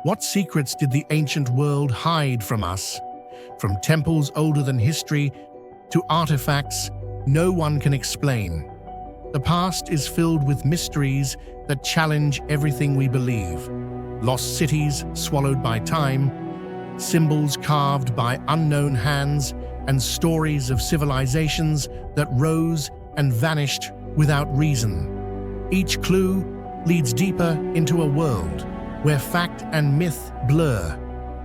What secrets did the ancient world hide from us? From temples older than history to artifacts no one can explain. The past is filled with mysteries that challenge everything we believe. Lost cities swallowed by time, symbols carved by unknown hands, and stories of civilizations that rose and vanished without reason. Each clue leads deeper into a world where fact and myth blur,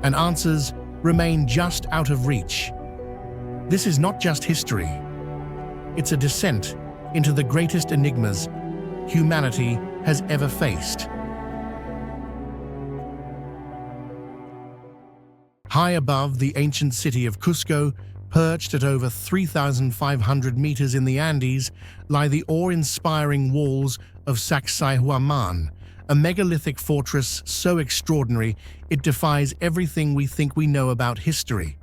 and answers remain just out of reach. This is not just history. It's a descent into the greatest enigmas humanity has ever faced. High above the ancient city of Cusco, perched at over 3,500 meters in the Andes, lie the awe-inspiring walls of Saksaihuaman, a megalithic fortress so extraordinary it defies everything we think we know about history.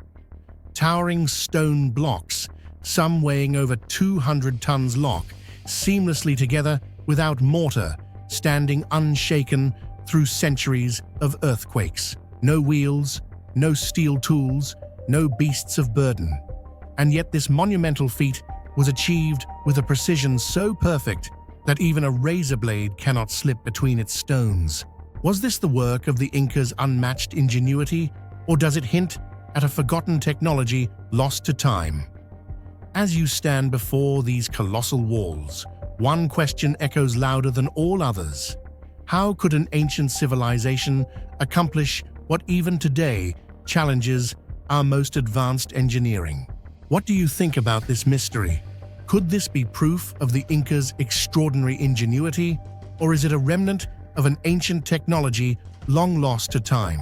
Towering stone blocks, some weighing over 200 tons, lock seamlessly together without mortar, standing unshaken through centuries of earthquakes. No wheels, no steel tools, no beasts of burden. And yet this monumental feat was achieved with a precision so perfect that even a razor blade cannot slip between its stones. Was this the work of the Incas' unmatched ingenuity, or does it hint at a forgotten technology lost to time? As you stand before these colossal walls, one question echoes louder than all others. How could an ancient civilization accomplish what even today challenges our most advanced engineering? What do you think about this mystery? Could this be proof of the Incas' extraordinary ingenuity, or is it a remnant of an ancient technology long lost to time?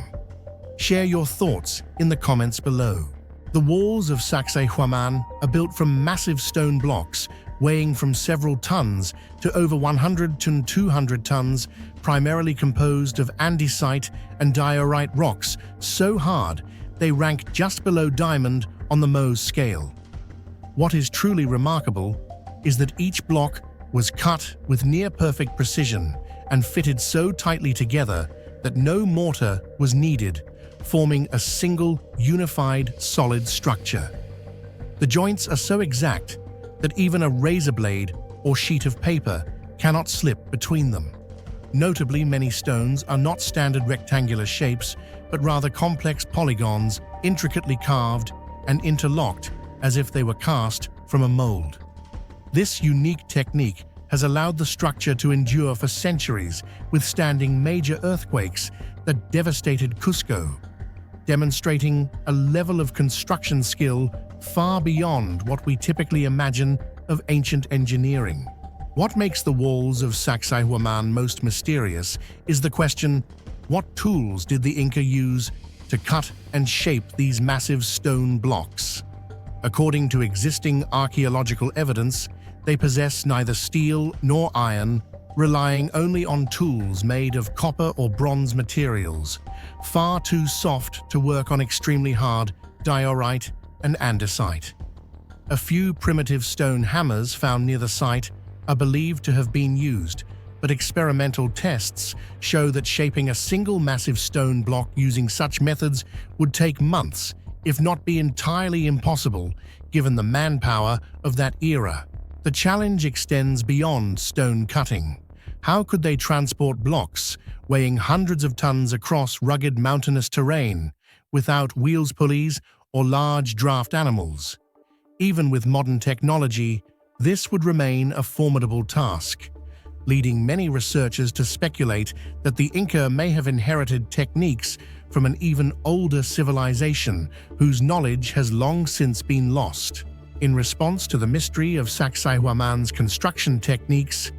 Share your thoughts in the comments below. The walls of Saksaihuaman are built from massive stone blocks weighing from several tons to over 100 to 200 tons, primarily composed of andesite and diorite rocks so hard they rank just below diamond on the Mohs scale. What is truly remarkable is that each block was cut with near-perfect precision and fitted so tightly together that no mortar was needed, forming a single, unified, solid structure. The joints are so exact that even a razor blade or sheet of paper cannot slip between them. Notably, many stones are not standard rectangular shapes, but rather complex polygons, intricately carved and interlocked as if they were cast from a mold. This unique technique has allowed the structure to endure for centuries, withstanding major earthquakes that devastated Cusco, demonstrating a level of construction skill far beyond what we typically imagine of ancient engineering. What makes the walls of Saksaihuaman most mysterious is the question, what tools did the Inca use to cut and shape these massive stone blocks? According to existing archaeological evidence, they possess neither steel nor iron, relying only on tools made of copper or bronze materials, far too soft to work on extremely hard diorite and andesite. A few primitive stone hammers found near the site are believed to have been used, but experimental tests show that shaping a single massive stone block using such methods would take months, if not be entirely impossible, given the manpower of that era. The challenge extends beyond stone cutting. How could they transport blocks weighing hundreds of tons across rugged mountainous terrain without wheels, pulleys, or large draft animals? Even with modern technology, this would remain a formidable task, leading many researchers to speculate that the Inca may have inherited techniques from an even older civilization whose knowledge has long since been lost. In response to the mystery of Saksaihuaman's construction techniques,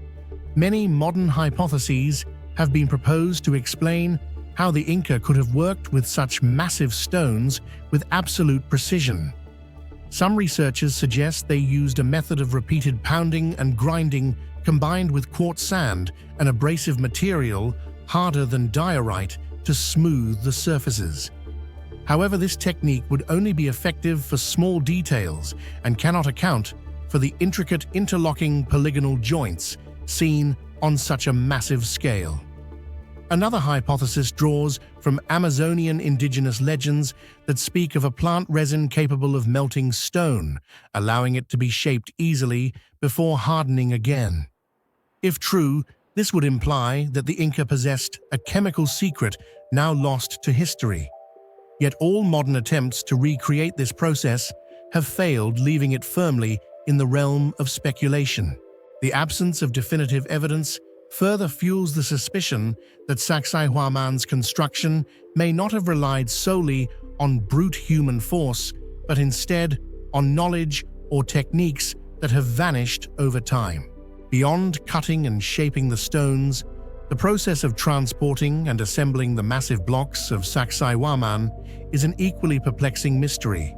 many modern hypotheses have been proposed to explain how the Inca could have worked with such massive stones with absolute precision. Some researchers suggest they used a method of repeated pounding and grinding combined with quartz sand, an abrasive material harder than diorite, to smooth the surfaces. However, this technique would only be effective for small details and cannot account for the intricate interlocking polygonal joints seen on such a massive scale. Another hypothesis draws from Amazonian indigenous legends that speak of a plant resin capable of melting stone, allowing it to be shaped easily before hardening again. If true, this would imply that the Inca possessed a chemical secret now lost to history. Yet all modern attempts to recreate this process have failed, leaving it firmly in the realm of speculation. The absence of definitive evidence further fuels the suspicion that Saksaihuaman's construction may not have relied solely on brute human force, but instead on knowledge or techniques that have vanished over time. Beyond cutting and shaping the stones, the process of transporting and assembling the massive blocks of Saksaihuaman is an equally perplexing mystery.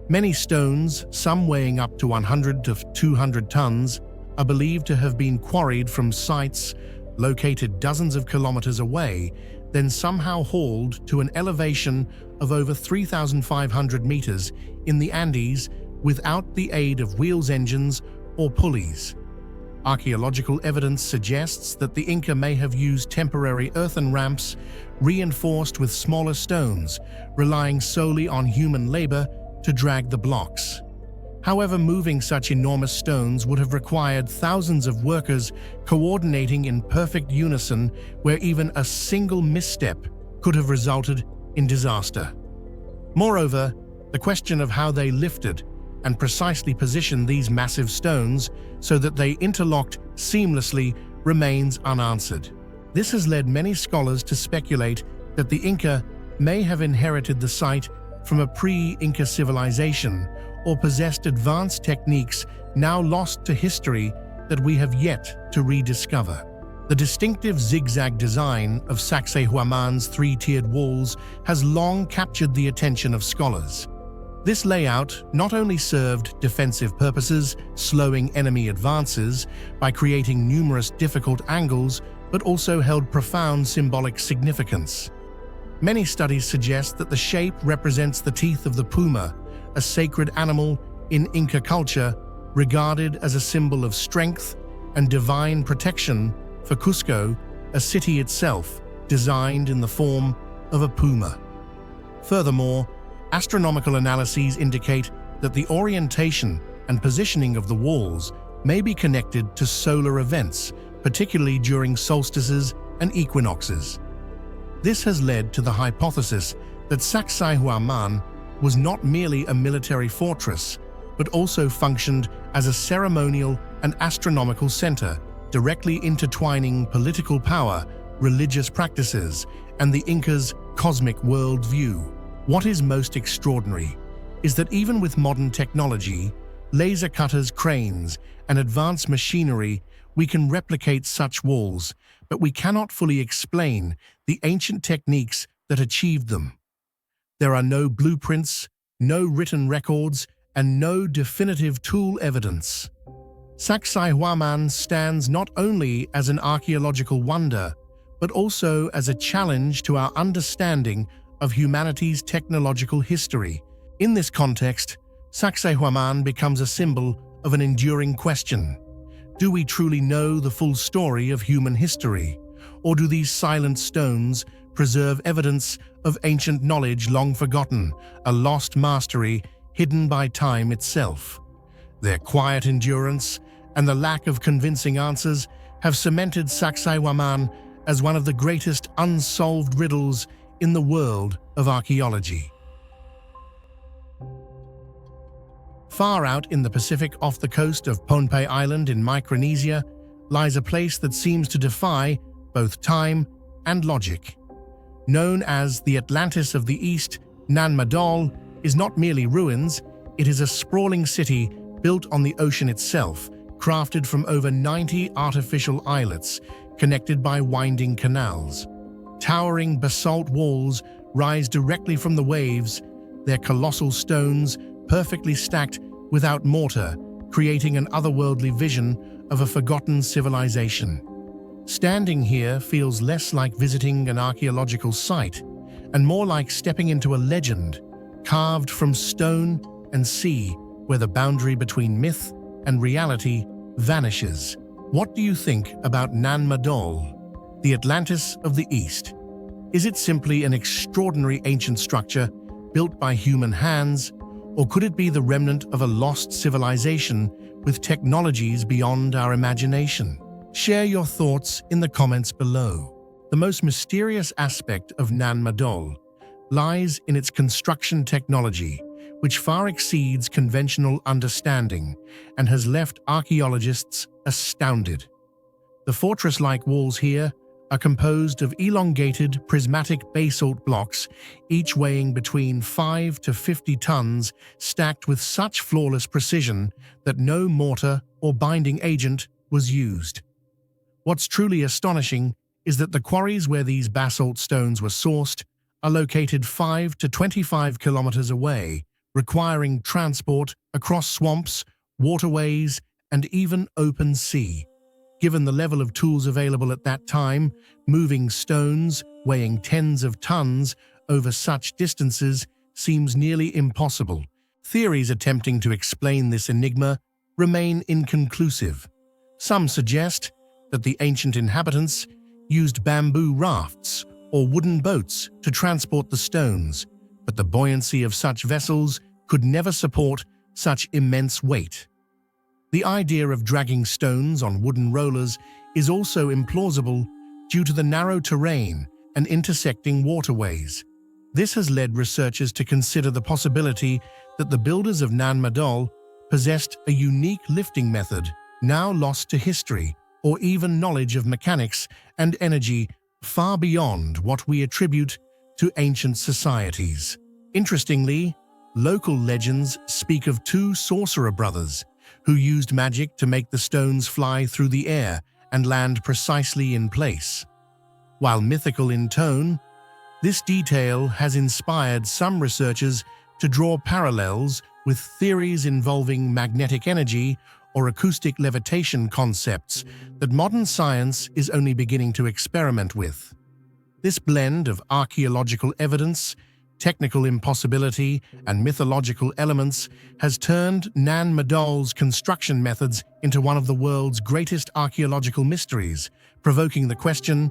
Many stones, some weighing up to 100 to 200 tons, are believed to have been quarried from sites located dozens of kilometers away, then somehow hauled to an elevation of over 3,500 meters in the Andes without the aid of wheels, engines, or pulleys. Archaeological evidence suggests that the Inca may have used temporary earthen ramps reinforced with smaller stones, relying solely on human labor to drag the blocks. However, moving such enormous stones would have required thousands of workers coordinating in perfect unison, where even a single misstep could have resulted in disaster. Moreover, the question of how they lifted and precisely positioned these massive stones so that they interlocked seamlessly remains unanswered. This has led many scholars to speculate that the Inca may have inherited the site from a pre-Inca civilization or possessed advanced techniques now lost to history that we have yet to rediscover. The distinctive zigzag design of Saksaihuaman's three-tiered walls has long captured the attention of scholars. This layout not only served defensive purposes, slowing enemy advances by creating numerous difficult angles, but also held profound symbolic significance. Many studies suggest that the shape represents the teeth of the puma, a sacred animal in Inca culture regarded as a symbol of strength and divine protection for Cusco, a city itself designed in the form of a puma. Furthermore, astronomical analyses indicate that the orientation and positioning of the walls may be connected to solar events, particularly during solstices and equinoxes. This has led to the hypothesis that Saksaihuaman was not merely a military fortress, but also functioned as a ceremonial and astronomical center, directly intertwining political power, religious practices, and the Incas' cosmic worldview. What is most extraordinary is that even with modern technology, laser cutters, cranes, and advanced machinery, we can replicate such walls, but we cannot fully explain the ancient techniques that achieved them. There are no blueprints, no written records, and no definitive tool evidence. Saksaihuaman stands not only as an archaeological wonder, but also as a challenge to our understanding of humanity's technological history. In this context, Saksaihuaman becomes a symbol of an enduring question. Do we truly know the full story of human history? Or do these silent stones preserve evidence of ancient knowledge long forgotten, a lost mastery hidden by time itself? Their quiet endurance and the lack of convincing answers have cemented Saksaihuaman as one of the greatest unsolved riddles in the world of archaeology. Far out in the Pacific off the coast of Pohnpei Island in Micronesia lies a place that seems to defy both time and logic. Known as the Atlantis of the East, Nan Madal is not merely ruins, it is a sprawling city built on the ocean itself, crafted from over 90 artificial islets connected by winding canals. Towering basalt walls rise directly from the waves, their colossal stones perfectly stacked without mortar, creating an otherworldly vision of a forgotten civilization. Standing here feels less like visiting an archaeological site and more like stepping into a legend, carved from stone and sea, where the boundary between myth and reality vanishes. What do you think about Nan Madal? the Atlantis of the East. Is it simply an extraordinary ancient structure built by human hands, or could it be the remnant of a lost civilization with technologies beyond our imagination? Share your thoughts in the comments below. The most mysterious aspect of Nan Madal lies in its construction technology, which far exceeds conventional understanding and has left archaeologists astounded. The fortress-like walls here are composed of elongated prismatic basalt blocks, each weighing between 5 to 50 tons, stacked with such flawless precision that no mortar or binding agent was used. What's truly astonishing is that the quarries where these basalt stones were sourced are located 5 to 25 kilometers away, requiring transport across swamps, waterways, and even open sea. Given the level of tools available at that time, moving stones weighing tens of tons over such distances seems nearly impossible. Theories attempting to explain this enigma remain inconclusive. Some suggest that the ancient inhabitants used bamboo rafts or wooden boats to transport the stones, but the buoyancy of such vessels could never support such immense weight. The idea of dragging stones on wooden rollers is also implausible due to the narrow terrain and intersecting waterways. This has led researchers to consider the possibility that the builders of Nan Madal possessed a unique lifting method, now lost to history, or even knowledge of mechanics and energy far beyond what we attribute to ancient societies. Interestingly, local legends speak of two sorcerer brothers who used magic to make the stones fly through the air and land precisely in place. While mythical in tone, this detail has inspired some researchers to draw parallels with theories involving magnetic energy or acoustic levitation concepts that modern science is only beginning to experiment with. This blend of archaeological evidence, technical impossibility, and mythological elements has turned Nan Madal's construction methods into one of the world's greatest archaeological mysteries, provoking the question,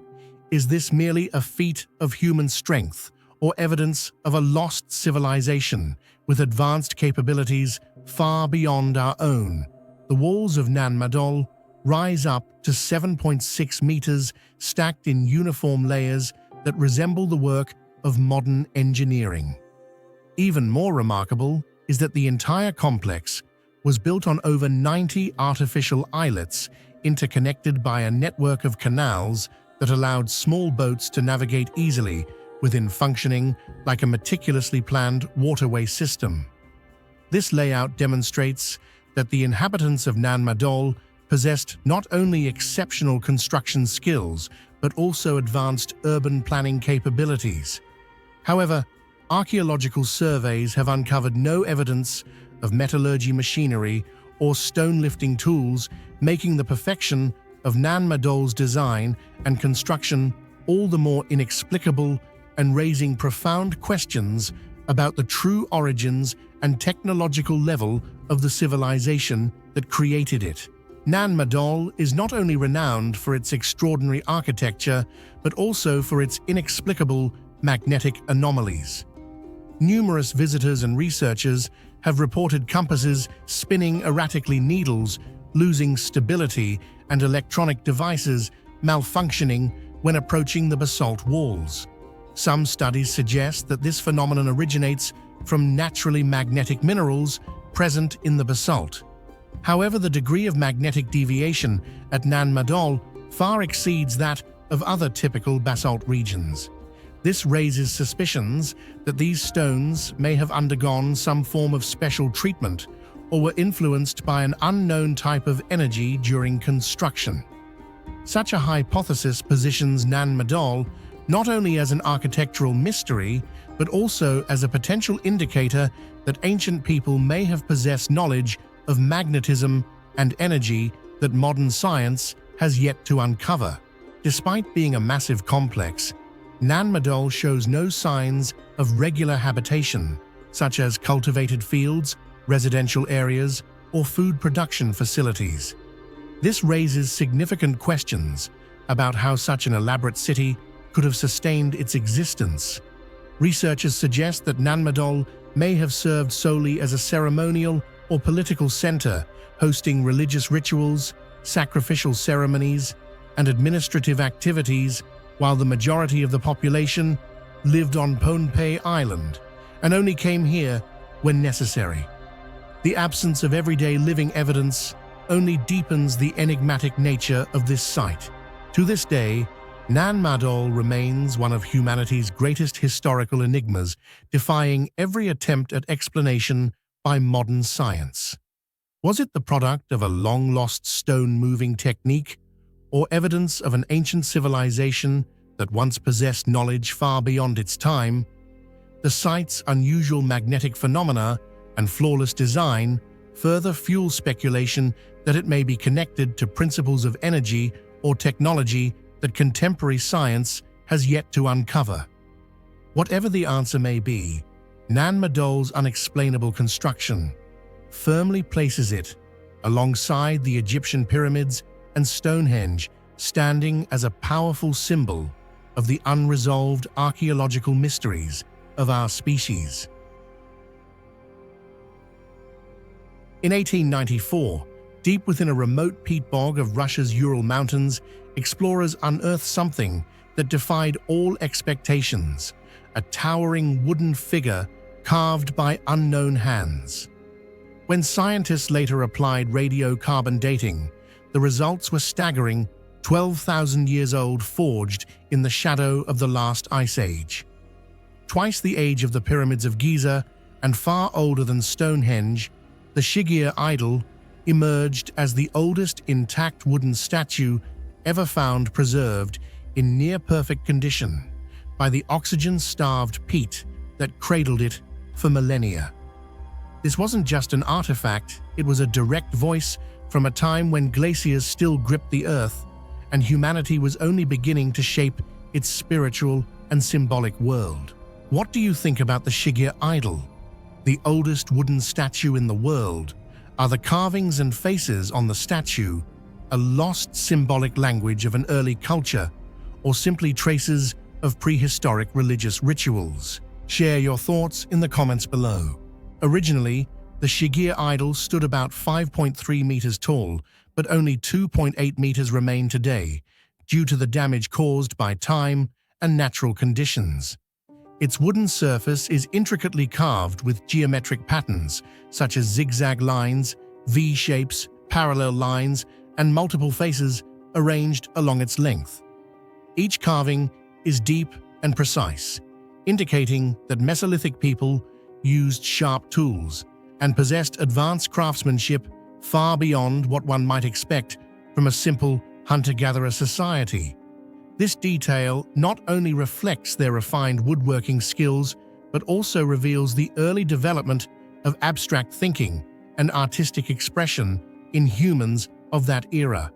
is this merely a feat of human strength or evidence of a lost civilization with advanced capabilities far beyond our own? The walls of Nan Madal rise up to 7.6 meters, stacked in uniform layers that resemble the work of modern engineering. Even more remarkable is that the entire complex was built on over 90 artificial islets interconnected by a network of canals that allowed small boats to navigate easily within, functioning like a meticulously planned waterway system. This layout demonstrates that the inhabitants of Nan Madal possessed not only exceptional construction skills but also advanced urban planning capabilities. However, archaeological surveys have uncovered no evidence of metallurgy machinery or stone-lifting tools, making the perfection of Nan Madal's design and construction all the more inexplicable and raising profound questions about the true origins and technological level of the civilization that created it. Nan Madal is not only renowned for its extraordinary architecture, but also for its inexplicable magnetic anomalies. Numerous visitors and researchers have reported compasses spinning erratically, needles losing stability, and electronic devices malfunctioning when approaching the basalt walls. Some studies suggest that this phenomenon originates from naturally magnetic minerals present in the basalt. However, the degree of magnetic deviation at Nan Madal far exceeds that of other typical basalt regions. This raises suspicions that these stones may have undergone some form of special treatment or were influenced by an unknown type of energy during construction. Such a hypothesis positions Nan Madal not only as an architectural mystery, but also as a potential indicator that ancient people may have possessed knowledge of magnetism and energy that modern science has yet to uncover. Despite being a massive complex, Nan Madal shows no signs of regular habitation, such as cultivated fields, residential areas, or food production facilities. This raises significant questions about how such an elaborate city could have sustained its existence. Researchers suggest that Nan Madal may have served solely as a ceremonial or political center, hosting religious rituals, sacrificial ceremonies, and administrative activities, while the majority of the population lived on Pohnpei Island and only came here when necessary. The absence of everyday living evidence only deepens the enigmatic nature of this site. To this day, Nan Madal remains one of humanity's greatest historical enigmas, defying every attempt at explanation by modern science. Was it the product of a long-lost stone-moving technique, or evidence of an ancient civilization that once possessed knowledge far beyond its time? The site's unusual magnetic phenomena and flawless design further fuel speculation that it may be connected to principles of energy or technology that contemporary science has yet to uncover. Whatever the answer may be, Nan Madal's unexplainable construction firmly places it alongside the Egyptian pyramids and Stonehenge, standing as a powerful symbol of the unresolved archaeological mysteries of our species. In 1894, deep within a remote peat bog of Russia's Ural Mountains, explorers unearthed something that defied all expectations: a towering wooden figure carved by unknown hands. When scientists later applied radiocarbon dating, the results were staggering: 12,000 years old, forged in the shadow of the last ice age. Twice the age of the pyramids of Giza and far older than Stonehenge, the Shigir idol emerged as the oldest intact wooden statue ever found preserved in near-perfect condition by the oxygen-starved peat that cradled it for millennia. This wasn't just an artifact, it was a direct voice from a time when glaciers still gripped the earth and humanity was only beginning to shape its spiritual and symbolic world. What do you think about the Shigir idol? The oldest wooden statue in the world. Are the carvings and faces on the statue a lost symbolic language of an early culture, or simply traces of prehistoric religious rituals? Share your thoughts in the comments below. Originally, the Shigir idol stood about 5.3 meters tall, but only 2.8 meters remain today, due to the damage caused by time and natural conditions. Its wooden surface is intricately carved with geometric patterns, such as zigzag lines, V-shapes, parallel lines, and multiple faces arranged along its length. Each carving is deep and precise, indicating that Mesolithic people used sharp tools and possessed advanced craftsmanship far beyond what one might expect from a simple hunter-gatherer society. This detail not only reflects their refined woodworking skills, but also reveals the early development of abstract thinking and artistic expression in humans of that era.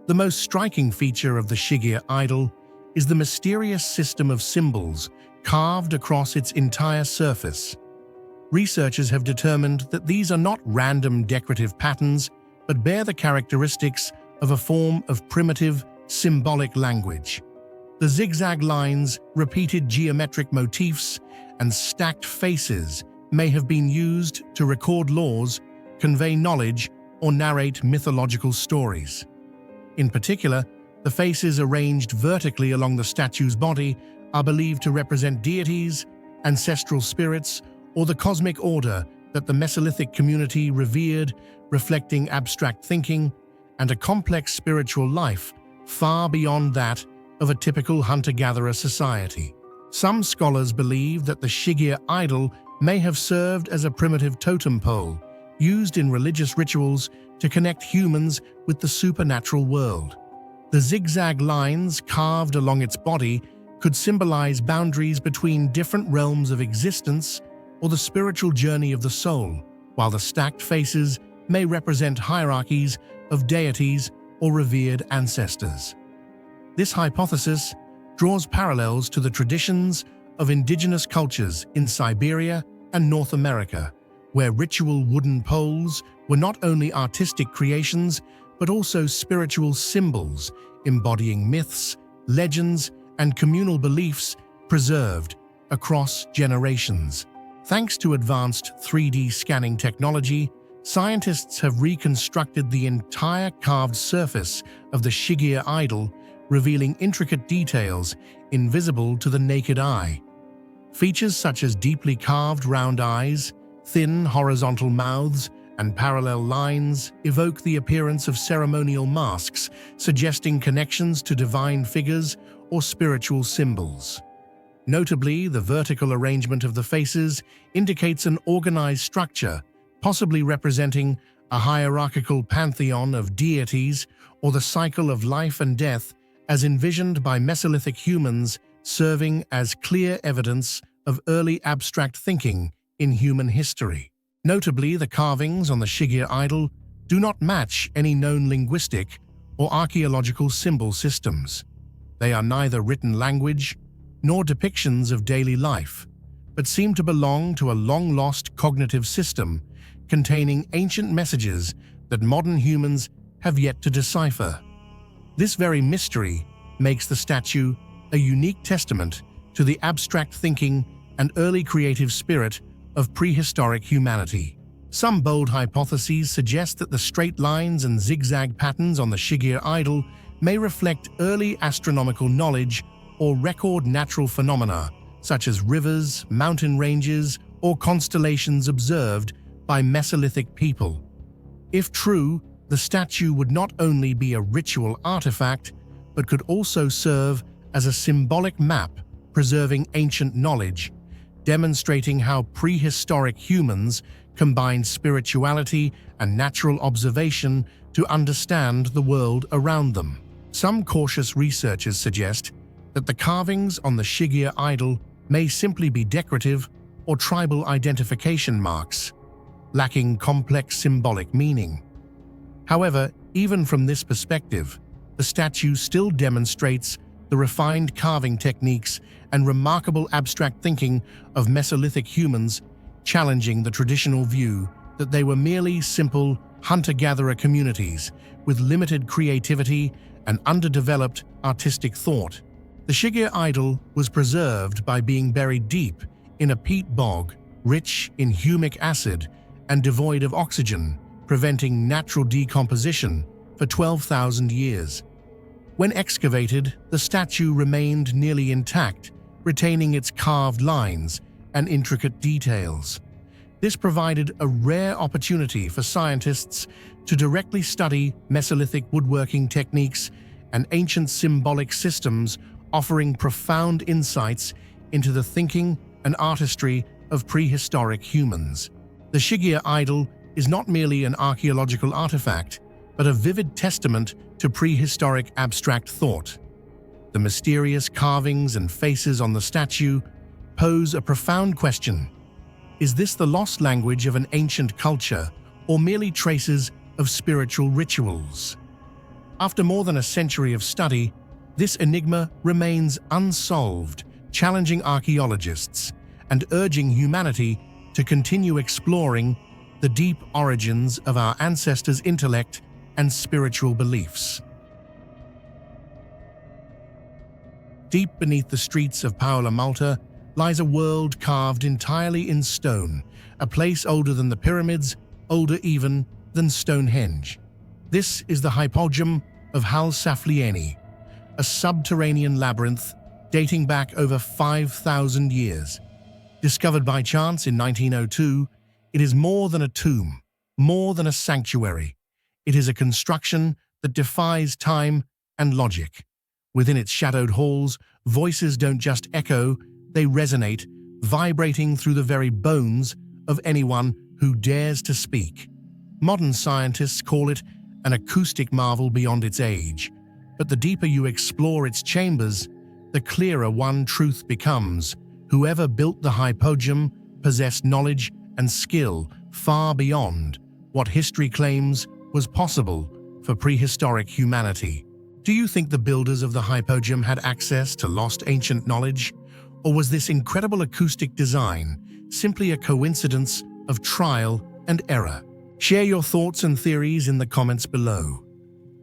The most striking feature of the Shigir idol is the mysterious system of symbols carved across its entire surface. Researchers have determined that these are not random decorative patterns, but bear the characteristics of a form of primitive, symbolic language. The zigzag lines, repeated geometric motifs, and stacked faces may have been used to record laws, convey knowledge, or narrate mythological stories. In particular, the faces arranged vertically along the statue's body are believed to represent deities, ancestral spirits, or the cosmic order that the Mesolithic community revered, reflecting abstract thinking and a complex spiritual life far beyond that of a typical hunter-gatherer society. Some scholars believe that the Shigir idol may have served as a primitive totem pole, used in religious rituals to connect humans with the supernatural world. The zigzag lines carved along its body could symbolize boundaries between different realms of existence or the spiritual journey of the soul, while the stacked faces may represent hierarchies of deities or revered ancestors. This hypothesis draws parallels to the traditions of indigenous cultures in Siberia and North America, where ritual wooden poles were not only artistic creations but also spiritual symbols embodying myths, legends, and communal beliefs preserved across generations. Thanks to advanced 3D scanning technology, scientists have reconstructed the entire carved surface of the Shigir idol, revealing intricate details invisible to the naked eye. Features such as deeply carved round eyes, thin horizontal mouths, and parallel lines evoke the appearance of ceremonial masks, suggesting connections to divine figures or spiritual symbols. Notably, the vertical arrangement of the faces indicates an organized structure, possibly representing a hierarchical pantheon of deities or the cycle of life and death as envisioned by Mesolithic humans, serving as clear evidence of early abstract thinking in human history. Notably, the carvings on the Shigir idol do not match any known linguistic or archaeological symbol systems. They are neither written language nor depictions of daily life, but seem to belong to a long-lost cognitive system containing ancient messages that modern humans have yet to decipher. This very mystery makes the statue a unique testament to the abstract thinking and early creative spirit of prehistoric humanity. Some bold hypotheses suggest that the straight lines and zigzag patterns on the Shigir idol may reflect early astronomical knowledge or record natural phenomena such as rivers, mountain ranges, or constellations observed by Mesolithic people. If true, the statue would not only be a ritual artifact, but could also serve as a symbolic map preserving ancient knowledge, demonstrating how prehistoric humans combined spirituality and natural observation to understand the world around them. Some cautious researchers suggest that the carvings on the Shigir idol may simply be decorative or tribal identification marks, lacking complex symbolic meaning. However, even from this perspective, the statue still demonstrates the refined carving techniques and remarkable abstract thinking of Mesolithic humans, challenging the traditional view that they were merely simple hunter-gatherer communities with limited creativity and underdeveloped artistic thought. The Shigir idol was preserved by being buried deep in a peat bog, rich in humic acid and devoid of oxygen, preventing natural decomposition for 12,000 years. When excavated, the statue remained nearly intact, retaining its carved lines and intricate details. This provided a rare opportunity for scientists to directly study Mesolithic woodworking techniques and ancient symbolic systems, offering profound insights into the thinking and artistry of prehistoric humans. The Shigir idol is not merely an archaeological artifact, but a vivid testament to prehistoric abstract thought. The mysterious carvings and faces on the statue pose a profound question. Is this the lost language of an ancient culture, or merely traces of spiritual rituals? After more than a century of study, this enigma remains unsolved, challenging archaeologists and urging humanity to continue exploring the deep origins of our ancestors' intellect and spiritual beliefs. Deep beneath the streets of Paola Malta lies a world carved entirely in stone, a place older than the pyramids, older even than Stonehenge. This is the Hypogeum of Hal Saflieni, a subterranean labyrinth dating back over 5,000 years. Discovered by chance in 1902, it is more than a tomb, more than a sanctuary. It is a construction that defies time and logic. Within its shadowed halls, voices don't just echo, they resonate, vibrating through the very bones of anyone who dares to speak. Modern scientists call it an acoustic marvel beyond its age, but the deeper you explore its chambers, the clearer one truth becomes. Whoever built the Hypogeum possessed knowledge and skill far beyond what history claims was possible for prehistoric humanity. Do you think the builders of the Hypogeum had access to lost ancient knowledge? Or was this incredible acoustic design simply a coincidence of trial and error? Share your thoughts and theories in the comments below.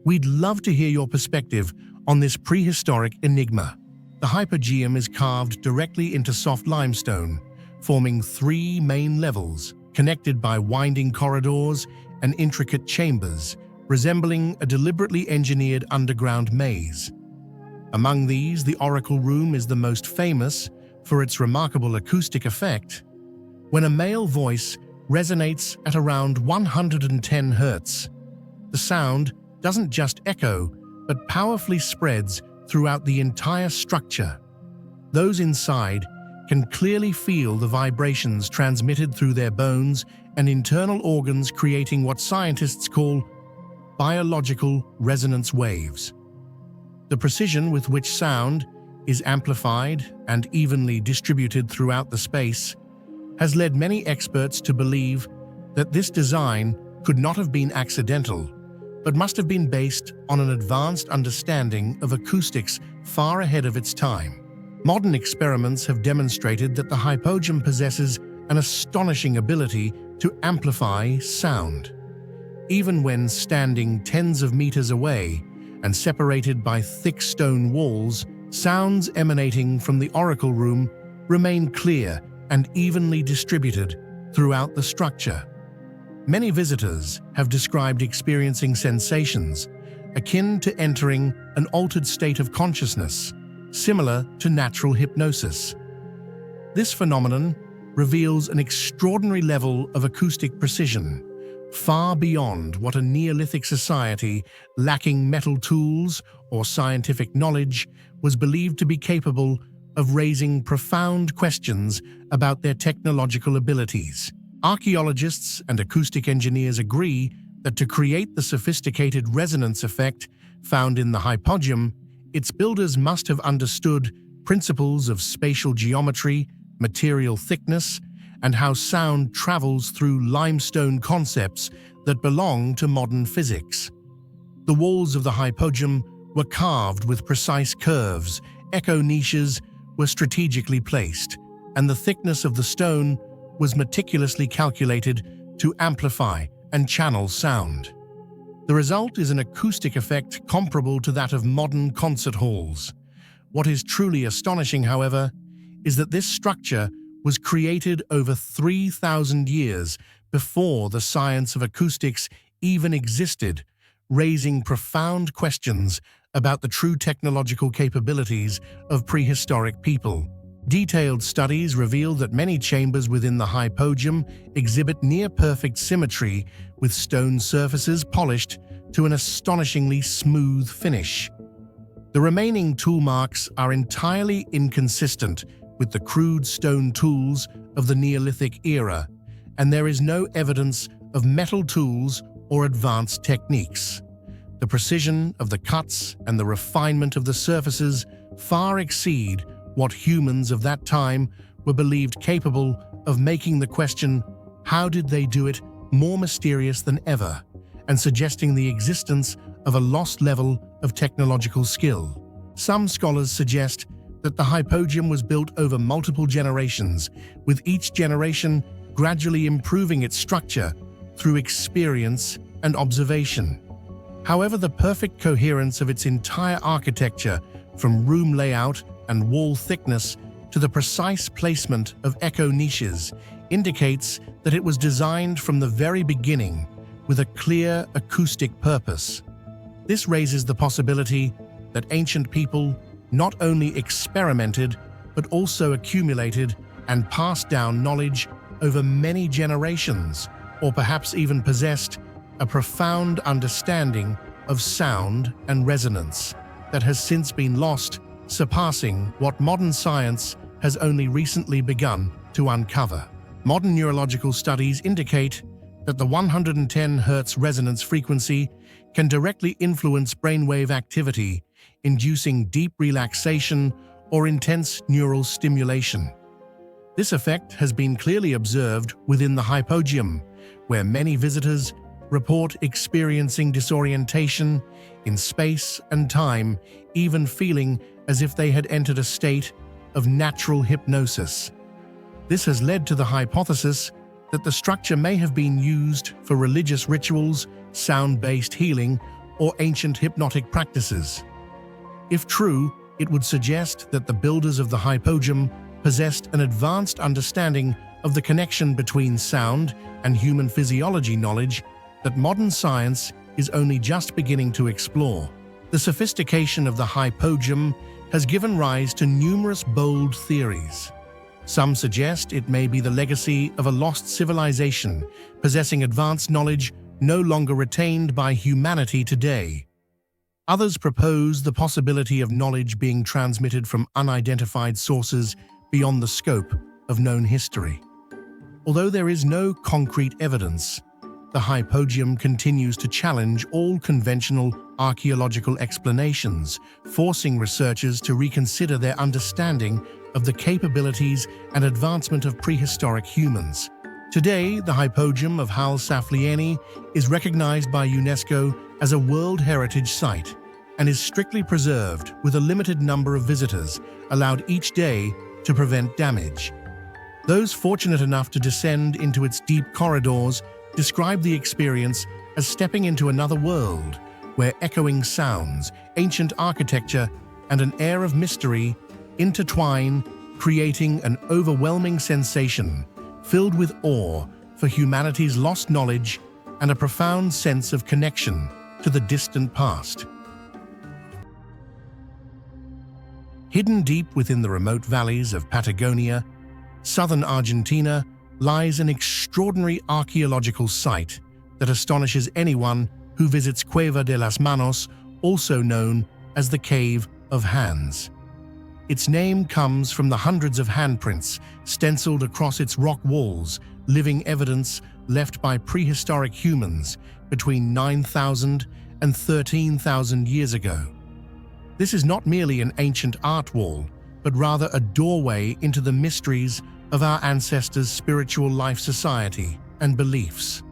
We'd love to hear your perspective on this prehistoric enigma. The Hypogeum is carved directly into soft limestone, forming 3 main levels, connected by winding corridors and intricate chambers, resembling a deliberately engineered underground maze. Among these, the Oracle Room is the most famous for its remarkable acoustic effect. When a male voice resonates at around 110 Hz, the sound doesn't just echo, but powerfully spreads throughout the entire structure. Those inside can clearly feel the vibrations transmitted through their bones and internal organs, creating what scientists call biological resonance waves. The precision with which sound is amplified and evenly distributed throughout the space has led many experts to believe that this design could not have been accidental, but must have been based on an advanced understanding of acoustics far ahead of its time. Modern experiments have demonstrated that the Hypogeum possesses an astonishing ability to amplify sound. Even when standing tens of meters away and separated by thick stone walls, sounds emanating from the Oracle Room remain clear and evenly distributed throughout the structure. Many visitors have described experiencing sensations akin to entering an altered state of consciousness, similar to natural hypnosis. This phenomenon reveals an extraordinary level of acoustic precision, far beyond what a Neolithic society lacking metal tools or scientific knowledge was believed to be capable of raising profound questions about their technological abilities. Archaeologists and acoustic engineers agree that to create the sophisticated resonance effect found in the Hypogeum, its builders must have understood principles of spatial geometry, material thickness, and how sound travels through limestone concepts that belong to modern physics. The walls of the Hypogeum were carved with precise curves, echo niches were strategically placed, and the thickness of the stone was meticulously calculated to amplify and channel sound. The result is an acoustic effect comparable to that of modern concert halls. What is truly astonishing, however, is that this structure was created over 3,000 years before the science of acoustics even existed, raising profound questions about the true technological capabilities of prehistoric people. Detailed studies reveal that many chambers within the Hypogeum exhibit near-perfect symmetry, with stone surfaces polished to an astonishingly smooth finish. The remaining tool marks are entirely inconsistent with the crude stone tools of the Neolithic era, and there is no evidence of metal tools or advanced techniques. The precision of the cuts and the refinement of the surfaces far exceed what humans of that time were believed capable of, making the question, "How did they do it?" more mysterious than ever, and suggesting the existence of a lost level of technological skill. Some scholars suggest that the Hypogeum was built over multiple generations, with each generation gradually improving its structure through experience and observation. However, the perfect coherence of its entire architecture, from room layout and wall thickness to the precise placement of echo niches, indicates that it was designed from the very beginning with a clear acoustic purpose. This raises the possibility that ancient people not only experimented, but also accumulated and passed down knowledge over many generations, or perhaps even possessed a profound understanding of sound and resonance that has since been lost, surpassing what modern science has only recently begun to uncover. Modern neurological studies indicate that the 110 Hz resonance frequency can directly influence brainwave activity, inducing deep relaxation or intense neural stimulation. This effect has been clearly observed within the Hypogeum, where many visitors report experiencing disorientation in space and time, even feeling as if they had entered a state of natural hypnosis. This has led to the hypothesis that the structure may have been used for religious rituals, sound-based healing, or ancient hypnotic practices. If true, it would suggest that the builders of the Hypogeum possessed an advanced understanding of the connection between sound and human physiology, knowledge that modern science is only just beginning to explore. The sophistication of the Hypogeum has given rise to numerous bold theories. Some suggest it may be the legacy of a lost civilization possessing advanced knowledge no longer retained by humanity today. Others propose the possibility of knowledge being transmitted from unidentified sources beyond the scope of known history. Although there is no concrete evidence, the Hypogeum continues to challenge all conventional archaeological explanations, forcing researchers to reconsider their understanding of the capabilities and advancement of prehistoric humans. Today, the Hypogeum of Hal Saflieni is recognized by UNESCO as a World Heritage Site and is strictly preserved with a limited number of visitors allowed each day to prevent damage. Those fortunate enough to descend into its deep corridors describe the experience as stepping into another world where echoing sounds, ancient architecture, and an air of mystery intertwine, creating an overwhelming sensation filled with awe for humanity's lost knowledge and a profound sense of connection to the distant past. Hidden deep within the remote valleys of Patagonia, southern Argentina, lies an extraordinary archaeological site that astonishes anyone who visits Cueva de las Manos, also known as the Cave of Hands. Its name comes from the hundreds of handprints stenciled across its rock walls, living evidence left by prehistoric humans between 9,000 and 13,000 years ago. This is not merely an ancient art wall, but rather a doorway into the mysteries of our ancestors' spiritual life, society, and beliefs.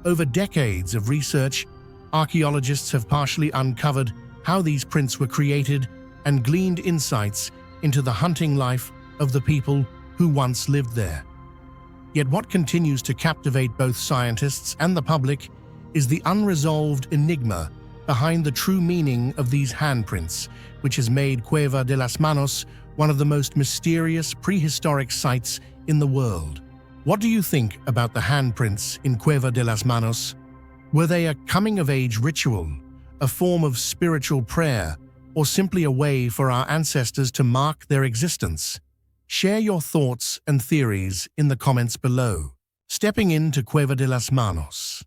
Over decades of research, archaeologists have partially uncovered how these prints were created and gleaned insights into the hunting life of the people who once lived there. Yet what continues to captivate both scientists and the public is the unresolved enigma behind the true meaning of these handprints, which has made Cueva de las Manos one of the most mysterious prehistoric sites in the world. What do you think about the handprints in Cueva de las Manos? Were they a coming-of-age ritual, a form of spiritual prayer, or simply a way for our ancestors to mark their existence? Share your thoughts and theories in the comments below. Stepping into Cueva de las Manos.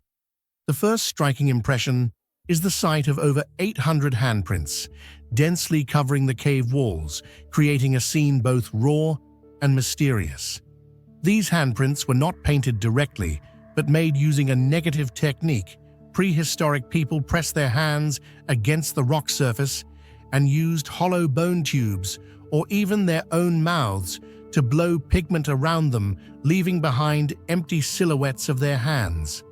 The first striking impression is the sight of over 800 handprints, densely covering the cave walls, creating a scene both raw and mysterious. These handprints were not painted directly, but made using a negative technique. Prehistoric people pressed their hands against the rock surface and used hollow bone tubes or even their own mouths to blow pigment around them, leaving behind empty silhouettes of their hands.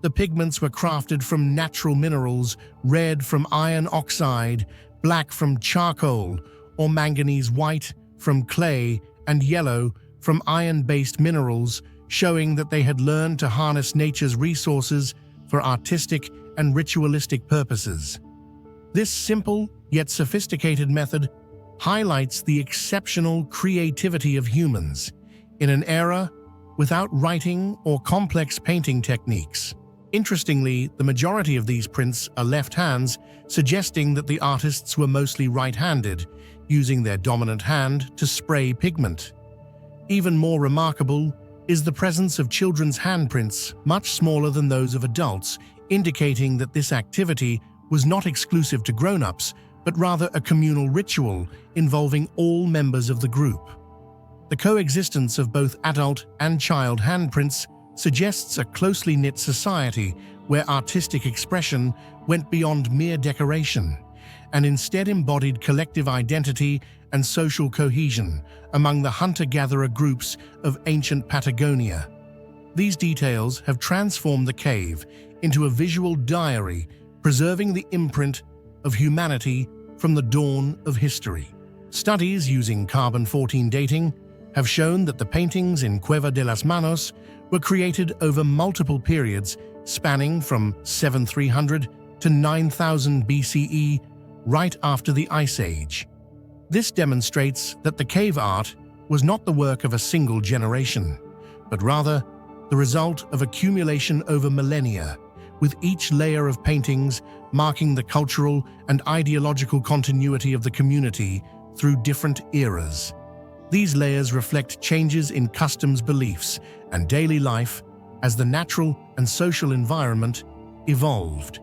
The pigments were crafted from natural minerals, red from iron oxide, black from charcoal, or manganese white from clay, and yellow from iron-based minerals, showing that they had learned to harness nature's resources for artistic and ritualistic purposes. This simple yet sophisticated method highlights the exceptional creativity of humans in an era without writing or complex painting techniques. Interestingly, the majority of these prints are left hands, suggesting that the artists were mostly right-handed, using their dominant hand to spray pigment. Even more remarkable is the presence of children's handprints, much smaller than those of adults, indicating that this activity was not exclusive to grown-ups, but rather a communal ritual involving all members of the group. The coexistence of both adult and child handprints suggests a closely knit society where artistic expression went beyond mere decoration and instead embodied collective identity and social cohesion among the hunter-gatherer groups of ancient Patagonia. These details have transformed the cave into a visual diary, preserving the imprint of humanity from the dawn of history. Studies using carbon-14 dating have shown that the paintings in Cueva de las Manos were created over multiple periods spanning from 7300 to 9000 BCE, right after the Ice Age. This demonstrates that the cave art was not the work of a single generation, but rather the result of accumulation over millennia, with each layer of paintings marking the cultural and ideological continuity of the community through different eras. These layers reflect changes in customs, beliefs, and daily life as the natural and social environment evolved.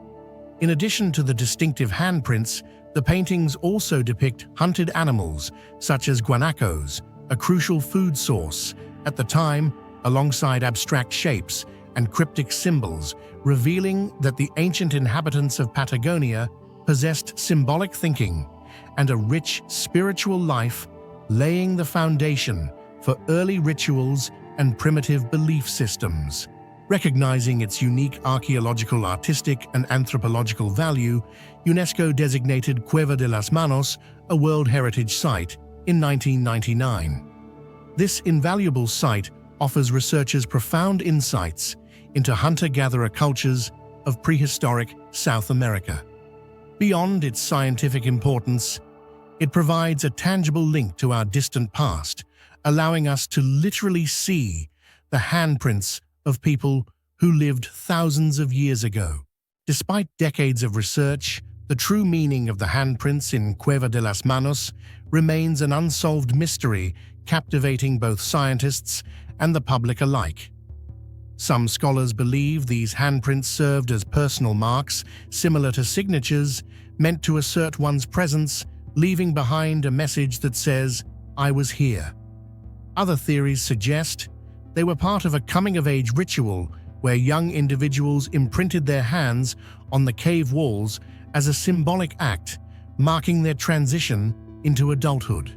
In addition to the distinctive handprints, the paintings also depict hunted animals, such as guanacos, a crucial food source at the time, alongside abstract shapes and cryptic symbols, revealing that the ancient inhabitants of Patagonia possessed symbolic thinking and a rich spiritual life, laying the foundation for early rituals and primitive belief systems. Recognizing its unique archaeological, artistic, and anthropological value, UNESCO designated Cueva de las Manos a World Heritage Site in 1999. This invaluable site offers researchers profound insights into hunter-gatherer cultures of prehistoric South America. Beyond its scientific importance, it provides a tangible link to our distant past, allowing us to literally see the handprints of people who lived thousands of years ago. Despite decades of research, the true meaning of the handprints in Cueva de las Manos remains an unsolved mystery, captivating both scientists and the public alike. Some scholars believe these handprints served as personal marks, similar to signatures, meant to assert one's presence, leaving behind a message that says, "I was here." Other theories suggest they were part of a coming-of-age ritual where young individuals imprinted their hands on the cave walls as a symbolic act, marking their transition into adulthood.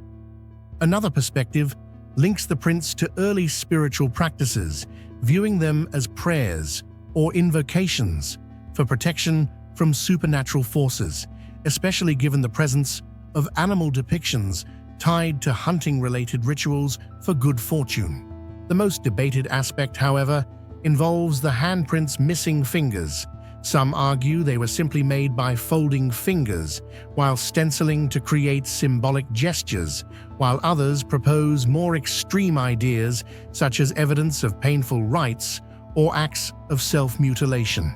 Another perspective links the prints to early spiritual practices, viewing them as prayers or invocations for protection from supernatural forces, especially given the presence of animal depictions tied to hunting-related rituals for good fortune. The most debated aspect, however, involves the handprints' missing fingers. Some argue they were simply made by folding fingers while stenciling to create symbolic gestures, while others propose more extreme ideas such as evidence of painful rites or acts of self-mutilation.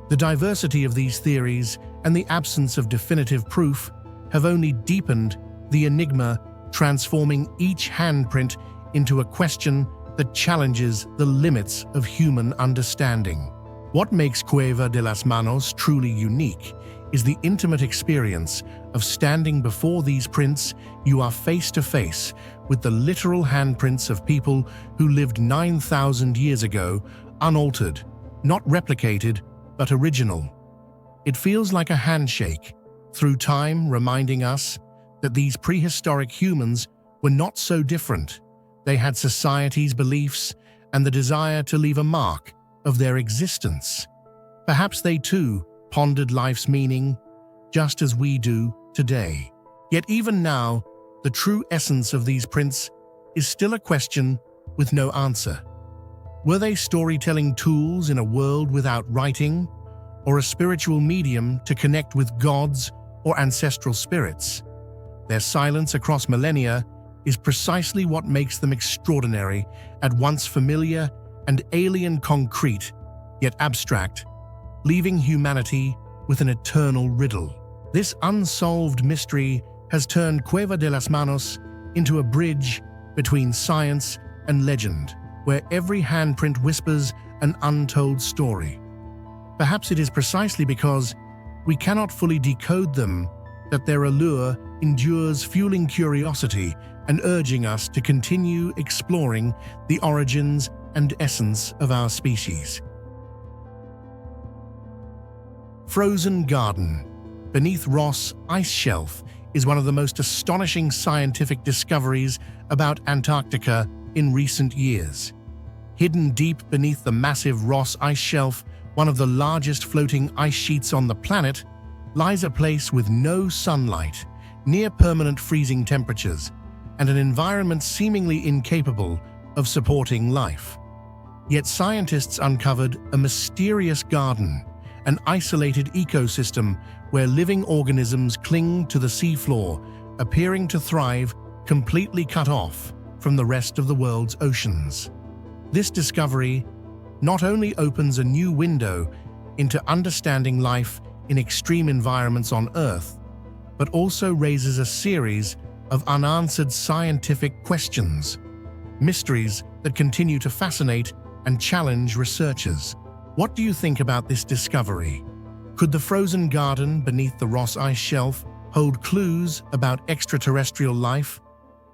The diversity of these theories and the absence of definitive proof have only deepened the enigma, transforming each handprint into a question that challenges the limits of human understanding. What makes Cueva de las Manos truly unique is the intimate experience of standing before these prints. You are face to face with the literal handprints of people who lived 9,000 years ago, unaltered, not replicated, but original. It feels like a handshake through time, reminding us that these prehistoric humans were not so different. They had societies, beliefs, and the desire to leave a mark of their existence. Perhaps they too pondered life's meaning, just as we do today. Yet even now, the true essence of these prints is still a question with no answer. Were they storytelling tools in a world without writing, or a spiritual medium to connect with gods or ancestral spirits? Their silence across millennia is precisely what makes them extraordinary, at once familiar and alien, concrete, yet abstract, leaving humanity with an eternal riddle. This unsolved mystery has turned Cueva de las Manos into a bridge between science and legend, where every handprint whispers an untold story. Perhaps it is precisely because we cannot fully decode them that their allure endures, fueling curiosity and urging us to continue exploring the origins and essence of our species. Frozen Garden beneath Ross Ice Shelf is one of the most astonishing scientific discoveries about Antarctica in recent years. Hidden deep beneath the massive Ross Ice Shelf, one of the largest floating ice sheets on the planet, lies a place with no sunlight, near permanent freezing temperatures, and an environment seemingly incapable of supporting life. Yet scientists uncovered a mysterious garden, an isolated ecosystem where living organisms cling to the seafloor, appearing to thrive completely cut off from the rest of the world's oceans. This discovery not only opens a new window into understanding life in extreme environments on Earth, but also raises a series of unanswered scientific questions, mysteries that continue to fascinate and challenge researchers. What do you think about this discovery? Could the frozen garden beneath the Ross Ice Shelf hold clues about extraterrestrial life,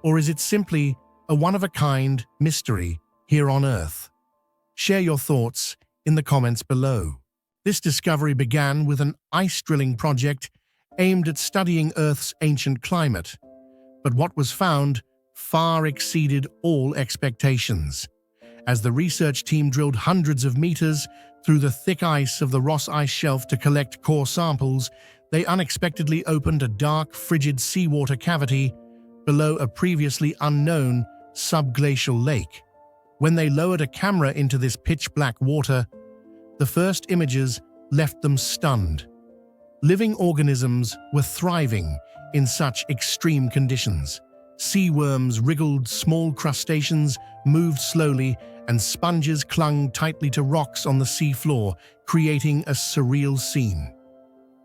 or is it simply a one-of-a-kind mystery here on Earth? Share your thoughts in the comments below. This discovery began with an ice drilling project aimed at studying Earth's ancient climate, but what was found far exceeded all expectations. As the research team drilled hundreds of meters through the thick ice of the Ross Ice Shelf to collect core samples, they unexpectedly opened a dark, frigid seawater cavity below a previously unknown subglacial lake. When they lowered a camera into this pitch-black water, the first images left them stunned. Living organisms were thriving in such extreme conditions. Sea worms wriggled, small crustaceans moved slowly, and sponges clung tightly to rocks on the sea floor, creating a surreal scene.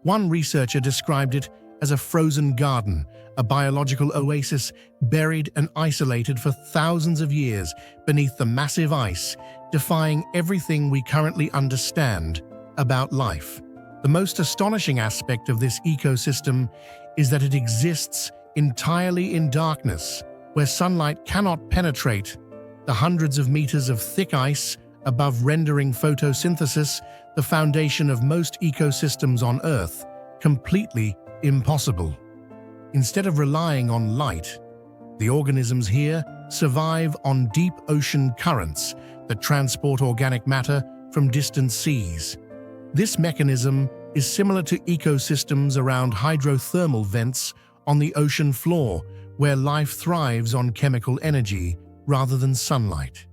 One researcher described it as a frozen garden, a biological oasis buried and isolated for thousands of years beneath the massive ice, defying everything we currently understand about life. The most astonishing aspect of this ecosystem is that it exists entirely in darkness, where sunlight cannot penetrate. The hundreds of meters of thick ice above rendering photosynthesis, the foundation of most ecosystems on Earth, completely impossible. Instead of relying on light, the organisms here survive on deep ocean currents that transport organic matter from distant seas. This mechanism is similar to ecosystems around hydrothermal vents on the ocean floor, where life thrives on chemical energy rather than sunlight.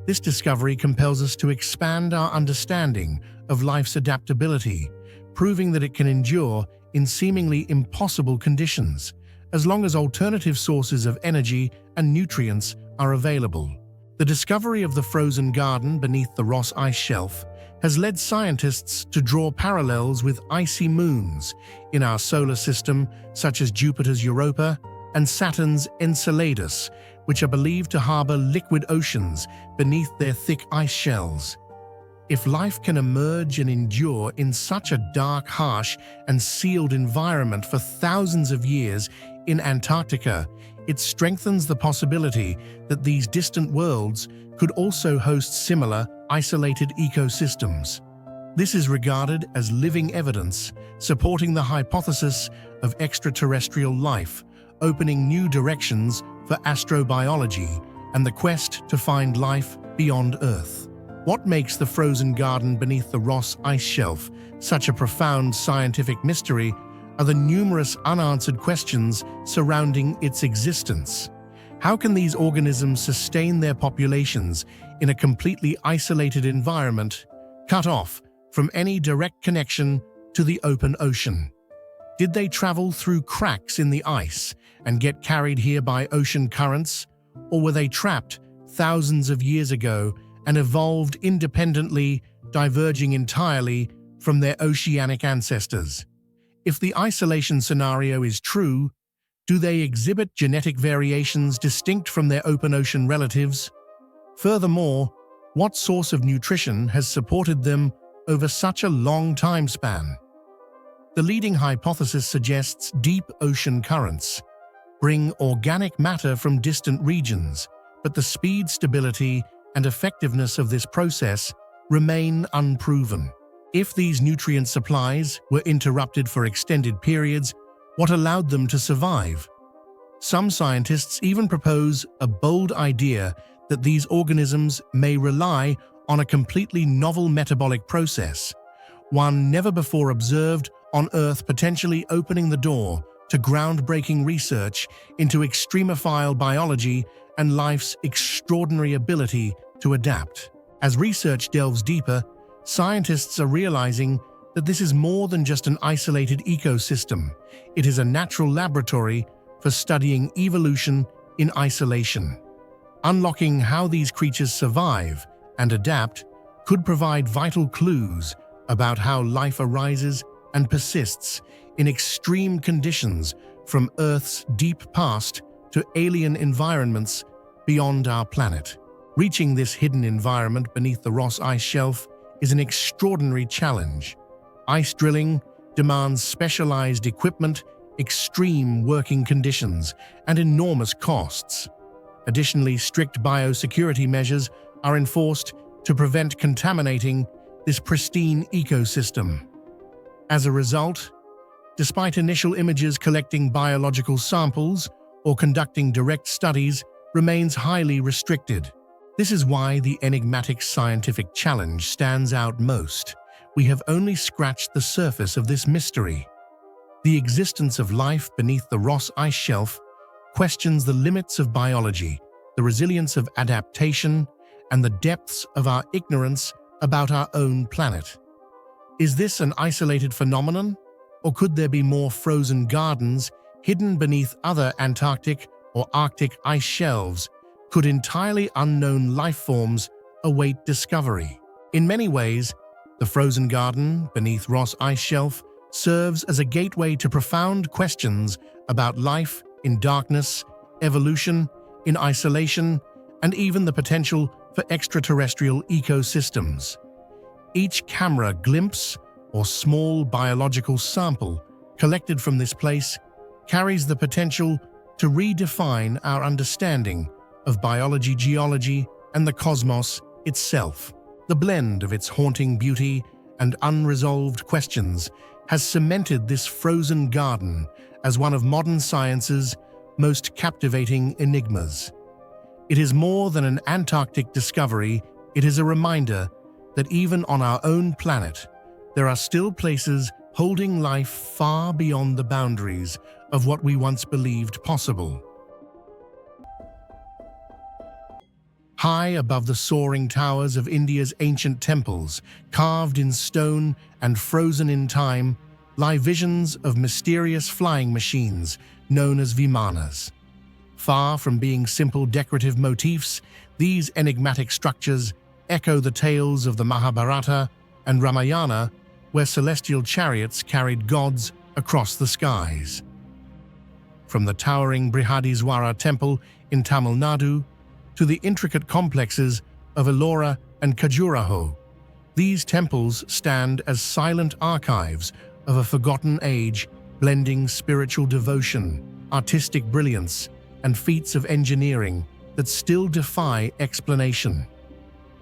This discovery compels us to expand our understanding of life's adaptability, proving that it can endure in seemingly impossible conditions, as long as alternative sources of energy and nutrients are available. The discovery of the frozen garden beneath the Ross Ice Shelf has led scientists to draw parallels with icy moons in our solar system, such as Jupiter's Europa and Saturn's Enceladus, which are believed to harbor liquid oceans beneath their thick ice shells. If life can emerge and endure in such a dark, harsh, and sealed environment for thousands of years in Antarctica, it strengthens the possibility that these distant worlds could also host similar, isolated ecosystems. This is regarded as living evidence, supporting the hypothesis of extraterrestrial life, opening new directions for astrobiology and the quest to find life beyond Earth. What makes the frozen garden beneath the Ross Ice Shelf such a profound scientific mystery are the numerous unanswered questions surrounding its existence. How can these organisms sustain their populations in a completely isolated environment, cut off from any direct connection to the open ocean? Did they travel through cracks in the ice and get carried here by ocean currents, or were they trapped thousands of years ago and evolved independently, diverging entirely from their oceanic ancestors? If the isolation scenario is true, do they exhibit genetic variations distinct from their open ocean relatives? Furthermore, what source of nutrition has supported them over such a long time span? The leading hypothesis suggests deep ocean currents bring organic matter from distant regions, but the speed, stability, and effectiveness of this process remain unproven. If these nutrient supplies were interrupted for extended periods, what allowed them to survive? Some scientists even propose a bold idea that these organisms may rely on a completely novel metabolic process, one never before observed on Earth, potentially opening the door to groundbreaking research into extremophile biology and life's extraordinary ability to adapt. As research delves deeper, scientists are realizing that this is more than just an isolated ecosystem. It is a natural laboratory for studying evolution in isolation. Unlocking how these creatures survive and adapt could provide vital clues about how life arises and persists in extreme conditions, from Earth's deep past to alien environments beyond our planet. Reaching this hidden environment beneath the Ross Ice Shelf is an extraordinary challenge. Ice drilling demands specialized equipment, extreme working conditions, and enormous costs. Additionally, strict biosecurity measures are enforced to prevent contaminating this pristine ecosystem. As a result, despite initial images, collecting biological samples or conducting direct studies remains highly restricted. This is why the enigmatic scientific challenge stands out most. We have only scratched the surface of this mystery. The existence of life beneath the Ross Ice Shelf questions the limits of biology, the resilience of adaptation, and the depths of our ignorance about our own planet. Is this an isolated phenomenon, or could there be more frozen gardens hidden beneath other Antarctic or Arctic ice shelves? Could entirely unknown life forms await discovery? In many ways, the frozen garden beneath Ross Ice Shelf serves as a gateway to profound questions about life in darkness, evolution in isolation, and even the potential for extraterrestrial ecosystems. Each camera glimpse or small biological sample collected from this place carries the potential to redefine our understanding of biology, geology, and the cosmos itself. The blend of its haunting beauty and unresolved questions has cemented this frozen garden as one of modern science's most captivating enigmas. It is more than an Antarctic discovery, it is a reminder that even on our own planet, there are still places holding life far beyond the boundaries of what we once believed possible. High above the soaring towers of India's ancient temples, carved in stone and frozen in time, lie visions of mysterious flying machines known as vimanas. Far from being simple decorative motifs, these enigmatic structures echo the tales of the Mahabharata and Ramayana, where celestial chariots carried gods across the skies. From the towering Brihadiswara temple in Tamil Nadu to the intricate complexes of Ellora and Khajuraho, these temples stand as silent archives of a forgotten age, blending spiritual devotion, artistic brilliance, and feats of engineering that still defy explanation.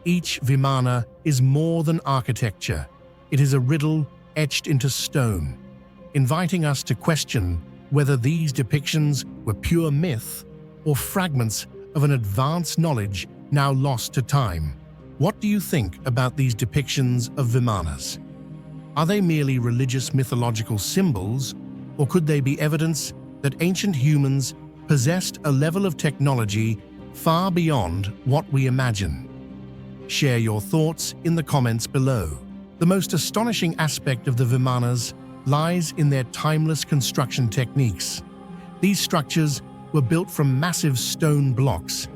Each vimana is more than architecture. It is a riddle etched into stone, inviting us to question whether these depictions were pure myth or fragments of an advanced knowledge now lost to time. What do you think about these depictions of vimanas? Are they merely religious mythological symbols, or could they be evidence that ancient humans possessed a level of technology far beyond what we imagine? Share your thoughts in the comments below. The most astonishing aspect of the vimanas lies in their timeless construction techniques. These structures were built from massive stone blocks,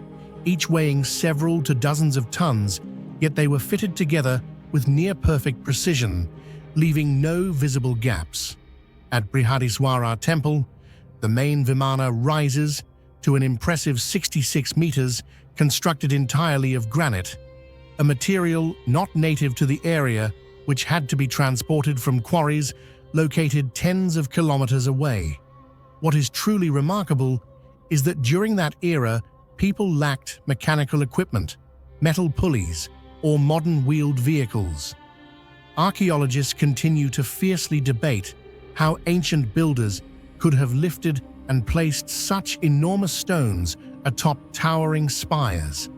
each weighing several to dozens of tons, yet they were fitted together with near-perfect precision, leaving no visible gaps. At Brihadiswara Temple, the main vimana rises to an impressive 66 meters, constructed entirely of granite, a material not native to the area, which had to be transported from quarries located tens of kilometers away. What is truly remarkable is that during that era, people lacked mechanical equipment, metal pulleys, or modern wheeled vehicles. Archaeologists continue to fiercely debate how ancient builders could have lifted and placed such enormous stones atop towering spires.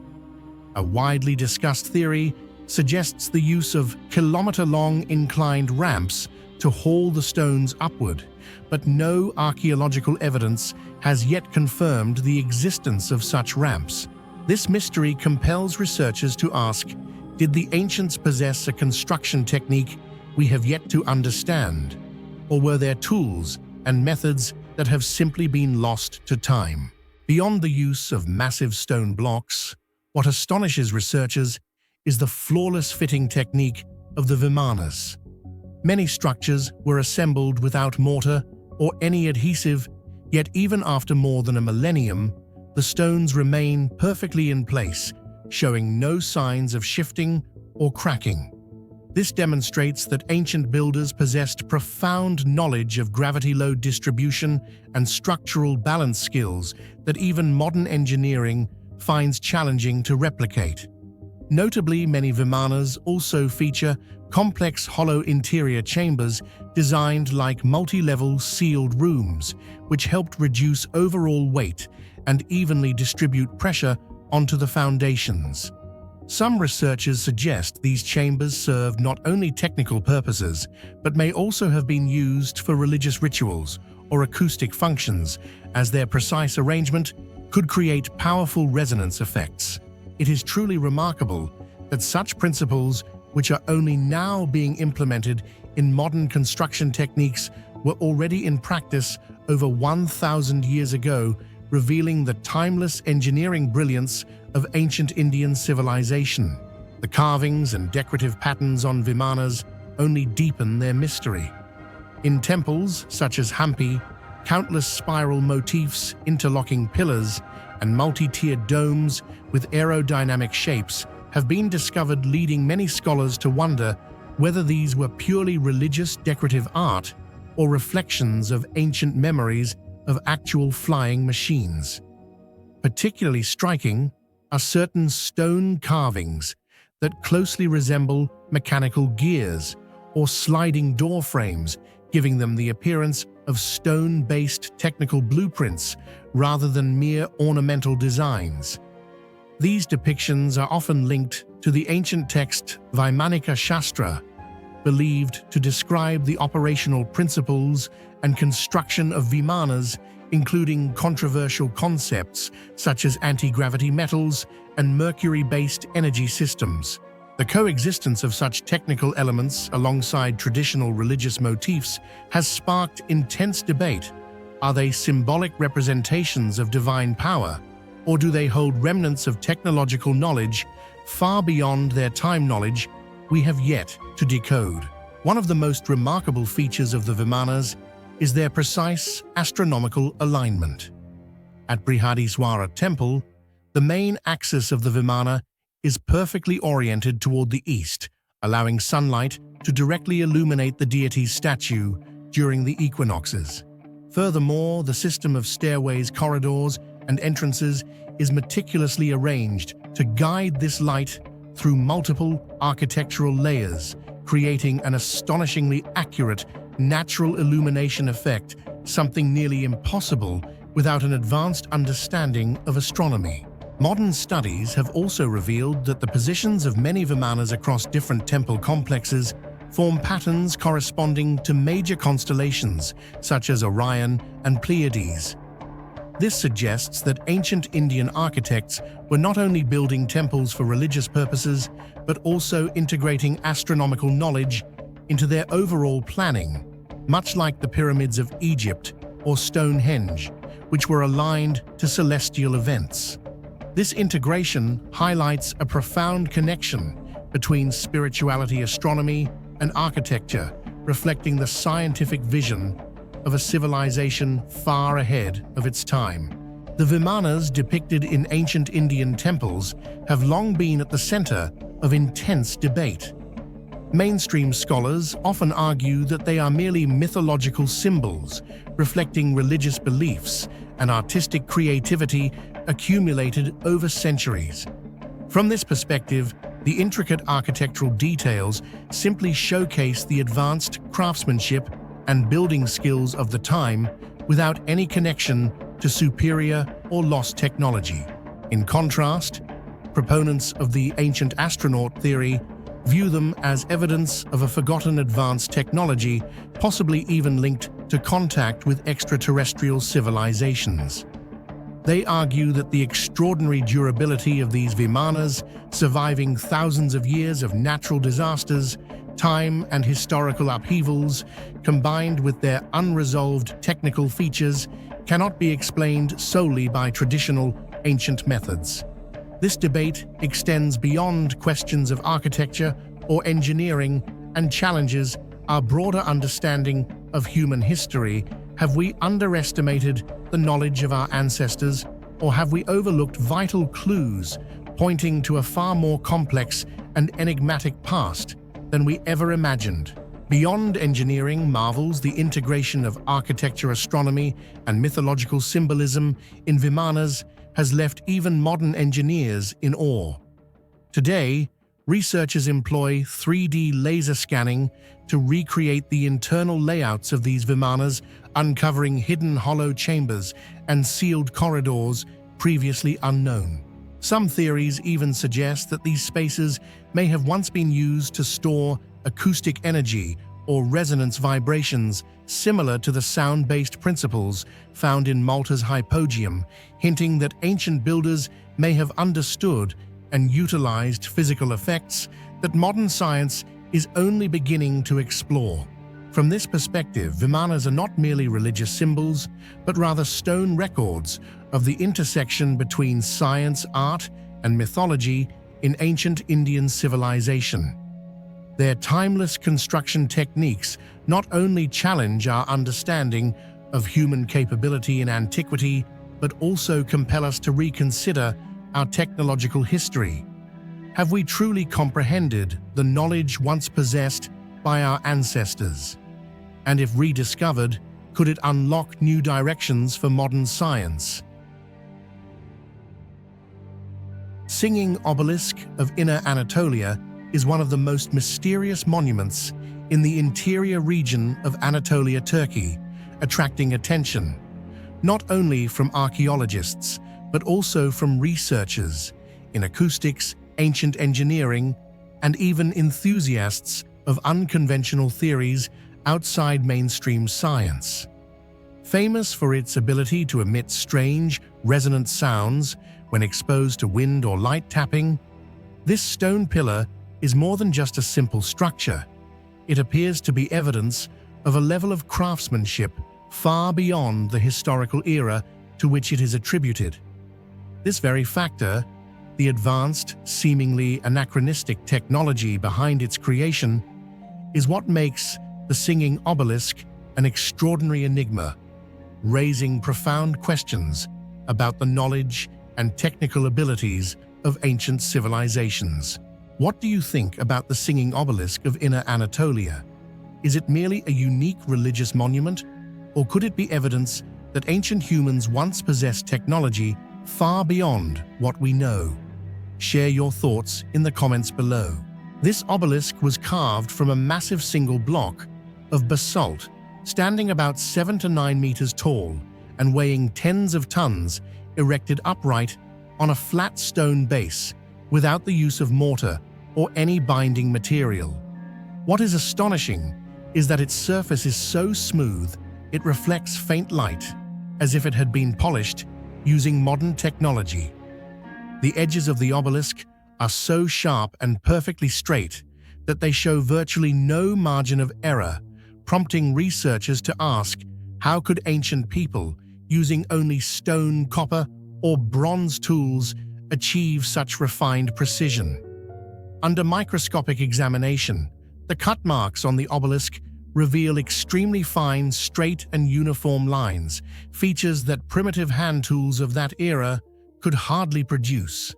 A widely discussed theory suggests the use of kilometer-long inclined ramps to haul the stones upward, but no archaeological evidence has yet confirmed the existence of such ramps. This mystery compels researchers to ask, did the ancients possess a construction technique we have yet to understand? Or were there tools and methods that have simply been lost to time? Beyond the use of massive stone blocks, what astonishes researchers is the flawless fitting technique of the vimanas. Many structures were assembled without mortar or any adhesive, yet even after more than a millennium, the stones remain perfectly in place, showing no signs of shifting or cracking. This demonstrates that ancient builders possessed profound knowledge of gravity load distribution and structural balance skills that even modern engineering finds challenging to replicate. Notably, many vimanas also feature complex hollow interior chambers designed like multi-level sealed rooms, which helped reduce overall weight and evenly distribute pressure onto the foundations. Some researchers suggest these chambers served not only technical purposes, but may also have been used for religious rituals or acoustic functions, as their precise arrangement could create powerful resonance effects. It is truly remarkable that such principles, which are only now being implemented in modern construction techniques, were already in practice over 1,000 years ago, revealing the timeless engineering brilliance of ancient Indian civilization. The carvings and decorative patterns on vimanas only deepen their mystery. In temples such as Hampi, countless spiral motifs, interlocking pillars, and multi-tiered domes with aerodynamic shapes have been discovered, leading many scholars to wonder whether these were purely religious decorative art or reflections of ancient memories of actual flying machines. Particularly striking are certain stone carvings that closely resemble mechanical gears or sliding door frames, giving them the appearance of stone-based technical blueprints rather than mere ornamental designs. These depictions are often linked to the ancient text Vaimanika Shastra, believed to describe the operational principles and construction of vimanas, including controversial concepts such as anti-gravity metals and mercury-based energy systems. The coexistence of such technical elements alongside traditional religious motifs has sparked intense debate. Are they symbolic representations of divine power, or do they hold remnants of technological knowledge far beyond their time knowledge we have yet to decode? One of the most remarkable features of the vimanas is their precise astronomical alignment. At Brihadiswara Temple, the main axis of the vimana is perfectly oriented toward the east, allowing sunlight to directly illuminate the deity's statue during the equinoxes. Furthermore, the system of stairways, corridors, and entrances is meticulously arranged to guide this light through multiple architectural layers, creating an astonishingly accurate natural illumination effect, something nearly impossible without an advanced understanding of astronomy. Modern studies have also revealed that the positions of many vimanas across different temple complexes form patterns corresponding to major constellations such as Orion and Pleiades. This suggests that ancient Indian architects were not only building temples for religious purposes, but also integrating astronomical knowledge into their overall planning, much like the pyramids of Egypt or Stonehenge, which were aligned to celestial events. This integration highlights a profound connection between spirituality, astronomy, and architecture, reflecting the scientific vision of a civilization far ahead of its time. The vimanas depicted in ancient Indian temples have long been at the center of intense debate. Mainstream scholars often argue that they are merely mythological symbols, reflecting religious beliefs and artistic creativity accumulated over centuries. From this perspective, the intricate architectural details simply showcase the advanced craftsmanship and building skills of the time without any connection to superior or lost technology. In contrast, proponents of the ancient astronaut theory view them as evidence of a forgotten advanced technology, possibly even linked to contact with extraterrestrial civilizations. They argue that the extraordinary durability of these vimanas, surviving thousands of years of natural disasters, time and historical upheavals, combined with their unresolved technical features, cannot be explained solely by traditional ancient methods. This debate extends beyond questions of architecture or engineering and challenges our broader understanding of human history. Have we underestimated the knowledge of our ancestors, or have we overlooked vital clues pointing to a far more complex and enigmatic past than we ever imagined? Beyond engineering marvels, the integration of architecture, astronomy, and mythological symbolism in vimanas has left even modern engineers in awe. Today, researchers employ 3D laser scanning to recreate the internal layouts of these vimanas, uncovering hidden hollow chambers and sealed corridors previously unknown. Some theories even suggest that these spaces may have once been used to store acoustic energy or resonance vibrations similar to the sound-based principles found in Malta's Hypogeum, hinting that ancient builders may have understood and utilized physical effects that modern science is only beginning to explore. From this perspective, vimanas are not merely religious symbols, but rather stone records of the intersection between science, art, and mythology in ancient Indian civilization. Their timeless construction techniques not only challenge our understanding of human capability in antiquity, but also compel us to reconsider our technological history. Have we truly comprehended the knowledge once possessed by our ancestors? And if rediscovered, could it unlock new directions for modern science? Singing Obelisk of Inner Anatolia is one of the most mysterious monuments in the interior region of Anatolia, Turkey, attracting attention not only from archaeologists, but also from researchers in acoustics, ancient engineering, and even enthusiasts of unconventional theories outside mainstream science. Famous for its ability to emit strange, resonant sounds when exposed to wind or light tapping, this stone pillar is more than just a simple structure. It appears to be evidence of a level of craftsmanship far beyond the historical era to which it is attributed. This very factor, the advanced, seemingly anachronistic technology behind its creation, is what makes the singing obelisk an extraordinary enigma, raising profound questions about the knowledge and technical abilities of ancient civilizations. What do you think about the singing obelisk of Inner Anatolia? Is it merely a unique religious monument, or could it be evidence that ancient humans once possessed technology far beyond what we know? Share your thoughts in the comments below. This obelisk was carved from a massive single block of basalt, standing about 7 to 9 meters tall and weighing tens of tons, erected upright on a flat stone base without the use of mortar or any binding material. What is astonishing is that its surface is so smooth it reflects faint light, as if it had been polished using modern technology. The edges of the obelisk are so sharp and perfectly straight that they show virtually no margin of error, prompting researchers to ask, how could ancient people, using only stone, copper, or bronze tools, achieve such refined precision? Under microscopic examination, the cut marks on the obelisk reveal extremely fine, straight and uniform lines, features that primitive hand tools of that era could hardly produce.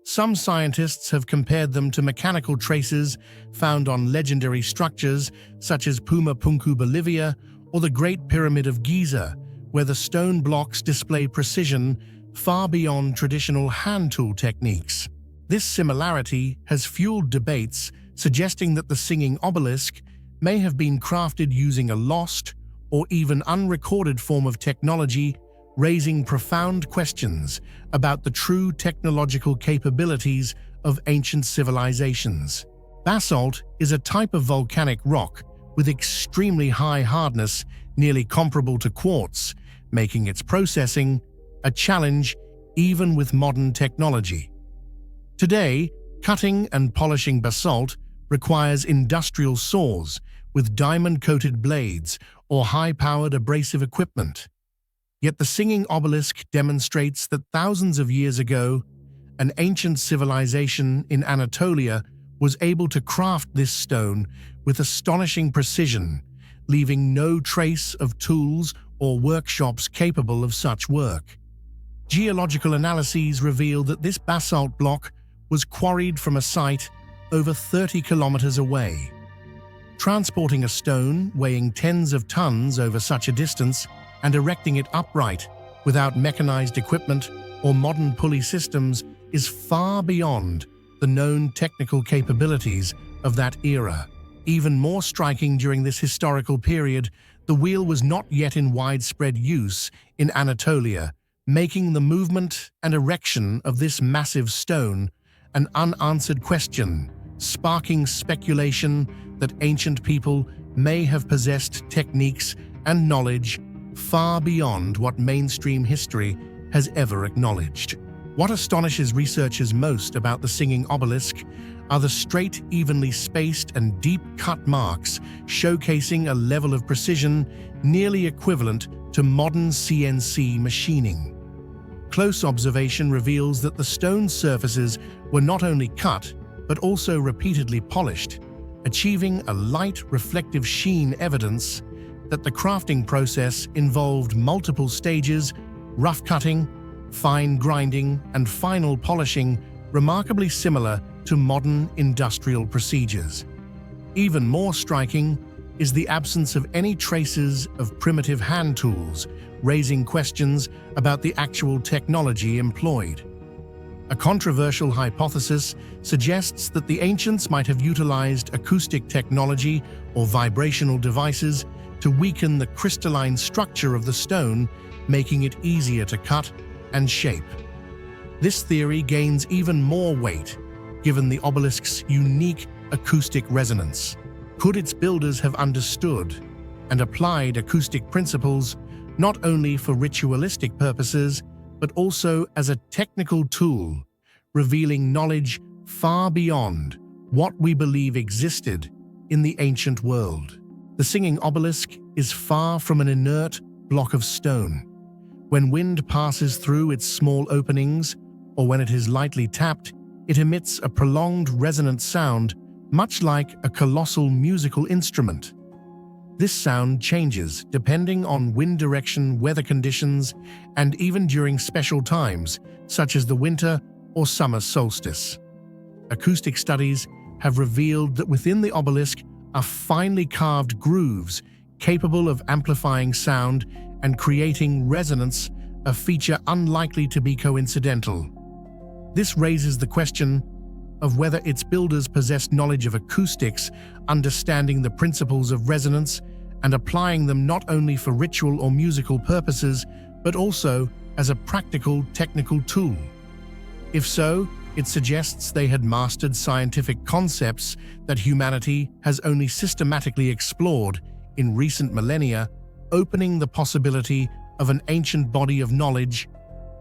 Some scientists have compared them to mechanical traces found on legendary structures such as Puma Punku, Bolivia, or the Great Pyramid of Giza, where the stone blocks display precision far beyond traditional hand tool techniques. This similarity has fueled debates suggesting that the singing obelisk may have been crafted using a lost or even unrecorded form of technology, raising profound questions about the true technological capabilities of ancient civilizations. Basalt is a type of volcanic rock with extremely high hardness, nearly comparable to quartz, making its processing a challenge even with modern technology. Today, cutting and polishing basalt requires industrial saws with diamond-coated blades or high-powered abrasive equipment. Yet the singing obelisk demonstrates that thousands of years ago, an ancient civilization in Anatolia was able to craft this stone with astonishing precision, leaving no trace of tools or workshops capable of such work. Geological analyses reveal that this basalt block was quarried from a site over 30 kilometers away. Transporting a stone weighing tens of tons over such a distance and erecting it upright without mechanized equipment or modern pulley systems is far beyond the known technical capabilities of that era. Even more striking, during this historical period, the wheel was not yet in widespread use in Anatolia, making the movement and erection of this massive stone an unanswered question, sparking speculation that ancient people may have possessed techniques and knowledge far beyond what mainstream history has ever acknowledged. What astonishes researchers most about the singing obelisk are the straight, evenly spaced and deep-cut marks, showcasing a level of precision nearly equivalent to modern CNC machining. Close observation reveals that the stone surfaces were not only cut, but also repeatedly polished, achieving a light, reflective sheen, evidence that the crafting process involved multiple stages: rough cutting, fine grinding, and final polishing, remarkably similar to modern industrial procedures. Even more striking is the absence of any traces of primitive hand tools, raising questions about the actual technology employed. A controversial hypothesis suggests that the ancients might have utilized acoustic technology or vibrational devices to weaken the crystalline structure of the stone, making it easier to cut and shape. This theory gains even more weight given the obelisk's unique acoustic resonance. Could its builders have understood and applied acoustic principles not only for ritualistic purposes, but also as a technical tool, revealing knowledge far beyond what we believe existed in the ancient world? The singing obelisk is far from an inert block of stone. When wind passes through its small openings, or when it is lightly tapped, it emits a prolonged resonant sound, much like a colossal musical instrument. This sound changes depending on wind direction, weather conditions, and even during special times, such as the winter or summer solstice. Acoustic studies have revealed that within the obelisk are finely carved grooves capable of amplifying sound and creating resonance, a feature unlikely to be coincidental. This raises the question of whether its builders possessed knowledge of acoustics, understanding the principles of resonance and applying them not only for ritual or musical purposes, but also as a practical technical tool. If so, it suggests they had mastered scientific concepts that humanity has only systematically explored in recent millennia, opening the possibility of an ancient body of knowledge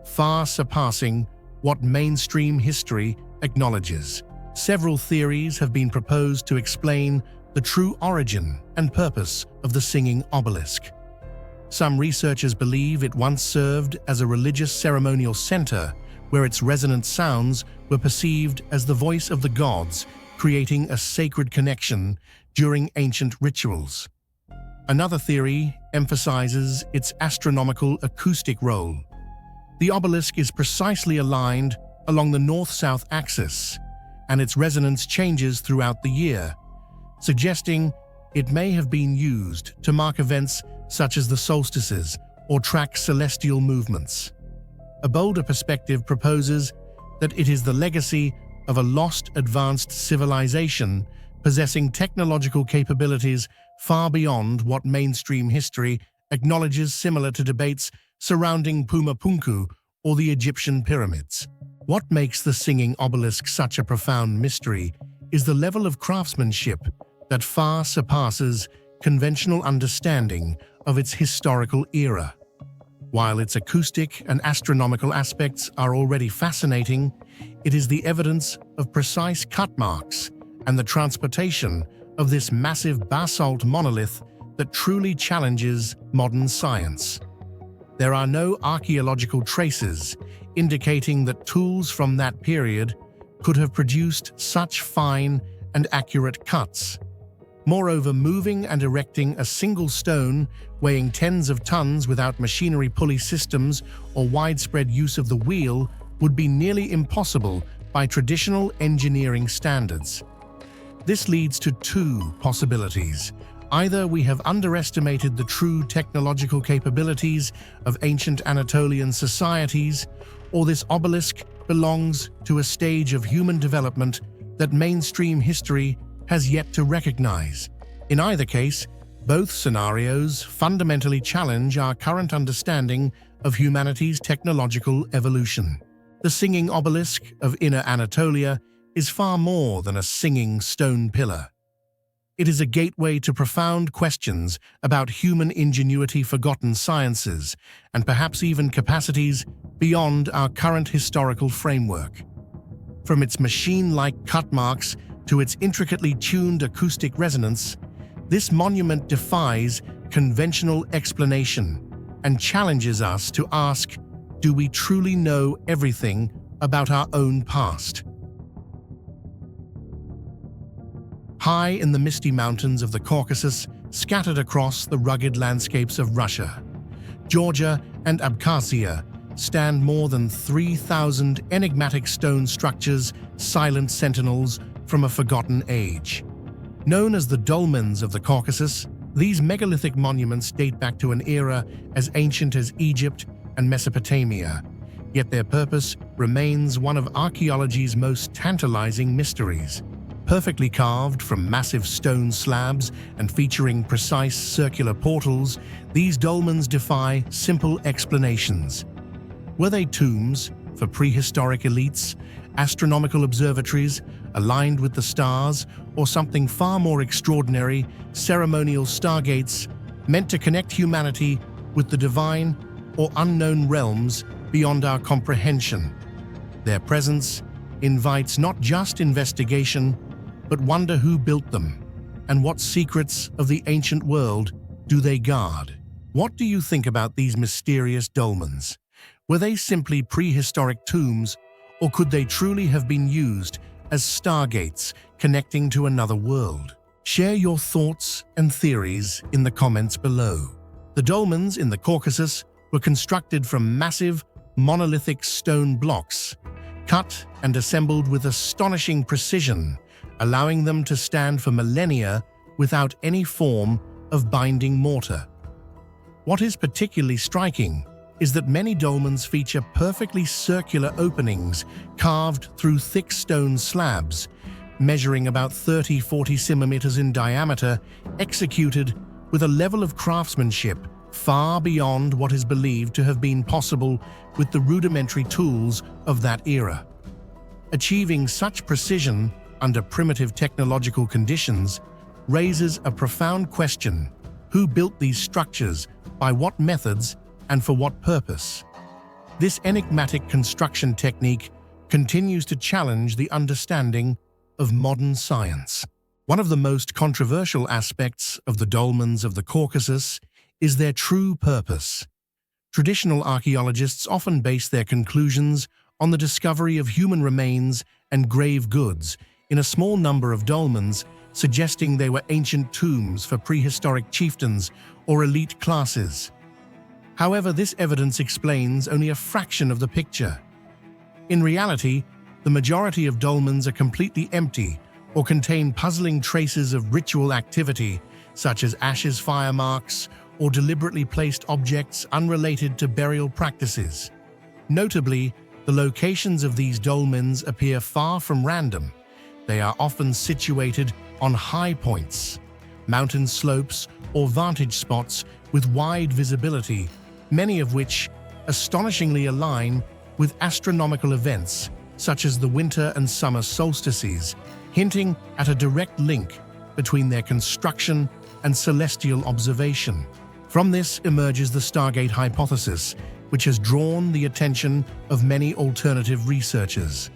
far surpassing what mainstream history acknowledges. Several theories have been proposed to explain the true origin and purpose of the singing obelisk. Some researchers believe it once served as a religious ceremonial center, where its resonant sounds were perceived as the voice of the gods, creating a sacred connection during ancient rituals. Another theory emphasizes its astronomical acoustic role. The obelisk is precisely aligned along the north-south axis, and its resonance changes throughout the year, suggesting it may have been used to mark events such as the solstices or track celestial movements. A bolder perspective proposes that it is the legacy of a lost advanced civilization possessing technological capabilities far beyond what mainstream history acknowledges, similar to debates surrounding Pumapunku or the Egyptian pyramids. What makes the singing obelisk such a profound mystery is the level of craftsmanship that far surpasses conventional understanding of its historical era. While its acoustic and astronomical aspects are already fascinating, it is the evidence of precise cut marks and the transportation of this massive basalt monolith that truly challenges modern science. There are no archaeological traces indicating that tools from that period could have produced such fine and accurate cuts. Moreover, moving and erecting a single stone weighing tens of tons without machinery pulley systems or widespread use of the wheel would be nearly impossible by traditional engineering standards. This leads to two possibilities. Either we have underestimated the true technological capabilities of ancient Anatolian societies, or this obelisk belongs to a stage of human development that mainstream history has yet to recognize. In either case, both scenarios fundamentally challenge our current understanding of humanity's technological evolution. The singing obelisk of Inner Anatolia is far more than a singing stone pillar. It is a gateway to profound questions about human ingenuity, forgotten sciences, and perhaps even capacities beyond our current historical framework. From its machine-like cut marks to its intricately tuned acoustic resonance, this monument defies conventional explanation and challenges us to ask, do we truly know everything about our own past? High in the misty mountains of the Caucasus, scattered across the rugged landscapes of Russia, Georgia, and Abkhazia, stand more than 3,000 enigmatic stone structures, silent sentinels from a forgotten age. Known as the dolmens of the Caucasus, these megalithic monuments date back to an era as ancient as Egypt and Mesopotamia, yet their purpose remains one of archaeology's most tantalizing mysteries. Perfectly carved from massive stone slabs and featuring precise circular portals, these dolmens defy simple explanations. Were they tombs for prehistoric elites, astronomical observatories aligned with the stars, or something far more extraordinary, ceremonial stargates meant to connect humanity with the divine or unknown realms beyond our comprehension? Their presence invites not just investigation, but wonder who built them, and what secrets of the ancient world do they guard? What do you think about these mysterious dolmens? Were they simply prehistoric tombs, or could they truly have been used as stargates connecting to another world? Share your thoughts and theories in the comments below. The dolmens in the Caucasus were constructed from massive, monolithic stone blocks, cut and assembled with astonishing precision, allowing them to stand for millennia without any form of binding mortar. What is particularly striking is that many dolmens feature perfectly circular openings carved through thick stone slabs, measuring about 30–40 centimeters in diameter, executed with a level of craftsmanship far beyond what is believed to have been possible with the rudimentary tools of that era. Achieving such precision under primitive technological conditions raises a profound question: who built these structures, by what methods, and for what purpose? This enigmatic construction technique continues to challenge the understanding of modern science. One of the most controversial aspects of the dolmens of the Caucasus is their true purpose. Traditional archaeologists often base their conclusions on the discovery of human remains and grave goods in a small number of dolmens, suggesting they were ancient tombs for prehistoric chieftains or elite classes. However, this evidence explains only a fraction of the picture. In reality, the majority of dolmens are completely empty or contain puzzling traces of ritual activity, such as ashes, fire marks, or deliberately placed objects unrelated to burial practices. Notably, the locations of these dolmens appear far from random. They are often situated on high points, mountain slopes, or vantage spots with wide visibility, many of which astonishingly align with astronomical events such as the winter and summer solstices, hinting at a direct link between their construction and celestial observation. From this emerges the Stargate hypothesis, which has drawn the attention of many alternative researchers.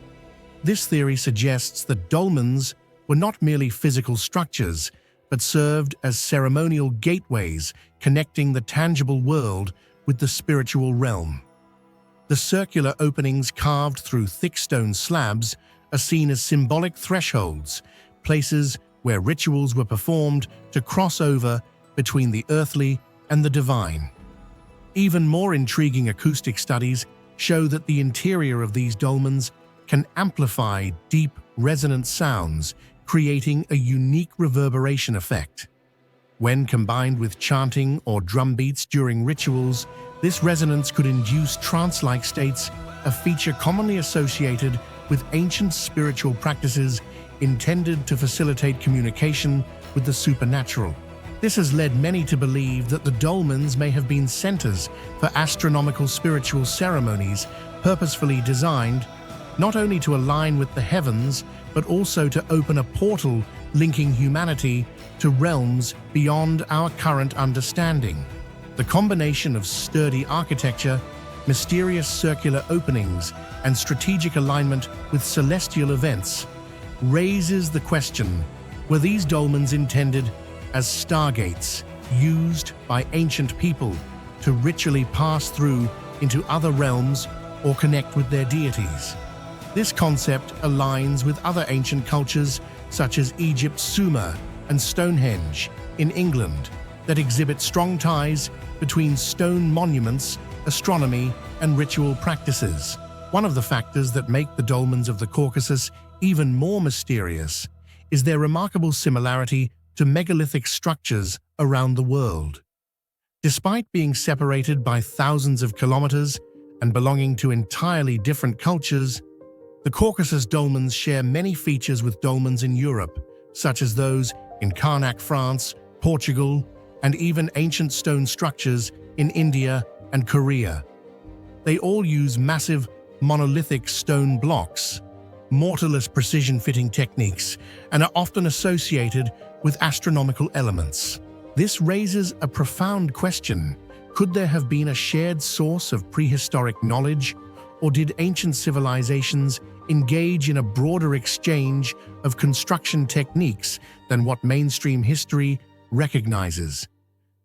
This theory suggests that dolmens were not merely physical structures, but served as ceremonial gateways connecting the tangible world with the spiritual realm. The circular openings carved through thick stone slabs are seen as symbolic thresholds, places where rituals were performed to cross over between the earthly and the divine. Even more intriguing acoustic studies show that the interior of these dolmens can amplify deep, resonant sounds, creating a unique reverberation effect. When combined with chanting or drum beats during rituals, this resonance could induce trance-like states, a feature commonly associated with ancient spiritual practices intended to facilitate communication with the supernatural. This has led many to believe that the dolmens may have been centers for astronomical spiritual ceremonies purposefully designed not only to align with the heavens, but also to open a portal linking humanity to realms beyond our current understanding. The combination of sturdy architecture, mysterious circular openings, and strategic alignment with celestial events raises the question, were these dolmens intended as stargates used by ancient people to ritually pass through into other realms or connect with their deities? This concept aligns with other ancient cultures such as Egypt's Sumer and Stonehenge in England that exhibit strong ties between stone monuments, astronomy, and ritual practices. One of the factors that make the dolmens of the Caucasus even more mysterious is their remarkable similarity to megalithic structures around the world. Despite being separated by thousands of kilometers and belonging to entirely different cultures, the Caucasus dolmens share many features with dolmens in Europe, such as those in Karnak, France, Portugal, and even ancient stone structures in India and Korea. They all use massive monolithic stone blocks, mortarless precision-fitting techniques, and are often associated with astronomical elements. This raises a profound question. Could there have been a shared source of prehistoric knowledge, or did ancient civilizations engage in a broader exchange of construction techniques than what mainstream history recognizes?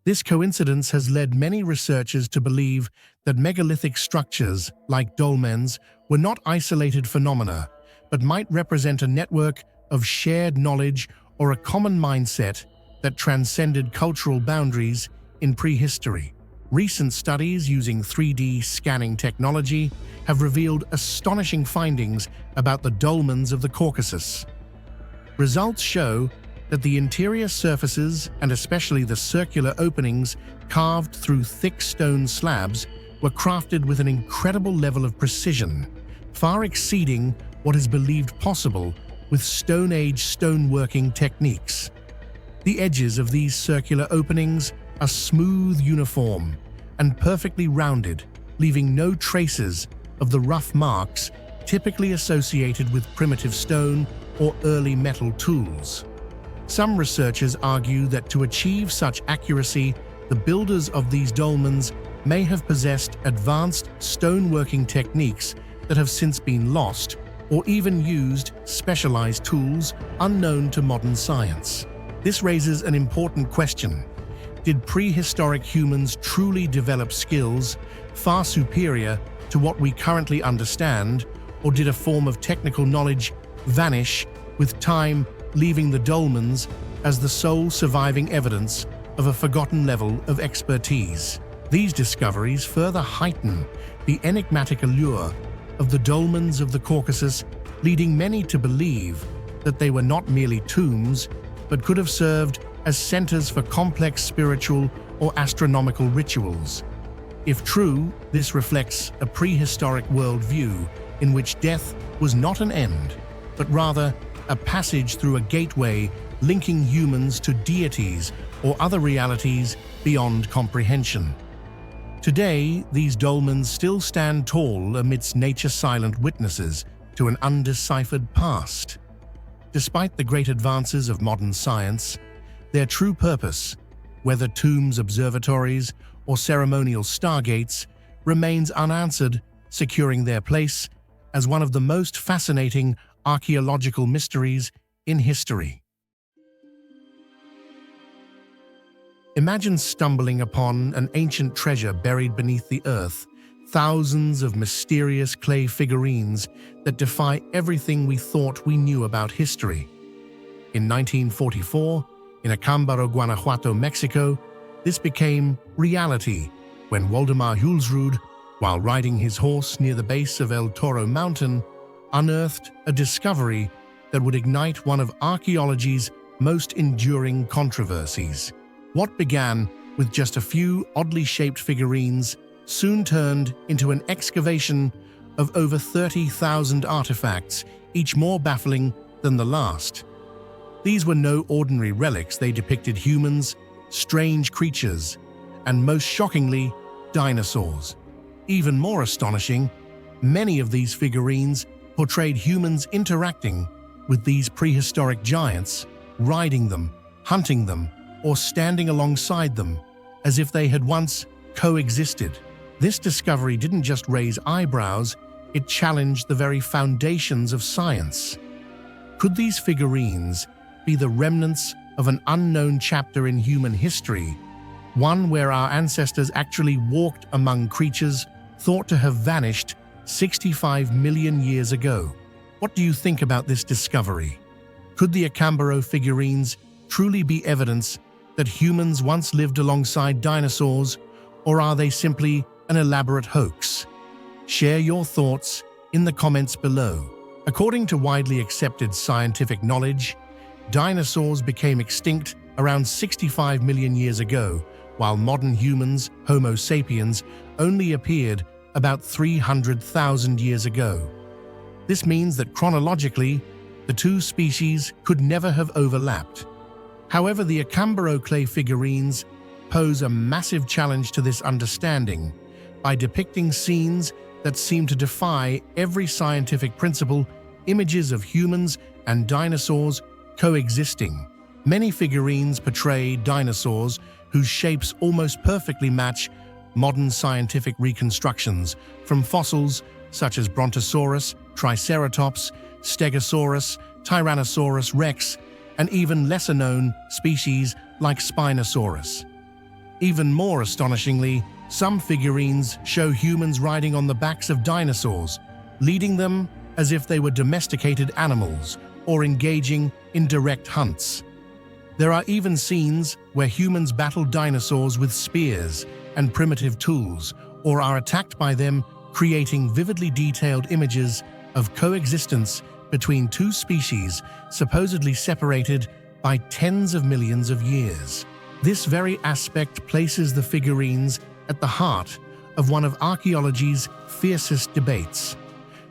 This coincidence has led many researchers to believe that megalithic structures, like dolmens, were not isolated phenomena, but might represent a network of shared knowledge or a common mindset that transcended cultural boundaries in prehistory. Recent studies using 3D scanning technology have revealed astonishing findings about the dolmens of the Caucasus. Results show that the interior surfaces, and especially the circular openings carved through thick stone slabs, were crafted with an incredible level of precision, far exceeding what is believed possible with Stone Age stoneworking techniques. The edges of these circular openings are smooth, uniform, and perfectly rounded, leaving no traces of the rough marks typically associated with primitive stone or early metal tools. Some researchers argue that to achieve such accuracy, the builders of these dolmens may have possessed advanced stoneworking techniques that have since been lost, or even used specialized tools unknown to modern science. This raises an important question. Did prehistoric humans truly develop skills far superior to what we currently understand, or did a form of technical knowledge vanish with time, leaving the dolmens as the sole surviving evidence of a forgotten level of expertise? These discoveries further heighten the enigmatic allure of the dolmens of the Caucasus, leading many to believe that they were not merely tombs, but could have served as centers for complex spiritual or astronomical rituals. If true, this reflects a prehistoric worldview in which death was not an end, but rather a passage through a gateway linking humans to deities or other realities beyond comprehension. Today, these dolmens still stand tall amidst nature's silent witnesses to an undeciphered past. Despite the great advances of modern science, their true purpose whether tombs, observatories, or ceremonial stargates, remains unanswered, securing their place as one of the most fascinating archaeological mysteries in history. Imagine stumbling upon an ancient treasure buried beneath the earth, thousands of mysterious clay figurines that defy everything we thought we knew about history. In 1944, in Acambaro, Guanajuato, Mexico, this became reality when Waldemar Hulsrud, while riding his horse near the base of El Toro Mountain, unearthed a discovery that would ignite one of archaeology's most enduring controversies. What began with just a few oddly shaped figurines soon turned into an excavation of over 30,000 artifacts, each more baffling than the last. These were no ordinary relics. They depicted humans, strange creatures, and most shockingly, dinosaurs. Even more astonishing, many of these figurines portrayed humans interacting with these prehistoric giants, riding them, hunting them, or standing alongside them, as if they had once coexisted. This discovery didn't just raise eyebrows, it challenged the very foundations of science. Could these figurines be the remnants of an unknown chapter in human history, one where our ancestors actually walked among creatures thought to have vanished 65 million years ago? What do you think about this discovery? Could the Acambaro figurines truly be evidence that humans once lived alongside dinosaurs, or are they simply an elaborate hoax? Share your thoughts in the comments below. According to widely accepted scientific knowledge, dinosaurs became extinct around 65 million years ago, while modern humans, Homo sapiens, only appeared about 300,000 years ago. This means that chronologically, the two species could never have overlapped. However, the Acambaro clay figurines pose a massive challenge to this understanding by depicting scenes that seem to defy every scientific principle, images of humans and dinosaurs coexisting. Many figurines portray dinosaurs whose shapes almost perfectly match modern scientific reconstructions, from fossils such as Brontosaurus, Triceratops, Stegosaurus, Tyrannosaurus rex, and even lesser-known species like Spinosaurus. Even more astonishingly, some figurines show humans riding on the backs of dinosaurs, leading them as if they were domesticated animals or engaging in direct hunts. There are even scenes where humans battle dinosaurs with spears and primitive tools, or are attacked by them, creating vividly detailed images of coexistence between two species supposedly separated by tens of millions of years. This very aspect places the figurines at the heart of one of archaeology's fiercest debates.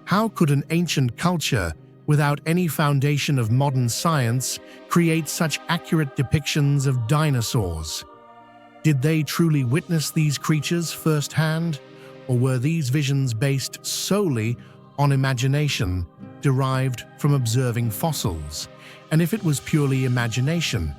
How could an ancient culture, without any foundation of modern science, create such accurate depictions of dinosaurs? Did they truly witness these creatures firsthand, or were these visions based solely on imagination derived from observing fossils? And if it was purely imagination,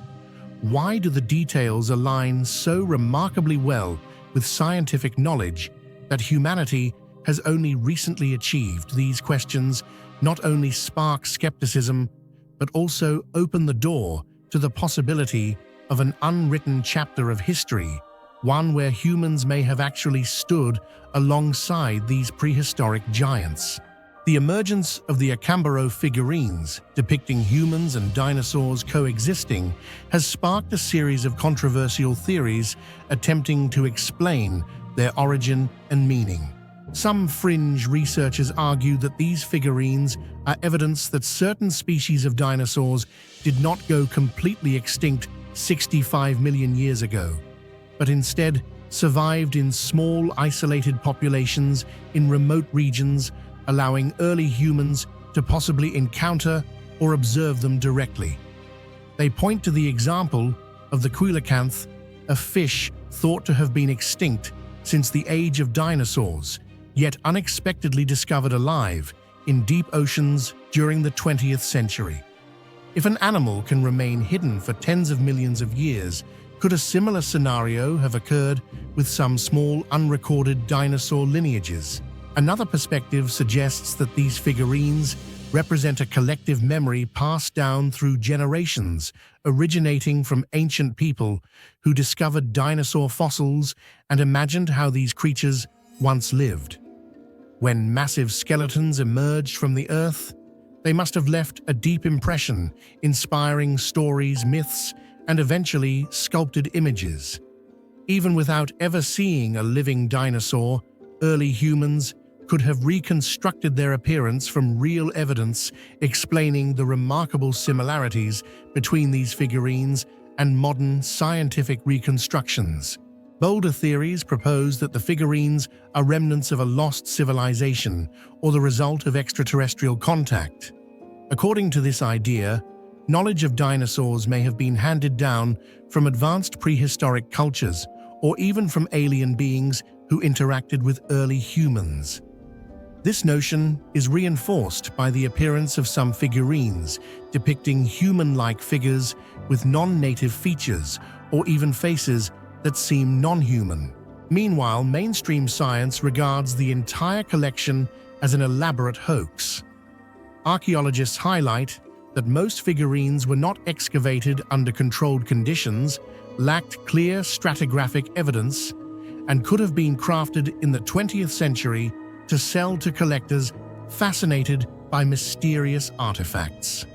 why do the details align so remarkably well with scientific knowledge that humanity has only recently achieved? These questions not only spark skepticism, but also open the door to the possibility of an unwritten chapter of history, one where humans may have actually stood alongside these prehistoric giants. The emergence of the Acambaro figurines, depicting humans and dinosaurs coexisting, has sparked a series of controversial theories attempting to explain their origin and meaning. Some fringe researchers argue that these figurines are evidence that certain species of dinosaurs did not go completely extinct 65 million years ago, but instead survived in small, isolated populations in remote regions, allowing early humans to possibly encounter or observe them directly. They point to the example of the coelacanth, a fish thought to have been extinct since the age of dinosaurs, yet unexpectedly discovered alive in deep oceans during the 20th century. If an animal can remain hidden for tens of millions of years, Could a similar scenario have occurred with some small unrecorded dinosaur lineages? Another perspective suggests that these figurines represent a collective memory passed down through generations, originating from ancient people who discovered dinosaur fossils and imagined how these creatures once lived. When massive skeletons emerged from the earth, they must have left a deep impression, inspiring stories, myths, and eventually sculpted images. Even without ever seeing a living dinosaur, early humans could have reconstructed their appearance from real evidence, explaining the remarkable similarities between these figurines and modern scientific reconstructions. Bolder theories propose that the figurines are remnants of a lost civilization or the result of extraterrestrial contact. According to this idea, knowledge of dinosaurs may have been handed down from advanced prehistoric cultures or even from alien beings who interacted with early humans. This notion is reinforced by the appearance of some figurines depicting human-like figures with non-native features or even faces that seem non-human. Meanwhile, mainstream science regards the entire collection as an elaborate hoax. Archaeologists highlight that most figurines were not excavated under controlled conditions, lacked clear stratigraphic evidence, and could have been crafted in the 20th century to sell to collectors fascinated by mysterious artifacts.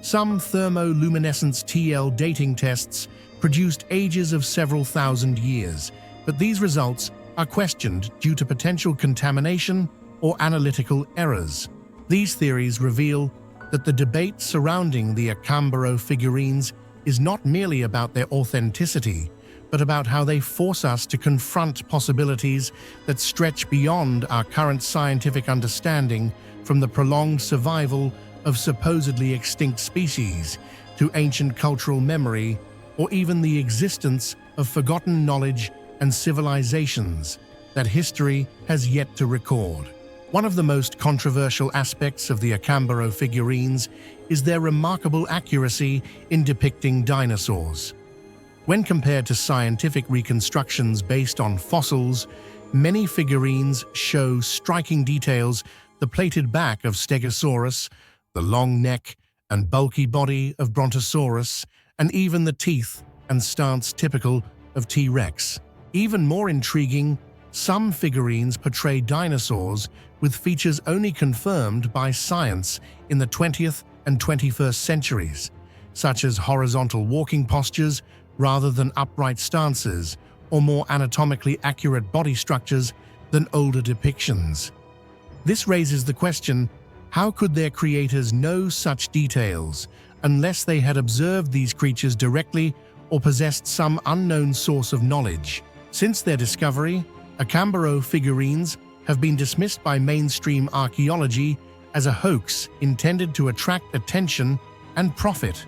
Some thermoluminescence TL dating tests produced ages of several thousand years, but these results are questioned due to potential contamination or analytical errors. These theories reveal that the debate surrounding the Acambaro figurines is not merely about their authenticity, but about how they force us to confront possibilities that stretch beyond our current scientific understanding, from the prolonged survival of supposedly extinct species to ancient cultural memory, or even the existence of forgotten knowledge and civilizations that history has yet to record. One of the most controversial aspects of the Acambaro figurines is their remarkable accuracy in depicting dinosaurs. When compared to scientific reconstructions based on fossils, many figurines show striking details: the plated back of Stegosaurus, the long neck and bulky body of Brontosaurus, and even the teeth and stance typical of T-Rex. Even more intriguing, some figurines portray dinosaurs with features only confirmed by science in the 20th and 21st centuries, such as horizontal walking postures rather than upright stances, or more anatomically accurate body structures than older depictions. This raises the question: how could their creators know such details unless they had observed these creatures directly or possessed some unknown source of knowledge? Since their discovery, Acambaro figurines have been dismissed by mainstream archaeology as a hoax intended to attract attention and profit.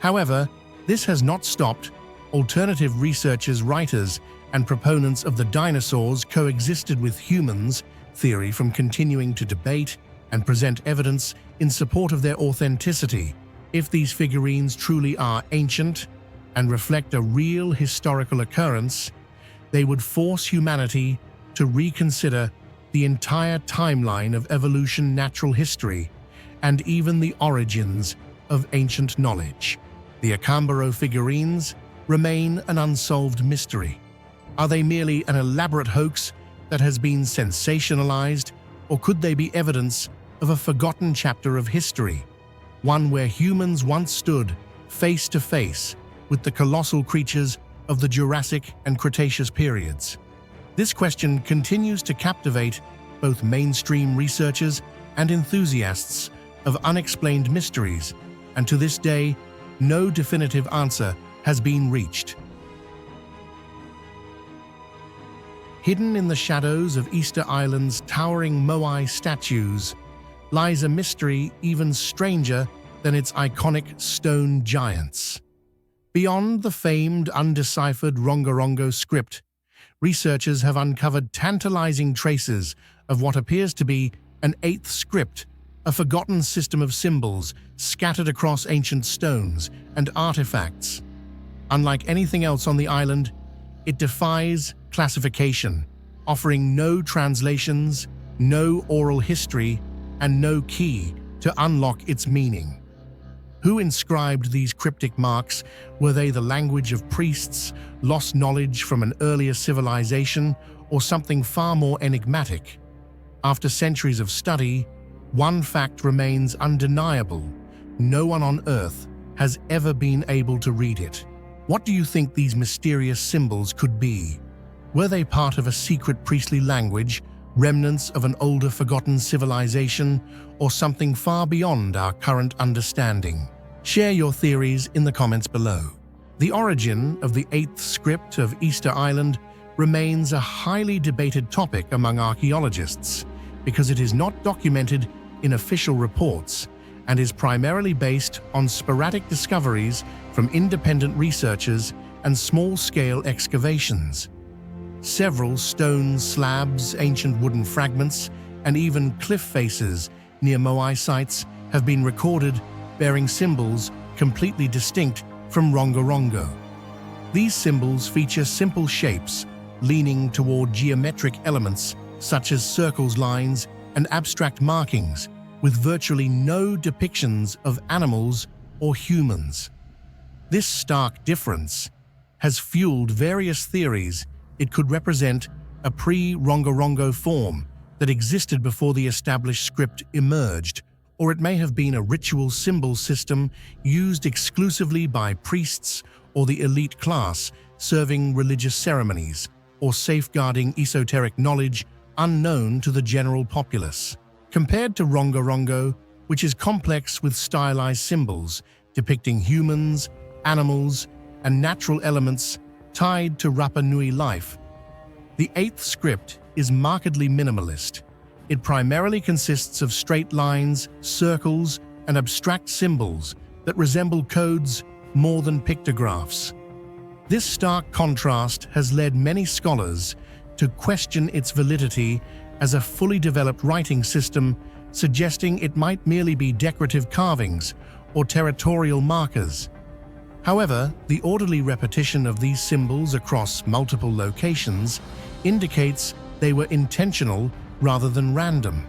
However, this has not stopped alternative researchers, writers, and proponents of the dinosaurs coexisted with humans theory from continuing to debate and present evidence in support of their authenticity. If these figurines truly are ancient and reflect a real historical occurrence, they would force humanity to reconsider the entire timeline of evolution, natural history, and even the origins of ancient knowledge. The Acambaro figurines remain an unsolved mystery. Are they merely an elaborate hoax that has been sensationalized, or could they be evidence of a forgotten chapter of history, one where humans once stood face to face with the colossal creatures of the Jurassic and Cretaceous periods? This question continues to captivate both mainstream researchers and enthusiasts of unexplained mysteries, and to this day, no definitive answer has been reached. Hidden in the shadows of Easter Island's towering Moai statues lies a mystery even stranger than its iconic stone giants. Beyond the famed undeciphered Rongorongo script, researchers have uncovered tantalizing traces of what appears to be an eighth script, a forgotten system of symbols scattered across ancient stones and artifacts. Unlike anything else on the island, it defies classification, offering no translations, no oral history, and no key to unlock its meaning. Who inscribed these cryptic marks? Were they the language of priests, lost knowledge from an earlier civilization, or something far more enigmatic? After centuries of study, one fact remains undeniable: no one on Earth has ever been able to read it. What do you think these mysterious symbols could be? Were they part of a secret priestly language, remnants of an older forgotten civilization, or something far beyond our current understanding? Share your theories in the comments below. The origin of the 8th script of Easter Island remains a highly debated topic among archaeologists because it is not documented in official reports and is primarily based on sporadic discoveries from independent researchers and small-scale excavations. Several stone slabs, ancient wooden fragments, and even cliff faces near Moai sites have been recorded bearing symbols completely distinct from Rongorongo. These symbols feature simple shapes leaning toward geometric elements such as circles, lines, and abstract markings, with virtually no depictions of animals or humans. This stark difference has fueled various theories. It could represent a pre-Rongorongo form that existed before the established script emerged, or it may have been a ritual symbol system used exclusively by priests or the elite class, serving religious ceremonies or safeguarding esoteric knowledge unknown to the general populace. Compared to Rongorongo, which is complex with stylized symbols depicting humans, animals, and natural elements tied to Rapa Nui life, the 8th script is markedly minimalist. It primarily consists of straight lines, circles, and abstract symbols that resemble codes more than pictographs. This stark contrast has led many scholars to question its validity as a fully developed writing system, suggesting it might merely be decorative carvings or territorial markers. However, the orderly repetition of these symbols across multiple locations indicates they were intentional rather than random.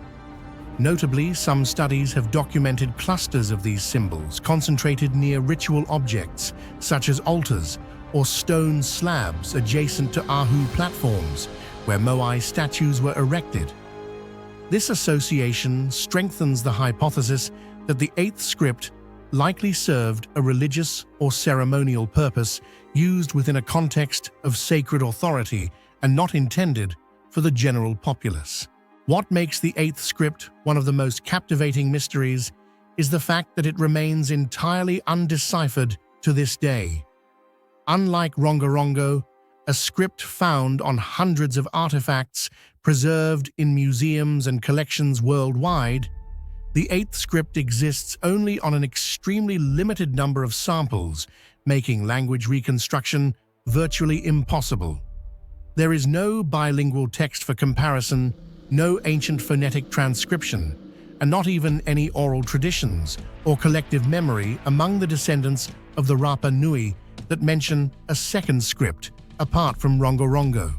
Notably, some studies have documented clusters of these symbols concentrated near ritual objects such as altars or stone slabs adjacent to Ahu platforms where Moai statues were erected. This association strengthens the hypothesis that the 8th script likely served a religious or ceremonial purpose used within a context of sacred authority and not intended for the general populace. What makes the 8th script one of the most captivating mysteries is the fact that it remains entirely undeciphered to this day. Unlike Rongorongo, a script found on hundreds of artifacts preserved in museums and collections worldwide, the 8th script exists only on an extremely limited number of samples, making language reconstruction virtually impossible. There is no bilingual text for comparison, no ancient phonetic transcription, and not even any oral traditions or collective memory among the descendants of the Rapa Nui that mention a second script apart from Rongorongo.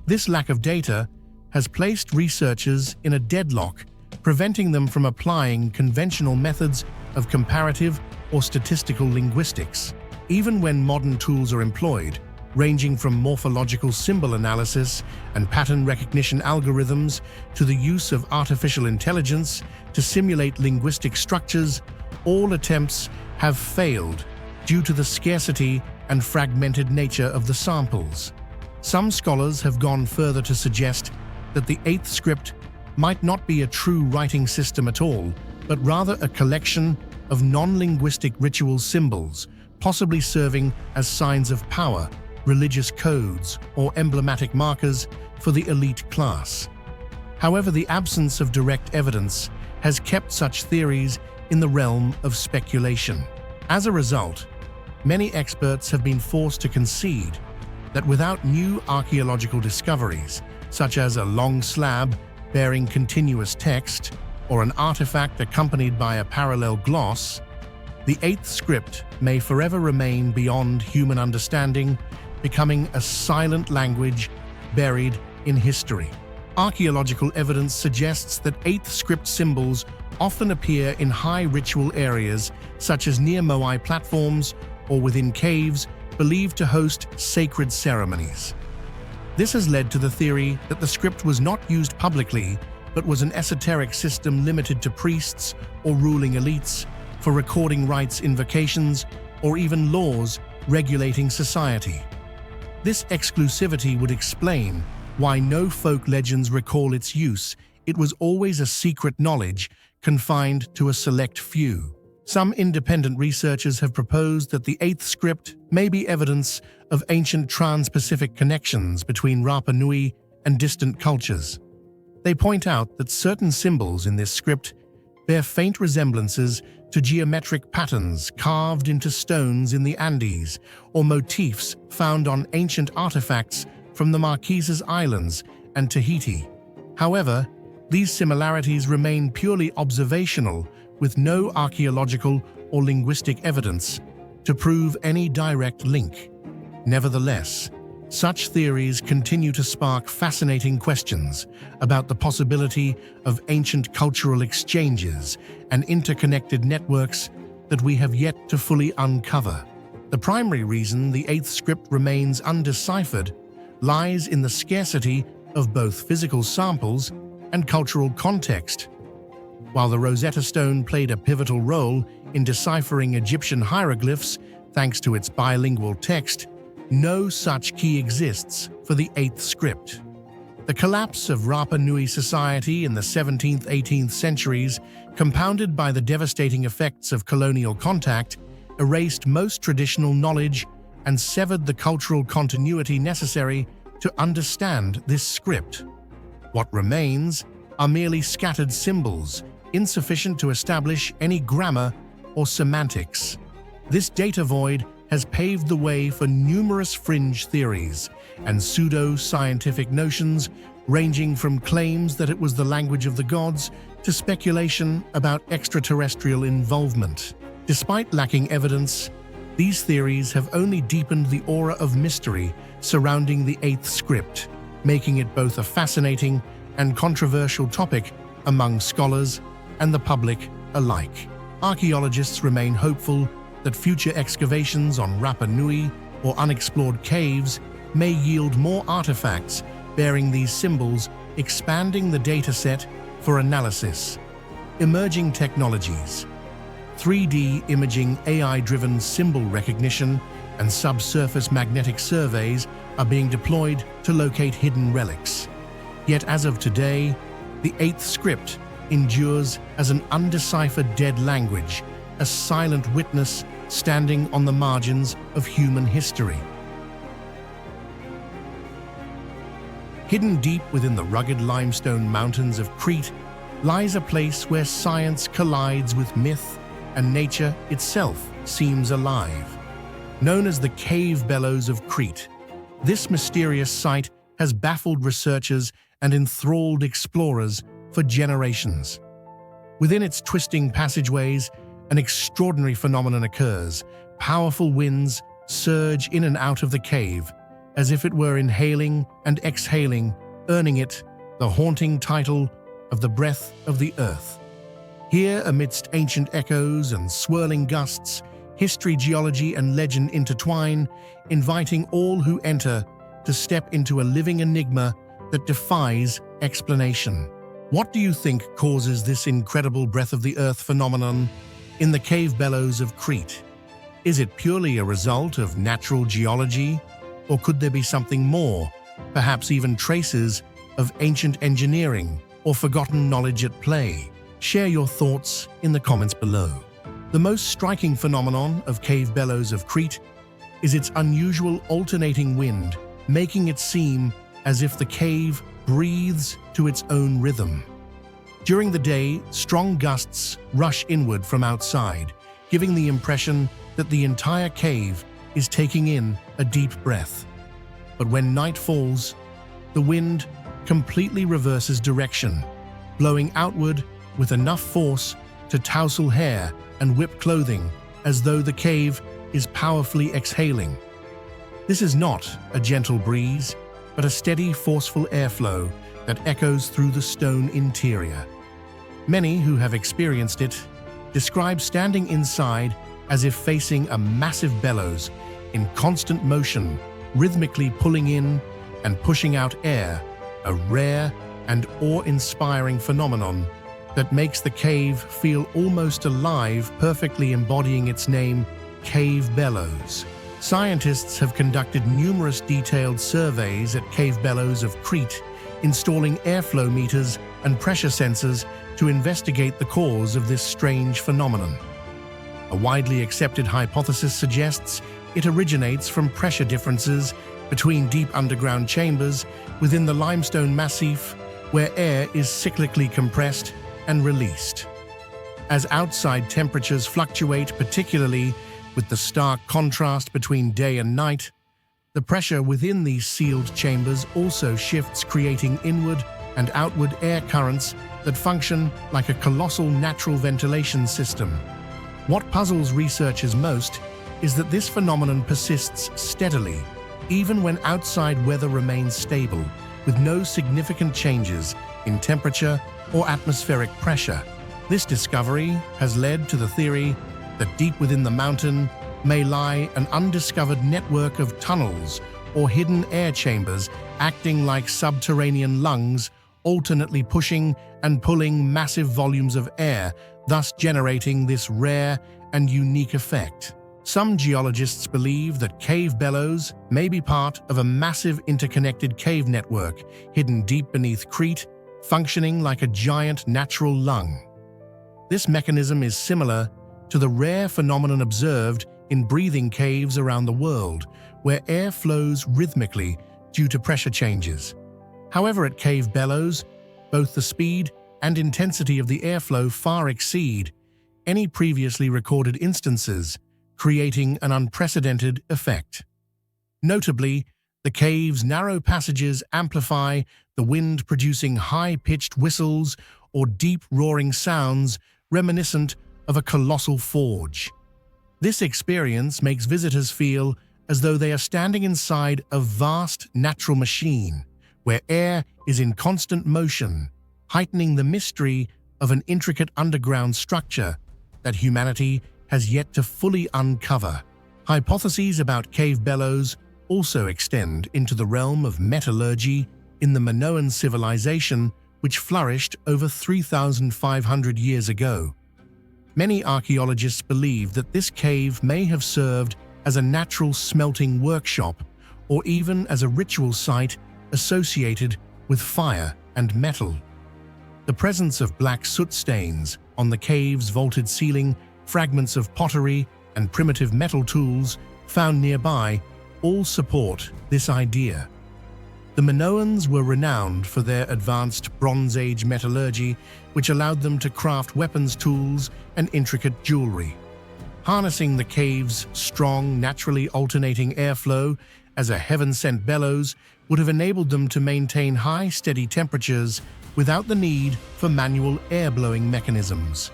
This lack of data has placed researchers in a deadlock, preventing them from applying conventional methods of comparative or statistical linguistics. Even when modern tools are employed, ranging from morphological symbol analysis and pattern recognition algorithms to the use of artificial intelligence to simulate linguistic structures, all attempts have failed due to the scarcity and fragmented nature of the samples. Some scholars have gone further to suggest that the 8th script might not be a true writing system at all, but rather a collection of non-linguistic ritual symbols, possibly serving as signs of power, religious codes, or emblematic markers for the elite class. However, the absence of direct evidence has kept such theories in the realm of speculation. As a result, many experts have been forced to concede that without new archaeological discoveries, such as a long slab bearing continuous text or an artifact accompanied by a parallel gloss, The eighth script may forever remain beyond human understanding, becoming a silent language buried in history. Archaeological evidence suggests that eighth script symbols often appear in high ritual areas, such as near Moai platforms or within caves believed to host sacred ceremonies. This has led to the theory that the script was not used publicly, but was an esoteric system limited to priests or ruling elites for recording rites, invocations, or even laws regulating society. This exclusivity would explain why no folk legends recall its use. It was always a secret knowledge confined to a select few. Some independent researchers have proposed that the eighth script may be evidence of ancient trans-Pacific connections between Rapa Nui and distant cultures. They point out that certain symbols in this script bear faint resemblances to geometric patterns carved into stones in the Andes or motifs found on ancient artifacts from the Marquesas Islands and Tahiti. However, these similarities remain purely observational, with no archaeological or linguistic evidence to prove any direct link. Nevertheless, such theories continue to spark fascinating questions about the possibility of ancient cultural exchanges and interconnected networks that we have yet to fully uncover. The primary reason the eighth script remains undeciphered lies in the scarcity of both physical samples and cultural context. While the Rosetta Stone played a pivotal role in deciphering Egyptian hieroglyphs thanks to its bilingual text, no such key exists for the eighth script. The collapse of Rapa Nui society in the 17th-18th centuries, compounded by the devastating effects of colonial contact, erased most traditional knowledge and severed the cultural continuity necessary to understand this script. What remains are merely scattered symbols, insufficient to establish any grammar or semantics. This data void has paved the way for numerous fringe theories and pseudo-scientific notions, ranging from claims that it was the language of the gods to speculation about extraterrestrial involvement. Despite lacking evidence, these theories have only deepened the aura of mystery surrounding the eighth script, making it both a fascinating and controversial topic among scholars and the public alike. Archaeologists remain hopeful that future excavations on Rapa Nui or unexplored caves may yield more artifacts bearing these symbols, expanding the dataset for analysis. Emerging technologies. 3D imaging, AI-driven symbol recognition, and subsurface magnetic surveys are being deployed to locate hidden relics. Yet as of today, the eighth script endures as an undeciphered dead language, a silent witness standing on the margins of human history. Hidden deep within the rugged limestone mountains of Crete lies a place where science collides with myth and nature itself seems alive. Known as the Cave Bellows of Crete, this mysterious site has baffled researchers and enthralled explorers for generations. Within its twisting passageways, an extraordinary phenomenon occurs. Powerful winds surge in and out of the cave, as if it were inhaling and exhaling, earning it the haunting title of the breath of the earth. Here, amidst ancient echoes and swirling gusts, history, geology, and legend intertwine, inviting all who enter to step into a living enigma that defies explanation. What do you think causes this incredible breath of the earth phenomenon in the Cave Bellows of Crete? Is it purely a result of natural geology, or could there be something more, perhaps even traces of ancient engineering or forgotten knowledge at play? Share your thoughts in the comments below. The most striking phenomenon of Cave Bellows of Crete is its unusual alternating wind, making it seem as if the cave breathes to its own rhythm. During the day, strong gusts rush inward from outside, giving the impression that the entire cave is taking in a deep breath. But when night falls, the wind completely reverses direction, blowing outward with enough force to tousle hair and whip clothing, as though the cave is powerfully exhaling. This is not a gentle breeze, but a steady, forceful airflow that echoes through the stone interior. Many who have experienced it describe standing inside as if facing a massive bellows in constant motion, rhythmically pulling in and pushing out air, a rare and awe-inspiring phenomenon that makes the cave feel almost alive, perfectly embodying its name, Cave Bellows. Scientists have conducted numerous detailed surveys at Cave Bellows of Crete, installing airflow meters and pressure sensors to investigate the cause of this strange phenomenon. A widely accepted hypothesis suggests it originates from pressure differences between deep underground chambers within the limestone massif, where air is cyclically compressed and released. As outside temperatures fluctuate, particularly with the stark contrast between day and night, the pressure within these sealed chambers also shifts, creating inward and outward air currents that function like a colossal natural ventilation system. What puzzles researchers most is that this phenomenon persists steadily, even when outside weather remains stable, with no significant changes in temperature or atmospheric pressure. This discovery has led to the theory that deep within the mountain may lie an undiscovered network of tunnels or hidden air chambers acting like subterranean lungs, alternately pushing and pulling massive volumes of air, thus generating this rare and unique effect. Some geologists believe that Cave Bellows may be part of a massive interconnected cave network hidden deep beneath Crete, functioning like a giant natural lung. This mechanism is similar to the rare phenomenon observed in breathing caves around the world, where air flows rhythmically due to pressure changes. However, at Cave Bellows, both the speed and intensity of the airflow far exceed any previously recorded instances, creating an unprecedented effect. Notably, the cave's narrow passages amplify the wind, producing high-pitched whistles or deep roaring sounds reminiscent of a colossal forge. This experience makes visitors feel as though they are standing inside a vast natural machine, where air is in constant motion, heightening the mystery of an intricate underground structure that humanity has yet to fully uncover. Hypotheses about Cave Bellows also extend into the realm of metallurgy in the Minoan civilization, which flourished over 3,500 years ago. Many archaeologists believe that this cave may have served as a natural smelting workshop or even as a ritual site associated with fire and metal. The presence of black soot stains on the cave's vaulted ceiling, fragments of pottery, and primitive metal tools found nearby all support this idea. The Minoans were renowned for their advanced Bronze Age metallurgy, which allowed them to craft weapons, tools, and intricate jewelry. Harnessing the cave's strong, naturally alternating airflow as a heaven-sent bellows would have enabled them to maintain high, steady temperatures without the need for manual air-blowing mechanisms.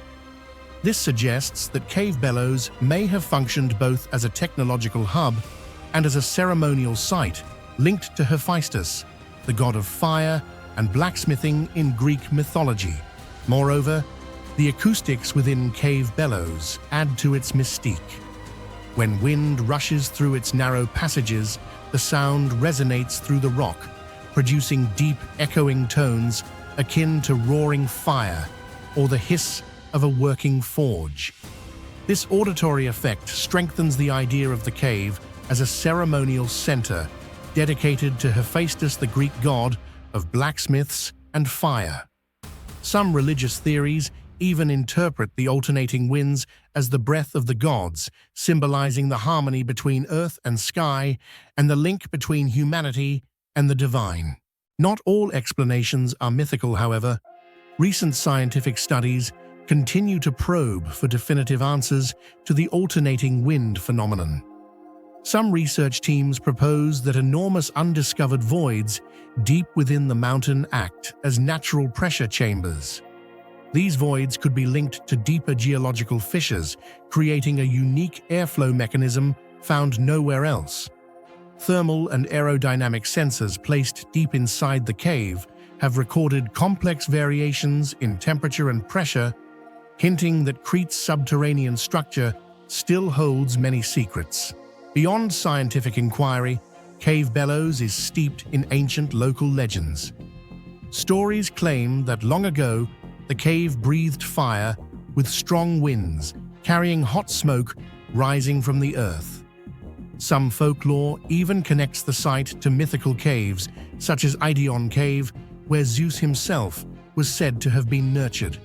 This suggests that Cave Bellows may have functioned both as a technological hub and as a ceremonial site linked to Hephaestus, the god of fire and blacksmithing in Greek mythology. Moreover, the acoustics within Cave Bellows add to its mystique. When wind rushes through its narrow passages, the sound resonates through the rock, producing deep, echoing tones akin to roaring fire or the hiss of a working forge. This auditory effect strengthens the idea of the cave as a ceremonial center dedicated to Hephaestus, the Greek god of blacksmiths and fire. Some religious theories even interpret the alternating winds as the breath of the gods, symbolizing the harmony between earth and sky and the link between humanity and the divine. Not all explanations are mythical, however. Recent scientific studies continue to probe for definitive answers to the alternating wind phenomenon. Some research teams propose that enormous undiscovered voids deep within the mountain act as natural pressure chambers. These voids could be linked to deeper geological fissures, creating a unique airflow mechanism found nowhere else. Thermal and aerodynamic sensors placed deep inside the cave have recorded complex variations in temperature and pressure, hinting that Crete's subterranean structure still holds many secrets. Beyond scientific inquiry, Cave Bellows is steeped in ancient local legends. Stories claim that long ago, the cave breathed fire with strong winds, carrying hot smoke rising from the earth. Some folklore even connects the site to mythical caves, such as Aidion Cave, where Zeus himself was said to have been nurtured.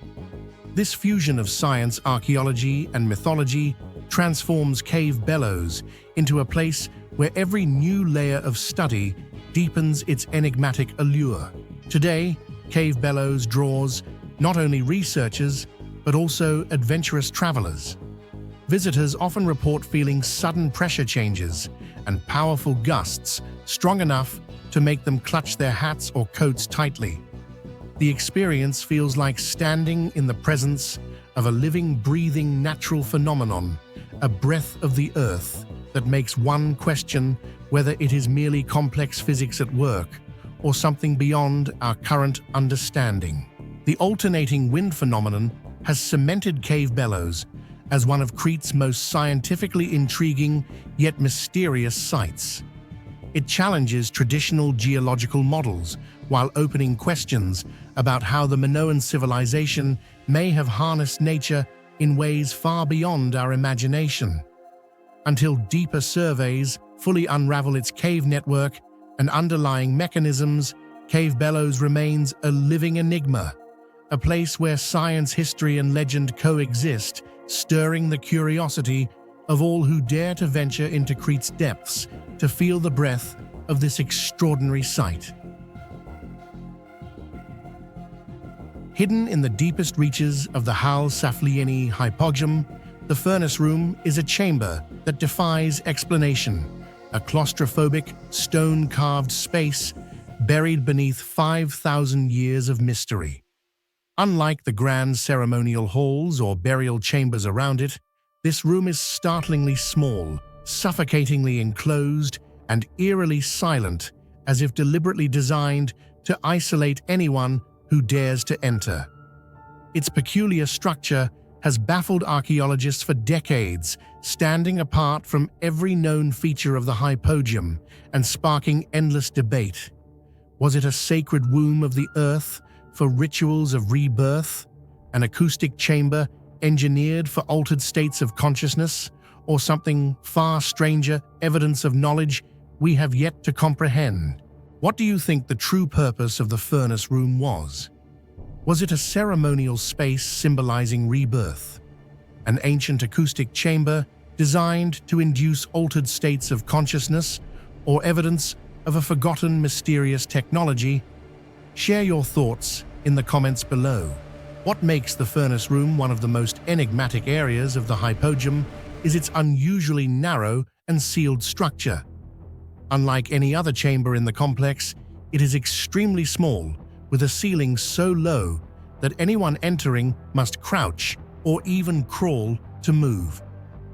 This fusion of science, archaeology, and mythology transforms Cave Bellows into a place where every new layer of study deepens its enigmatic allure. Today, Cave Bellows draws not only researchers, but also adventurous travelers. Visitors often report feeling sudden pressure changes and powerful gusts strong enough to make them clutch their hats or coats tightly. The experience feels like standing in the presence of a living, breathing natural phenomenon, a breath of the earth that makes one question whether it is merely complex physics at work or something beyond our current understanding. The alternating wind phenomenon has cemented Cave Bellows as one of Crete's most scientifically intriguing yet mysterious sites. It challenges traditional geological models while opening questions about how the Minoan civilization may have harnessed nature in ways far beyond our imagination. Until deeper surveys fully unravel its cave network and underlying mechanisms, Cave Bellows remains a living enigma, a place where science, history, and legend coexist, stirring the curiosity of all who dare to venture into Crete's depths to feel the breath of this extraordinary site. Hidden in the deepest reaches of the Hal Saflieni Hypogeum, the furnace room is a chamber that defies explanation, a claustrophobic, stone-carved space buried beneath 5,000 years of mystery. Unlike the grand ceremonial halls or burial chambers around it, this room is startlingly small, suffocatingly enclosed, and eerily silent, as if deliberately designed to isolate anyone who dares to enter. Its peculiar structure has baffled archaeologists for decades, standing apart from every known feature of the Hypogeum and sparking endless debate. Was it a sacred womb of the earth for rituals of rebirth, an acoustic chamber engineered for altered states of consciousness, or something far stranger, evidence of knowledge we have yet to comprehend? What do you think the true purpose of the furnace room was? Was it a ceremonial space symbolizing rebirth, an ancient acoustic chamber designed to induce altered states of consciousness, or evidence of a forgotten mysterious technology? Share your thoughts in the comments below. What makes the furnace room one of the most enigmatic areas of the Hypogeum is its unusually narrow and sealed structure. Unlike any other chamber in the complex, it is extremely small, with a ceiling so low that anyone entering must crouch or even crawl to move.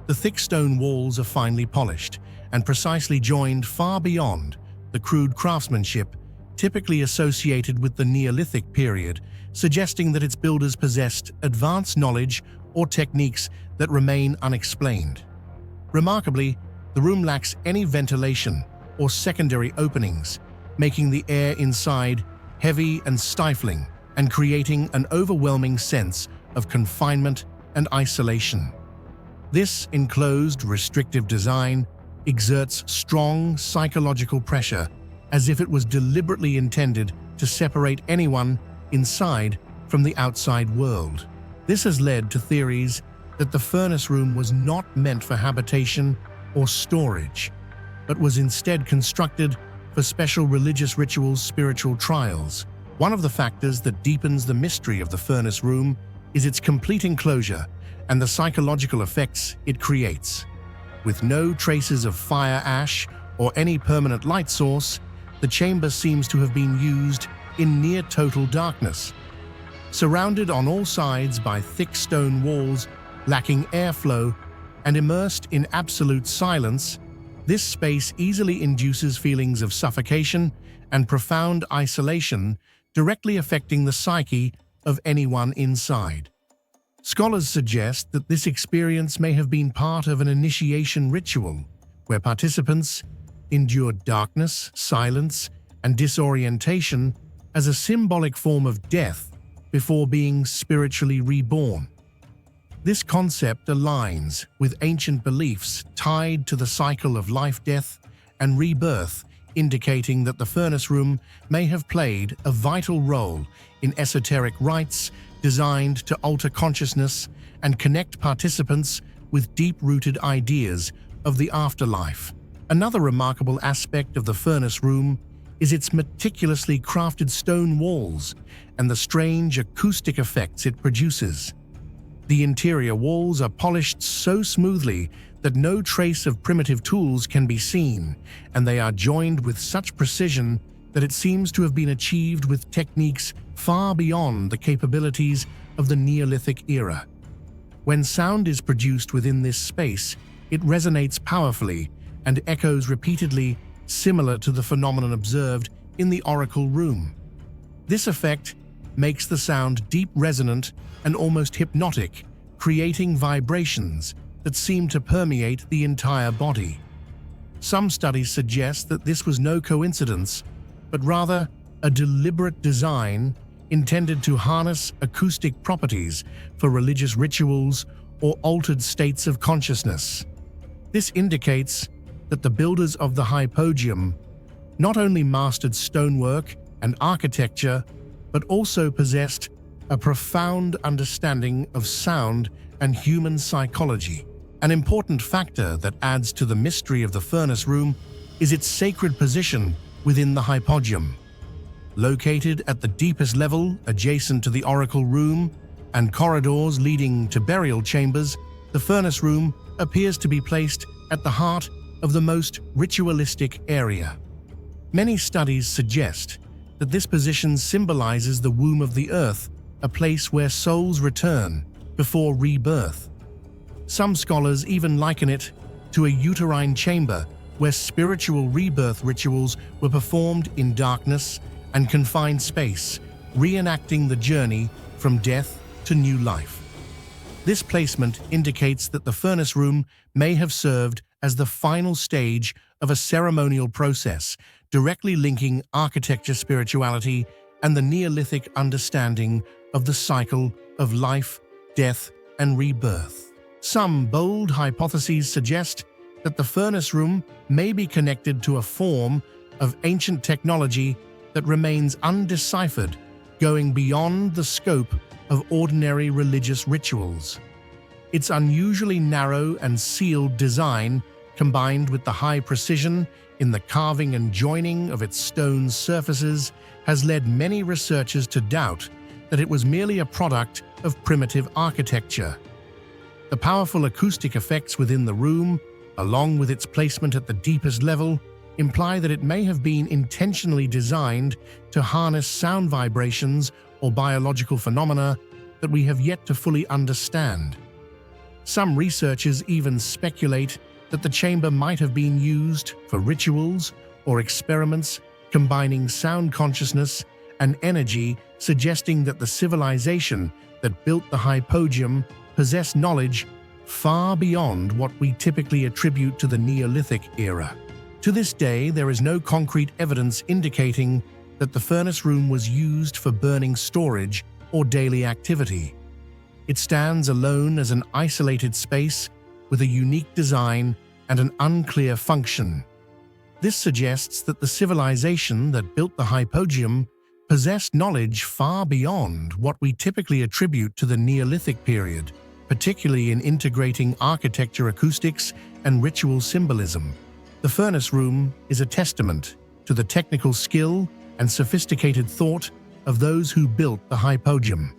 The thick stone walls are finely polished and precisely joined far beyond the crude craftsmanship typically associated with the Neolithic period, suggesting that its builders possessed advanced knowledge or techniques that remain unexplained. Remarkably, the room lacks any ventilation or secondary openings, making the air inside heavy and stifling and creating an overwhelming sense of confinement and isolation. This enclosed, restrictive design exerts strong psychological pressure, as if it was deliberately intended to separate anyone inside from the outside world. This has led to theories that the furnace room was not meant for habitation or storage, but was instead constructed for special religious rituals, spiritual trials. One of the factors that deepens the mystery of the furnace room is its complete enclosure and the psychological effects it creates. With no traces of fire ash or any permanent light source, the chamber seems to have been used in near total darkness. Surrounded on all sides by thick stone walls, lacking airflow, and immersed in absolute silence, this space easily induces feelings of suffocation and profound isolation, directly affecting the psyche of anyone inside. Scholars suggest that this experience may have been part of an initiation ritual, where participants endured darkness, silence, and disorientation as a symbolic form of death before being spiritually reborn. This concept aligns with ancient beliefs tied to the cycle of life, death, and rebirth, indicating that the furnace room may have played a vital role in esoteric rites designed to alter consciousness and connect participants with deep-rooted ideas of the afterlife. Another remarkable aspect of the furnace room is its meticulously crafted stone walls and the strange acoustic effects it produces. The interior walls are polished so smoothly that no trace of primitive tools can be seen, and they are joined with such precision that it seems to have been achieved with techniques far beyond the capabilities of the Neolithic era. When sound is produced within this space, it resonates powerfully and echoes repeatedly, similar to the phenomenon observed in the oracle room. This effect makes the sound deep, resonant, and almost hypnotic, creating vibrations that seem to permeate the entire body. Some studies suggest that this was no coincidence, but rather a deliberate design intended to harness acoustic properties for religious rituals or altered states of consciousness. This indicates that the builders of the Hypogeum not only mastered stonework and architecture, but also possessed a profound understanding of sound and human psychology. An important factor that adds to the mystery of the furnace room is its sacred position within the Hypogeum. Located at the deepest level, adjacent to the oracle room and corridors leading to burial chambers, the furnace room appears to be placed at the heart of the most ritualistic area. Many studies suggest that this position symbolizes the womb of the earth, a place where souls return before rebirth. Some scholars even liken it to a uterine chamber where spiritual rebirth rituals were performed in darkness and confined space, reenacting the journey from death to new life. This placement indicates that the furnace room may have served as the final stage of a ceremonial process, directly linking architecture, spirituality, and the Neolithic understanding of the cycle of life, death, and rebirth. Some bold hypotheses suggest that the furnace room may be connected to a form of ancient technology that remains undeciphered, going beyond the scope of ordinary religious rituals. Its unusually narrow and sealed design, combined with the high precision in the carving and joining of its stone surfaces, has led many researchers to doubt that it was merely a product of primitive architecture. The powerful acoustic effects within the room, along with its placement at the deepest level, imply that it may have been intentionally designed to harness sound vibrations or biological phenomena that we have yet to fully understand. Some researchers even speculate that the chamber might have been used for rituals or experiments combining sound consciousness and energy, suggesting that the civilization that built the Hypogeum possessed knowledge far beyond what we typically attribute to the Neolithic era. To this day, there is no concrete evidence indicating that the furnace room was used for burning storage or daily activity. It stands alone as an isolated space with a unique design and an unclear function. This suggests that the civilization that built the Hypogeum possessed knowledge far beyond what we typically attribute to the Neolithic period, particularly in integrating architecture, acoustics, and ritual symbolism. The furnace room is a testament to the technical skill and sophisticated thought of those who built the Hypogeum.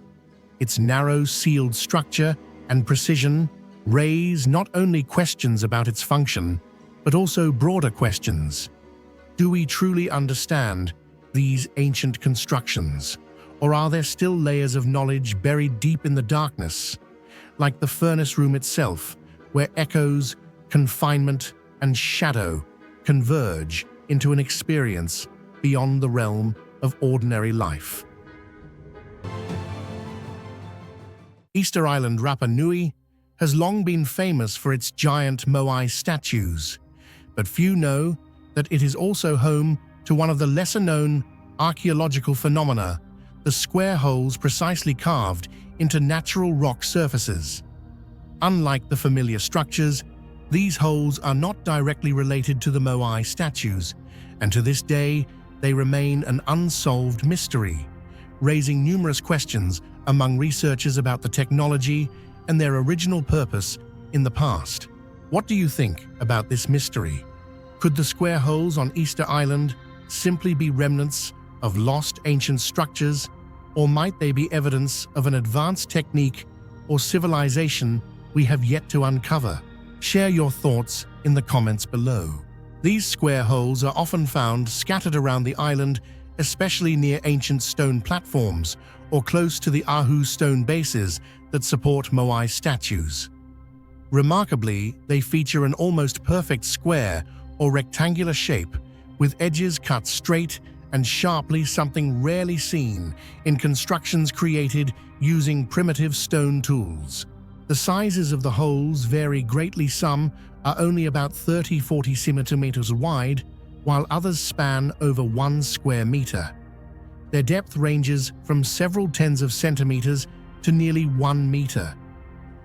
Its narrow, sealed structure and precision raise not only questions about its function, but also broader questions. Do we truly understand these ancient constructions, Or are there still layers of knowledge buried deep in the darkness, like the furnace room itself, where echoes, confinement, and shadow converge into an experience beyond the realm of ordinary life? Easter Island, Rapa Nui, has long been famous for its giant moai statues, but few know that it is also home to one of the lesser-known archaeological phenomena, the square holes precisely carved into natural rock surfaces. Unlike the familiar structures, these holes are not directly related to the moai statues, and to this day they remain an unsolved mystery, raising numerous questions among researchers about the technology and their original purpose in the past. What do you think about this mystery? Could the square holes on Easter Island simply be remnants of lost ancient structures, or might they be evidence of an advanced technique or civilization we have yet to uncover? Share your thoughts in the comments below. These square holes are often found scattered around the island, especially near ancient stone platforms or close to the Ahu stone bases that support moai statues. Remarkably, they feature an almost perfect square or rectangular shape, with edges cut straight and sharply, something rarely seen in constructions created using primitive stone tools. The sizes of the holes vary greatly. Some are only about 30–40 centimeters wide, while others span over 1 square meter. Their depth ranges from several tens of centimeters to nearly 1 meter.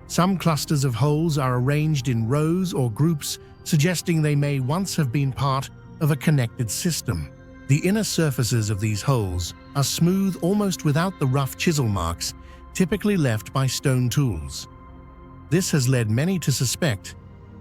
Some clusters of holes are arranged in rows or groups, suggesting they may once have been part of a connected system. The inner surfaces of these holes are smooth, almost without the rough chisel marks typically left by stone tools. This has led many to suspect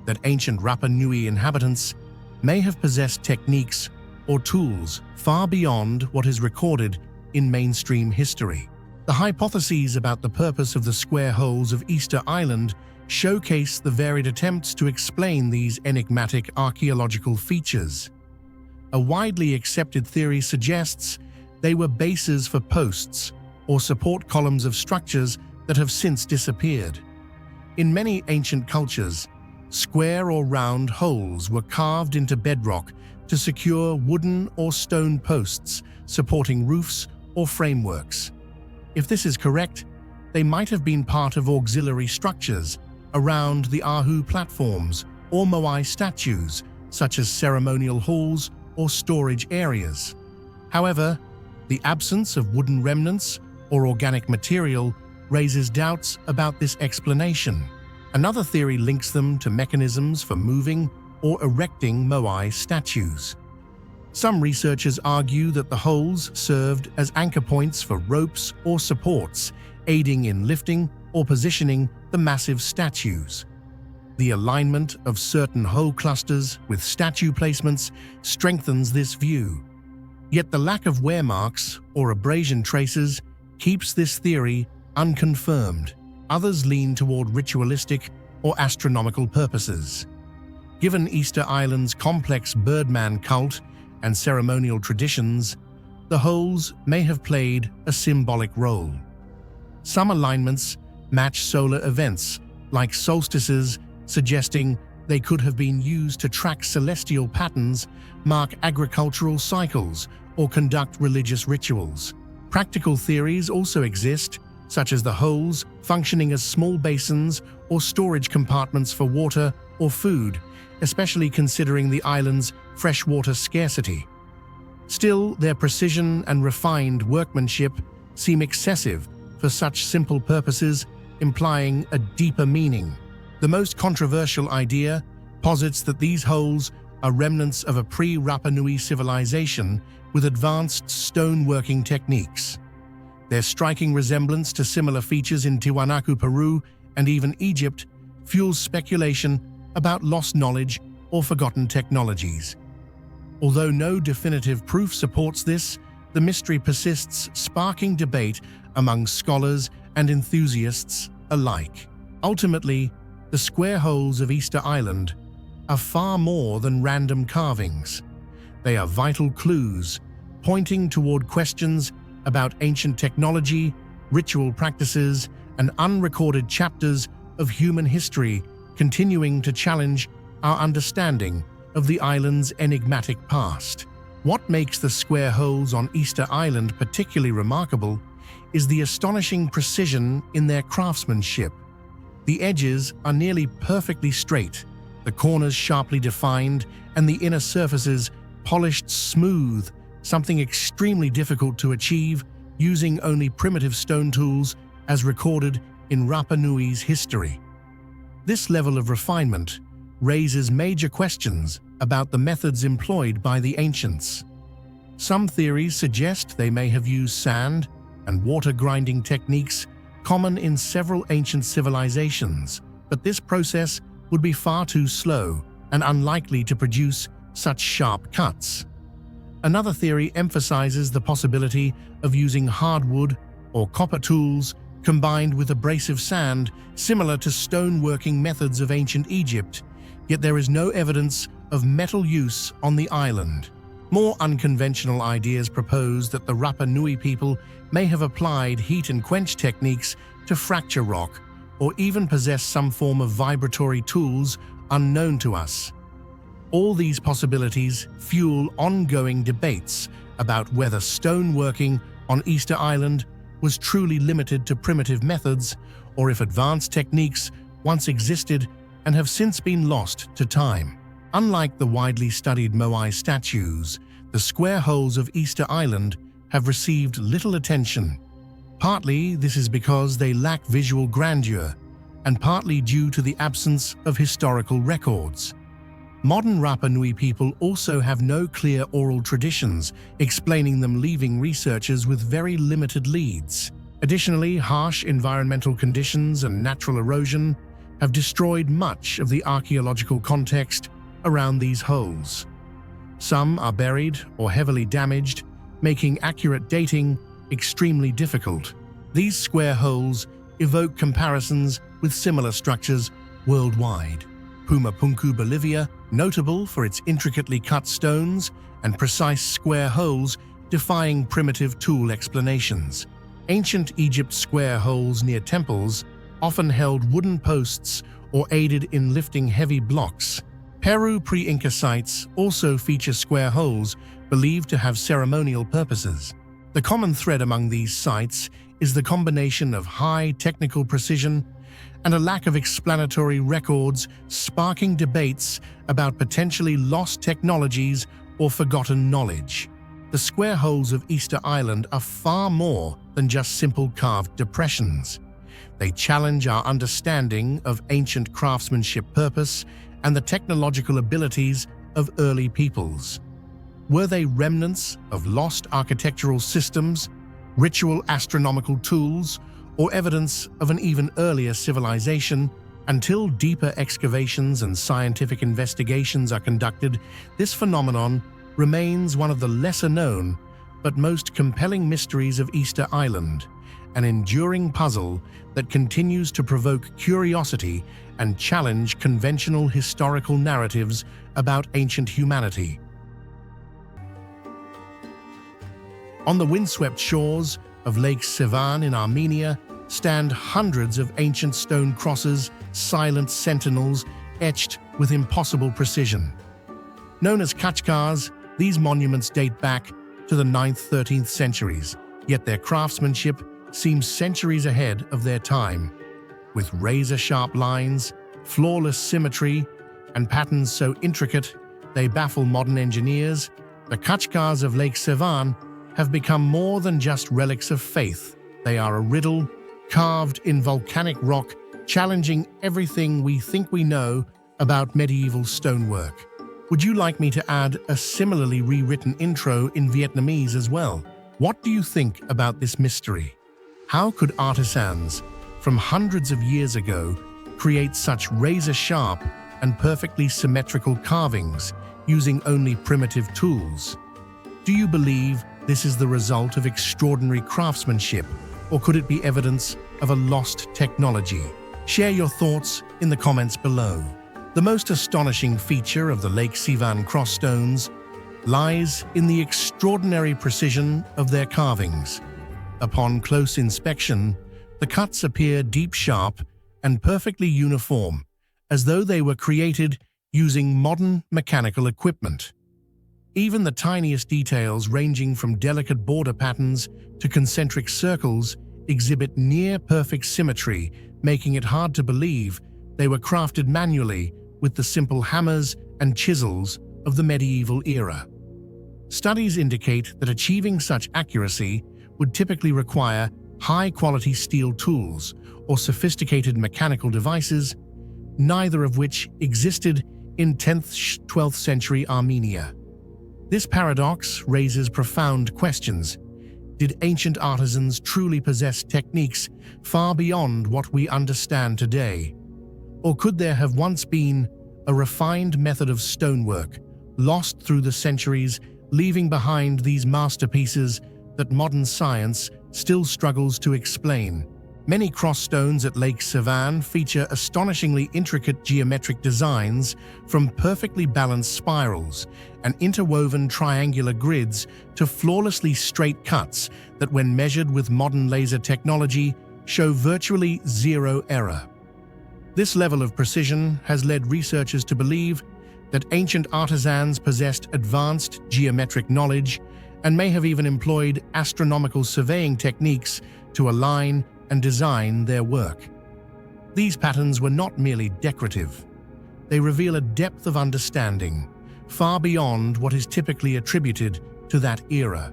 that ancient Rapa Nui inhabitants may have possessed techniques or tools far beyond what is recorded in mainstream history. The hypotheses about the purpose of the square holes of Easter Island showcase the varied attempts to explain these enigmatic archaeological features. A widely accepted theory suggests they were bases for posts or support columns of structures that have since disappeared. In many ancient cultures, square or round holes were carved into bedrock to secure wooden or stone posts supporting roofs or frameworks. If this is correct, they might have been part of auxiliary structures around the Ahu platforms or moai statues, such as ceremonial halls or storage areas. However, the absence of wooden remnants or organic material raises doubts about this explanation. Another theory links them to mechanisms for moving or erecting moai statues. Some researchers argue that the holes served as anchor points for ropes or supports, aiding in lifting or positioning the massive statues. The alignment of certain hole clusters with statue placements strengthens this view. Yet the lack of wear marks or abrasion traces keeps this theory unconfirmed. Others lean toward ritualistic or astronomical purposes. Given Easter Island's complex birdman cult and ceremonial traditions, the holes may have played a symbolic role. Some alignments match solar events, like solstices, suggesting they could have been used to track celestial patterns, mark agricultural cycles, or conduct religious rituals. Practical theories also exist, such as the holes functioning as small basins or storage compartments for water or food, especially considering the island's freshwater scarcity. Still, their precision and refined workmanship seem excessive for such simple purposes, implying a deeper meaning. The most controversial idea posits that these holes are remnants of a pre-Rapa Nui civilization with advanced stone-working techniques. Their striking resemblance to similar features in Tiwanaku, Peru, and even Egypt fuels speculation about lost knowledge or forgotten technologies. Although no definitive proof supports this, the mystery persists, sparking debate among scholars and enthusiasts alike. Ultimately, the square holes of Easter Island are far more than random carvings. They are vital clues, pointing toward questions about ancient technology, ritual practices, and unrecorded chapters of human history, continuing to challenge our understanding of the island's enigmatic past. What makes the square holes on Easter Island particularly remarkable is the astonishing precision in their craftsmanship. The edges are nearly perfectly straight, the corners sharply defined, and the inner surfaces polished smooth, something extremely difficult to achieve using only primitive stone tools as recorded in Rapa Nui's history. This level of refinement raises major questions about the methods employed by the ancients. Some theories suggest they may have used sand and water grinding techniques common in several ancient civilizations, but this process would be far too slow and unlikely to produce such sharp cuts. Another theory emphasizes the possibility of using hardwood or copper tools combined with abrasive sand, similar to stoneworking methods of ancient Egypt, yet there is no evidence of metal use on the island. More unconventional ideas propose that the Rapa Nui people may have applied heat and quench techniques to fracture rock, or even possess some form of vibratory tools unknown to us. All these possibilities fuel ongoing debates about whether stoneworking on Easter Island was truly limited to primitive methods, or if advanced techniques once existed and have since been lost to time. Unlike the widely studied Moai statues, the square holes of Easter Island have received little attention. Partly this is because they lack visual grandeur, and partly due to the absence of historical records. Modern Rapa Nui people also have no clear oral traditions explaining them, leaving researchers with very limited leads. Additionally, harsh environmental conditions and natural erosion have destroyed much of the archaeological context around these holes. Some are buried or heavily damaged, making accurate dating extremely difficult. These square holes evoke comparisons with similar structures worldwide. Pumapunku, Bolivia, notable for its intricately cut stones and precise square holes defying primitive tool explanations. Ancient Egypt's square holes near temples often held wooden posts or aided in lifting heavy blocks. Peru pre-Inca sites also feature square holes believed to have ceremonial purposes. The common thread among these sites is the combination of high technical precision and a lack of explanatory records, sparking debates about potentially lost technologies or forgotten knowledge. The square holes of Easter Island are far more than just simple carved depressions. They challenge our understanding of ancient craftsmanship purpose and the technological abilities of early peoples. Were they remnants of lost architectural systems, ritual astronomical tools, or evidence of an even earlier civilization? Until deeper excavations and scientific investigations are conducted, this phenomenon remains one of the lesser-known but most compelling mysteries of Easter Island, an enduring puzzle that continues to provoke curiosity and challenge conventional historical narratives about ancient humanity. On the windswept shores of Lake Sevan in Armenia stand hundreds of ancient stone crosses, silent sentinels etched with impossible precision. Known as Khachkars, these monuments date back to the 9th–13th centuries, yet their craftsmanship seems centuries ahead of their time. With razor-sharp lines, flawless symmetry, and patterns so intricate they baffle modern engineers, the Khachkars of Lake Sevan have become more than just relics of faith. They are a riddle, carved in volcanic rock, challenging everything we think we know about medieval stonework. Would you like me to add a similarly rewritten intro in Vietnamese as well? What do you think about this mystery? How could artisans from hundreds of years ago create such razor-sharp and perfectly symmetrical carvings using only primitive tools? Do you believe this is the result of extraordinary craftsmanship, or could it be evidence of a lost technology? Share your thoughts in the comments below. The most astonishing feature of the Lake Sevan cross stones lies in the extraordinary precision of their carvings. Upon close inspection, the cuts appear deep sharp and perfectly uniform, as though they were created using modern mechanical equipment. Even the tiniest details, ranging from delicate border patterns to concentric circles, exhibit near-perfect symmetry, making it hard to believe they were crafted manually with the simple hammers and chisels of the medieval era. Studies indicate that achieving such accuracy would typically require high-quality steel tools or sophisticated mechanical devices, neither of which existed in 10th–12th century Armenia. This paradox raises profound questions. Did ancient artisans truly possess techniques far beyond what we understand today? Or could there have once been a refined method of stonework, lost through the centuries, leaving behind these masterpieces that modern science still struggles to explain? Many cross-stones at Lake Sevan feature astonishingly intricate geometric designs, from perfectly balanced spirals and interwoven triangular grids to flawlessly straight cuts that, when measured with modern laser technology, show virtually zero error. This level of precision has led researchers to believe that ancient artisans possessed advanced geometric knowledge and may have even employed astronomical surveying techniques to align and design their work. These patterns were not merely decorative. They reveal a depth of understanding far beyond what is typically attributed to that era.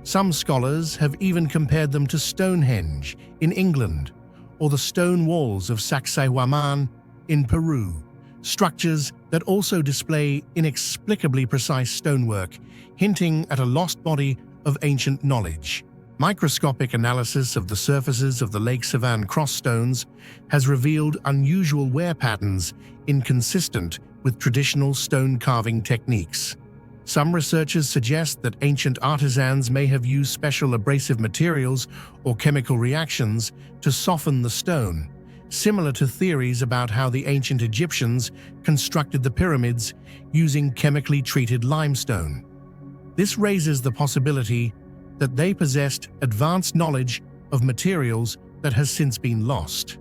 Some scholars have even compared them to Stonehenge in England or the stone walls of Saksaihuaman in Peru, structures that also display inexplicably precise stonework, hinting at a lost body of ancient knowledge. Microscopic analysis of the surfaces of the Lake Sevan cross-stones has revealed unusual wear patterns inconsistent with traditional stone carving techniques. Some researchers suggest that ancient artisans may have used special abrasive materials or chemical reactions to soften the stone, similar to theories about how the ancient Egyptians constructed the pyramids using chemically treated limestone. This raises the possibility that they possessed advanced knowledge of materials that has since been lost.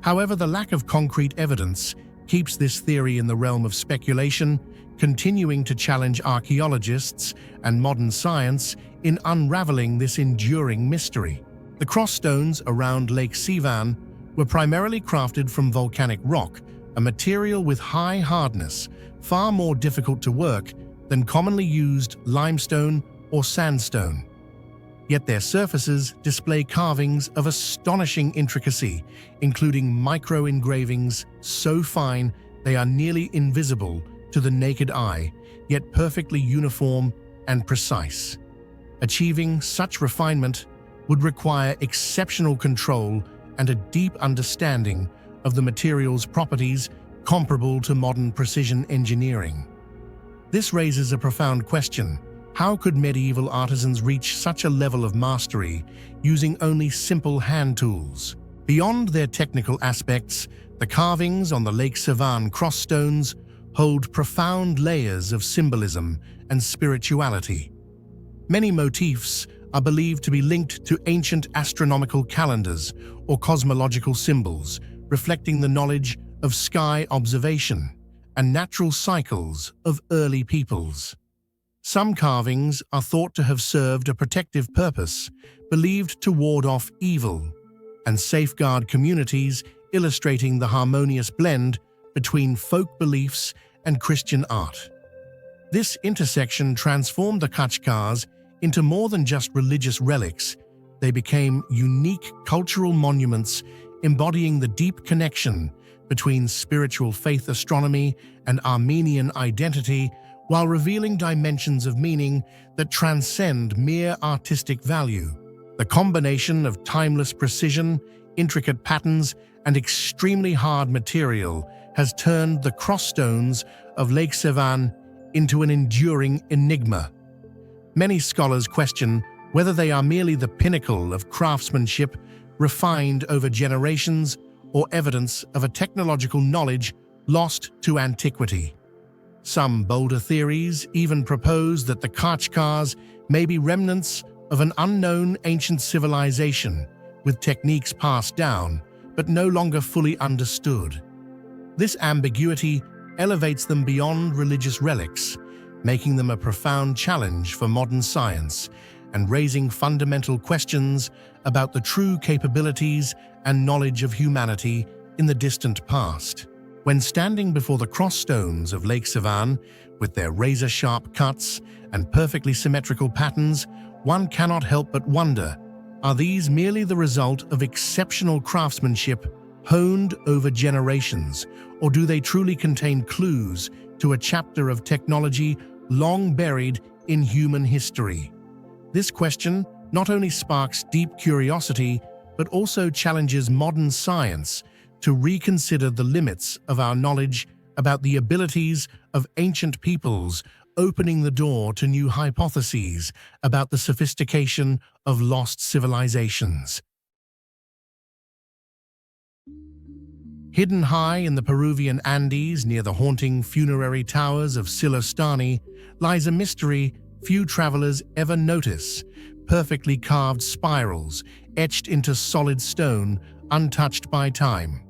However, the lack of concrete evidence keeps this theory in the realm of speculation, continuing to challenge archaeologists and modern science in unraveling this enduring mystery. The cross-stones around Lake Sevan were primarily crafted from volcanic rock, a material with high hardness, far more difficult to work than commonly used limestone or sandstone. Yet their surfaces display carvings of astonishing intricacy, including micro-engravings so fine they are nearly invisible to the naked eye, yet perfectly uniform and precise. Achieving such refinement would require exceptional control and a deep understanding of the material's properties comparable to modern precision engineering. This raises a profound question. How could medieval artisans reach such a level of mastery using only simple hand tools? Beyond their technical aspects, the carvings on the Lake Sevan cross-stones hold profound layers of symbolism and spirituality. Many motifs are believed to be linked to ancient astronomical calendars or cosmological symbols, reflecting the knowledge of sky observation and natural cycles of early peoples. Some carvings are thought to have served a protective purpose, believed to ward off evil and safeguard communities, illustrating the harmonious blend between folk beliefs and Christian art. This intersection transformed the Kachkas into more than just religious relics. They became unique cultural monuments embodying the deep connection between spiritual faith astronomy and Armenian identity, while revealing dimensions of meaning that transcend mere artistic value. The combination of timeless precision, intricate patterns, and extremely hard material has turned the cross-stones of Lake Sevan into an enduring enigma. Many scholars question whether they are merely the pinnacle of craftsmanship refined over generations or evidence of a technological knowledge lost to antiquity. Some bolder theories even propose that the Kachkas may be remnants of an unknown ancient civilization with techniques passed down but no longer fully understood. This ambiguity elevates them beyond religious relics, making them a profound challenge for modern science and raising fundamental questions about the true capabilities and knowledge of humanity in the distant past. When standing before the cross-stones of Lake Sevan, with their razor-sharp cuts and perfectly symmetrical patterns, one cannot help but wonder, are these merely the result of exceptional craftsmanship honed over generations, or do they truly contain clues to a chapter of technology long buried in human history? This question not only sparks deep curiosity, but also challenges modern science to reconsider the limits of our knowledge about the abilities of ancient peoples, opening the door to new hypotheses about the sophistication of lost civilizations. Hidden high in the Peruvian Andes near the haunting funerary towers of Sillustani lies a mystery few travelers ever notice: perfectly carved spirals etched into solid stone, untouched by time.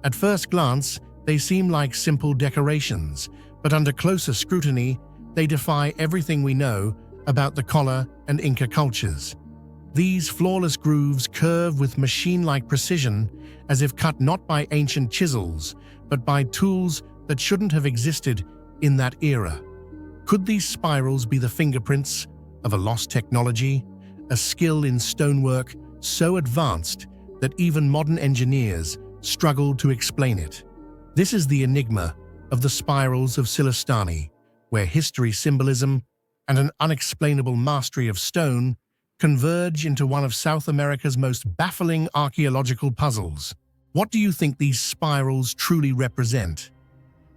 At first glance, they seem like simple decorations, but under closer scrutiny, they defy everything we know about the Colla and Inca cultures. These flawless grooves curve with machine-like precision, as if cut not by ancient chisels, but by tools that shouldn't have existed in that era. Could these spirals be the fingerprints of a lost technology, a skill in stonework so advanced that even modern engineers struggle to explain it? This is the enigma of the spirals of Sillustani, where history, symbolism, and an unexplainable mastery of stone converge into one of South America's most baffling archaeological puzzles. What do you think these spirals truly represent?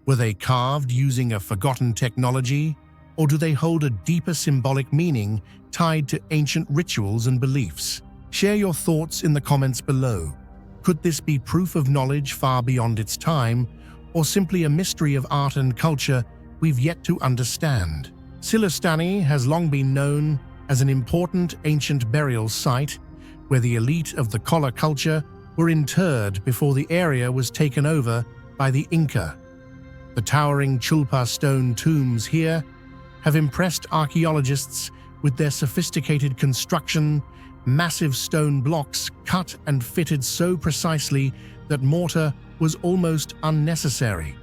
Were they carved using a forgotten technology, or do they hold a deeper symbolic meaning tied to ancient rituals and beliefs? Share your thoughts in the comments below. Could this be proof of knowledge far beyond its time, or simply a mystery of art and culture we've yet to understand? Sillustani has long been known as an important ancient burial site where the elite of the Colla culture were interred before the area was taken over by the Inca. The towering Chulpa stone tombs here have impressed archaeologists with their sophisticated construction, massive stone blocks cut and fitted so precisely that mortar was almost unnecessary.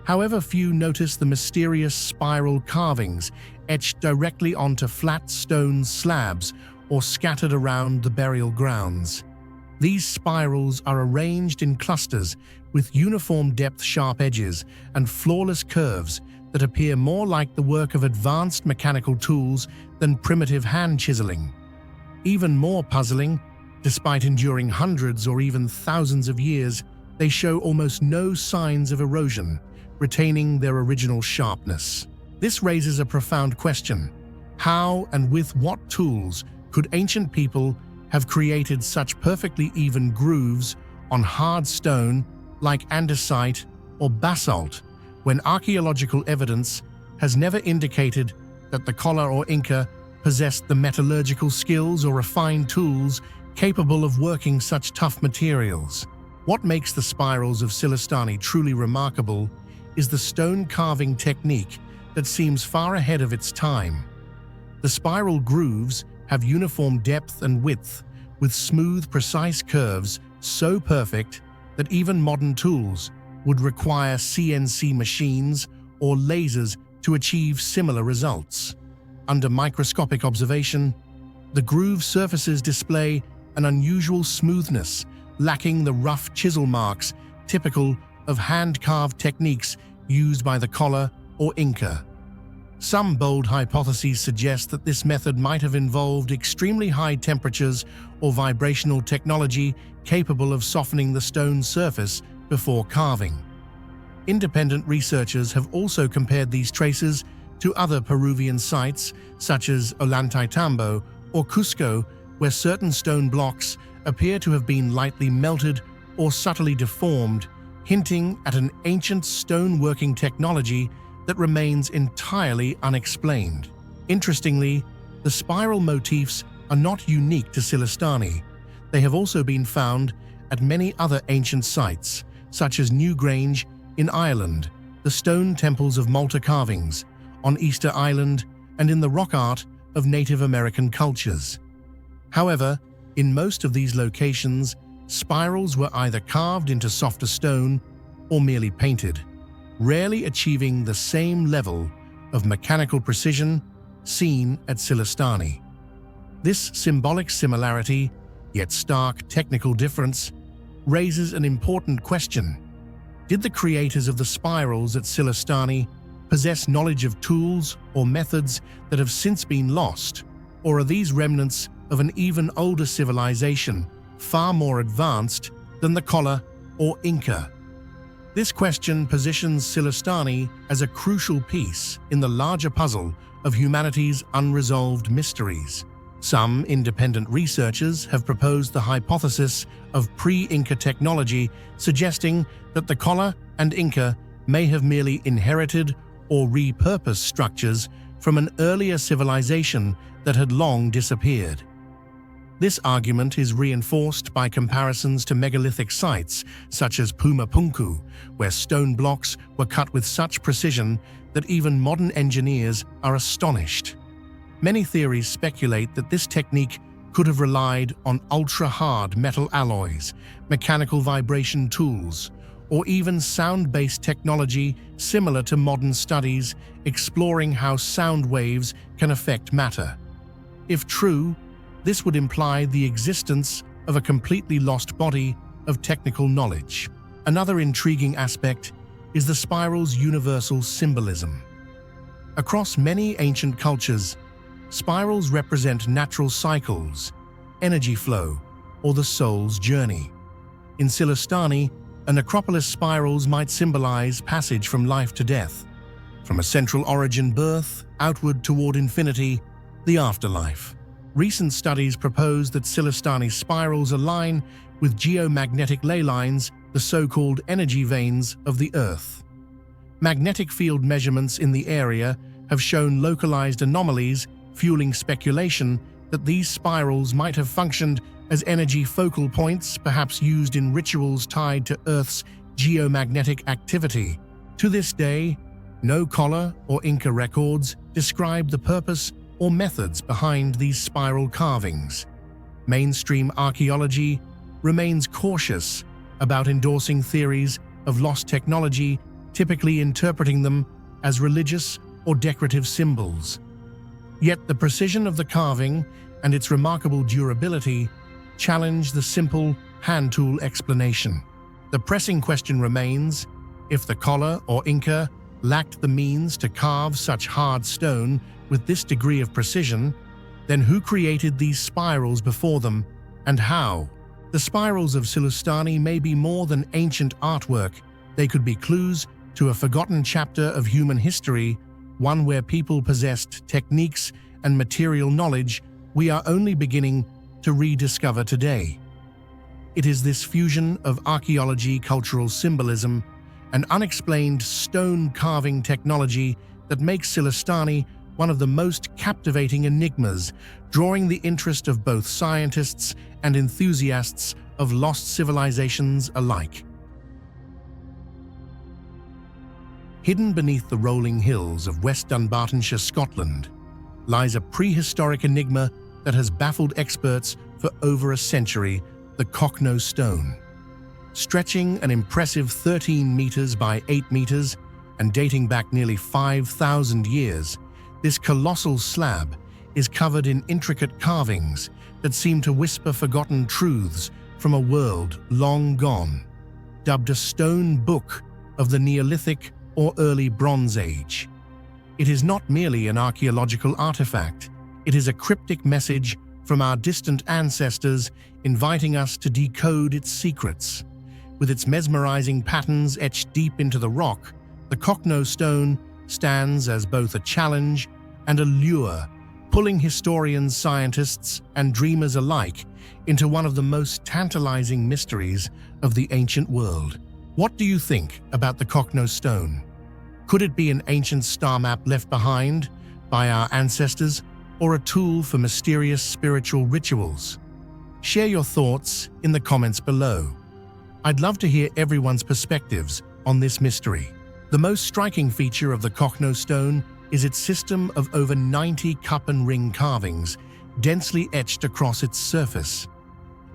However, few notice the mysterious spiral carvings etched directly onto flat stone slabs or scattered around the burial grounds. These spirals are arranged in clusters with uniform depth, sharp edges, and flawless curves that appear more like the work of advanced mechanical tools than primitive hand chiseling. Even more puzzling, despite enduring hundreds or even thousands of years, they show almost no signs of erosion, retaining their original sharpness. This raises a profound question: how and with what tools could ancient people have created such perfectly even grooves on hard stone like andesite or basalt, when archaeological evidence has never indicated that the Colla or Inca possessed the metallurgical skills or refined tools capable of working such tough materials? What makes the spirals of Sillustani truly remarkable is the stone carving technique that seems far ahead of its time. The spiral grooves have uniform depth and width, with smooth, precise curves so perfect that even modern tools would require CNC machines or lasers to achieve similar results. Under microscopic observation, the groove surfaces display an unusual smoothness, lacking the rough chisel marks typical of hand-carved techniques used by the Colla or Inca. Some bold hypotheses suggest that this method might have involved extremely high temperatures or vibrational technology capable of softening the stone surface before carving. Independent researchers have also compared these traces to other Peruvian sites such as Ollantaytambo or Cusco, where certain stone blocks appear to have been lightly melted or subtly deformed, hinting at an ancient stone-working technology that remains entirely unexplained. Interestingly, The spiral motifs are not unique to Sillustani. They have also been found at many other ancient sites, such as Newgrange in Ireland, the stone temples of Malta carvings, on Easter Island, and in the rock art of Native American cultures. However, in most of these locations, spirals were either carved into softer stone or merely painted, rarely achieving the same level of mechanical precision seen at Sillustani. This symbolic similarity, yet stark technical difference, raises an important question. Did the creators of the spirals at Sillustani possess knowledge of tools or methods that have since been lost, or are these remnants of an even older civilization, far more advanced than the Kola or Inca? This question positions Sillustani as a crucial piece in the larger puzzle of humanity's unresolved mysteries. Some independent researchers have proposed the hypothesis of pre-Inca technology, suggesting that the Kola and Inca may have merely inherited or repurposed structures from an earlier civilization that had long disappeared. This argument is reinforced by comparisons to megalithic sites such as Pumapunku, where stone blocks were cut with such precision that even modern engineers are astonished. Many theories speculate that this technique could have relied on ultra-hard metal alloys, mechanical vibration tools, or even sound-based technology similar to modern studies exploring how sound waves can affect matter. If true, this would imply the existence of a completely lost body of technical knowledge. Another intriguing aspect is the spiral's universal symbolism. Across many ancient cultures, spirals represent natural cycles, energy flow, or the soul's journey. In Sillustani, a necropolis spirals might symbolize passage from life to death, from a central origin birth outward toward infinity, the afterlife. Recent studies propose that Sillustani spirals align with geomagnetic ley lines, the so-called energy veins of the Earth. Magnetic field measurements in the area have shown localized anomalies, fueling speculation that these spirals might have functioned as energy focal points, perhaps used in rituals tied to Earth's geomagnetic activity. To this day, no Kola or Inca records describe the purpose or methods behind these spiral carvings. Mainstream archaeology remains cautious about endorsing theories of lost technology, typically interpreting them as religious or decorative symbols. Yet the precision of the carving and its remarkable durability challenge the simple hand tool explanation. The pressing question remains: if the Kola or Inca lacked the means to carve such hard stone with this degree of precision, then who created these spirals before them, and how? The spirals of Sillustani may be more than ancient artwork. They could be clues to a forgotten chapter of human history, one where people possessed techniques and material knowledge we are only beginning to rediscover today. It is this fusion of archaeology, cultural symbolism, and unexplained stone carving technology that makes Sillustani one of the most captivating enigmas, drawing the interest of both scientists and enthusiasts of lost civilizations alike. Hidden beneath the rolling hills of West Dunbartonshire, Scotland, lies a prehistoric enigma that has baffled experts for over a century: the Cochne stone. Stretching an impressive 13 meters by 8 meters and dating back nearly 5,000 years, this colossal slab is covered in intricate carvings that seem to whisper forgotten truths from a world long gone. Dubbed a stone book of the Neolithic or early Bronze Age, it is not merely an archaeological artifact. It is a cryptic message from our distant ancestors, inviting us to decode its secrets. With its mesmerizing patterns etched deep into the rock, the Cochne stone stands as both a challenge and a lure, pulling historians, scientists, and dreamers alike into one of the most tantalizing mysteries of the ancient world. What do you think about the Cochne stone? Could it be an ancient star map left behind by our ancestors, or a tool for mysterious spiritual rituals? Share your thoughts in the comments below. I'd love to hear everyone's perspectives on this mystery. The most striking feature of the Cochne stone is its system of over 90 cup and ring carvings, densely etched across its surface.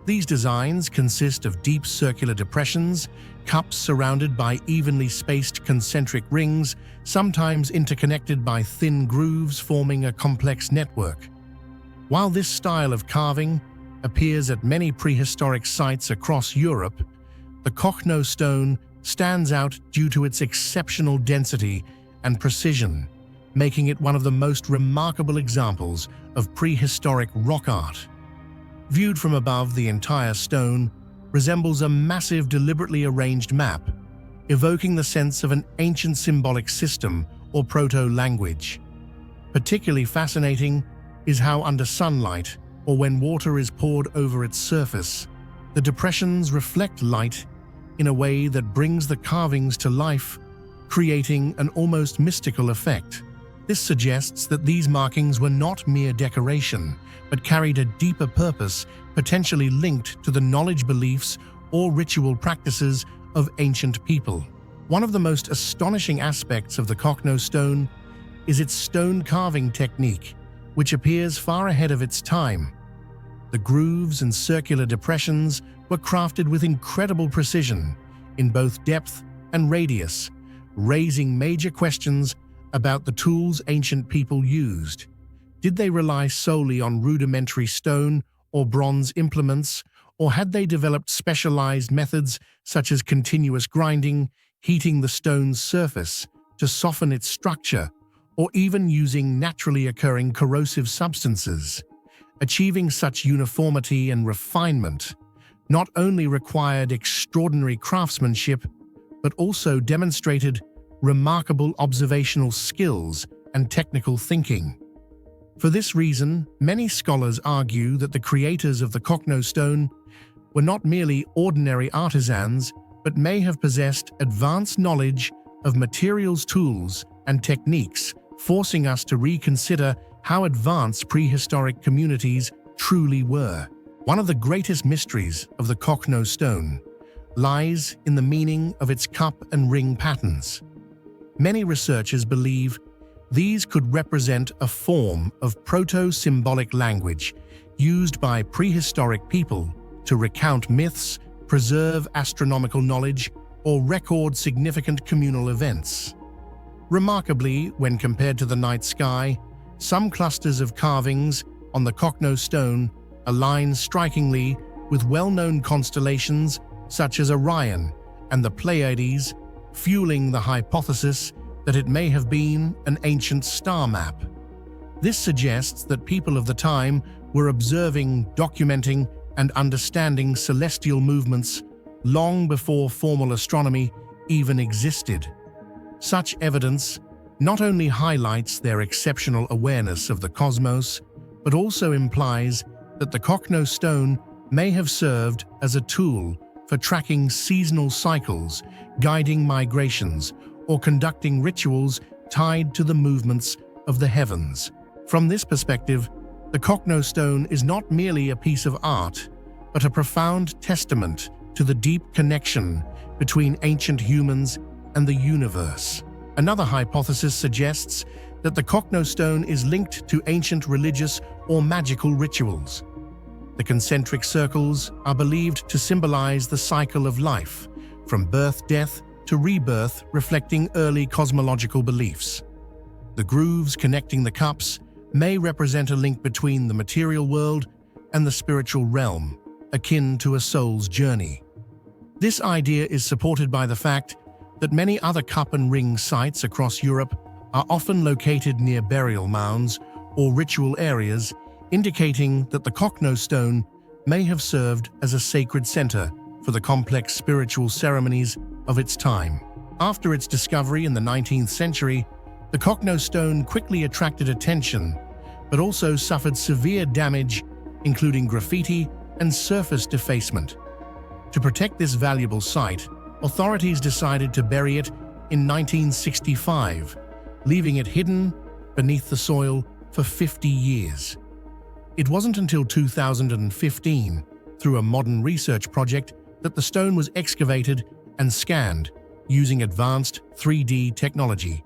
These designs consist of deep circular depressions, cups surrounded by evenly spaced concentric rings, sometimes interconnected by thin grooves forming a complex network. While this style of carving appears at many prehistoric sites across Europe, the Cochne stone stands out due to its exceptional density and precision, making it one of the most remarkable examples of prehistoric rock art. Viewed from above, the entire stone resembles a massive, deliberately arranged map, evoking the sense of an ancient symbolic system or proto-language. Particularly fascinating is how under sunlight, or when water is poured over its surface, the depressions reflect light in a way that brings the carvings to life, creating an almost mystical effect. This suggests that these markings were not mere decoration, but carried a deeper purpose, potentially linked to the knowledge, beliefs, or ritual practices of ancient people. One of the most astonishing aspects of the Cochne stone is its stone carving technique, which appears far ahead of its time. The grooves and circular depressions were crafted with incredible precision in both depth and radius, raising major questions about the tools ancient people used. Did they rely solely on rudimentary stone or bronze implements, or had they developed specialized methods such as continuous grinding, heating the stone's surface to soften its structure, or even using naturally occurring corrosive substances? Achieving such uniformity and refinement not only required extraordinary craftsmanship, but also demonstrated remarkable observational skills and technical thinking. For this reason, many scholars argue that the creators of the Cochne stone were not merely ordinary artisans, but may have possessed advanced knowledge of materials, tools, and techniques, forcing us to reconsider how advanced prehistoric communities truly were. One of the greatest mysteries of the Cochne stone lies in the meaning of its cup and ring patterns. Many researchers believe these could represent a form of proto-symbolic language used by prehistoric people to recount myths, preserve astronomical knowledge, or record significant communal events. Remarkably, when compared to the night sky, some clusters of carvings on the Cochne stone align strikingly with well-known constellations such as Orion and the Pleiades, fueling the hypothesis that it may have been an ancient star map. This suggests that people of the time were observing, documenting, and understanding celestial movements long before formal astronomy even existed. Such evidence not only highlights their exceptional awareness of the cosmos, but also implies that the Cochne stone may have served as a tool for tracking seasonal cycles, guiding migrations, or conducting rituals tied to the movements of the heavens. From this perspective, the Cochne stone is not merely a piece of art, but a profound testament to the deep connection between ancient humans and the universe. Another hypothesis suggests that the Cochne stone is linked to ancient religious or magical rituals. The concentric circles are believed to symbolize the cycle of life, from birth, death, to rebirth, reflecting early cosmological beliefs. The grooves connecting the cups may represent a link between the material world and the spiritual realm, akin to a soul's journey. This idea is supported by the fact that many other cup and ring sites across Europe are often located near burial mounds or ritual areas, indicating that the Cochne stone may have served as a sacred center for the complex spiritual ceremonies of its time. After its discovery in the 19th century, the Cochne stone quickly attracted attention, but also suffered severe damage, including graffiti and surface defacement. To protect this valuable site, authorities decided to bury it in 1965, leaving it hidden beneath the soil for 50 years. It wasn't until 2015, through a modern research project, that the stone was excavated and scanned using advanced 3D technology.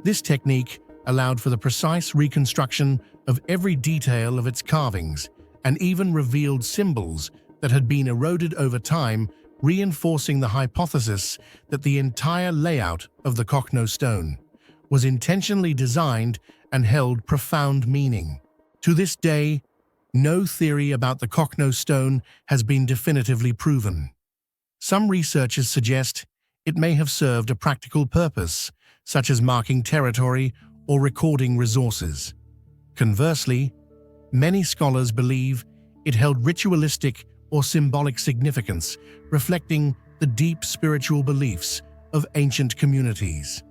This technique allowed for the precise reconstruction of every detail of its carvings and even revealed symbols that had been eroded over time, reinforcing the hypothesis that the entire layout of the Cochne stone was intentionally designed and held profound meaning. To this day, no theory about the Cochne stone has been definitively proven. Some researchers suggest it may have served a practical purpose, such as marking territory or recording resources. Conversely, many scholars believe it held ritualistic or symbolic significance, reflecting the deep spiritual beliefs of ancient communities.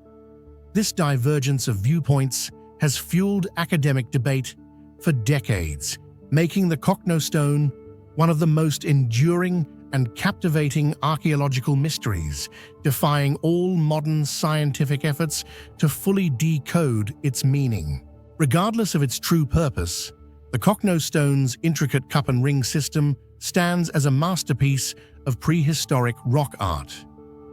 This divergence of viewpoints has fueled academic debate for decades, making the Cochne stone one of the most enduring and captivating archaeological mysteries, defying all modern scientific efforts to fully decode its meaning. Regardless of its true purpose, the Cochne stone's intricate cup and ring system stands as a masterpiece of prehistoric rock art.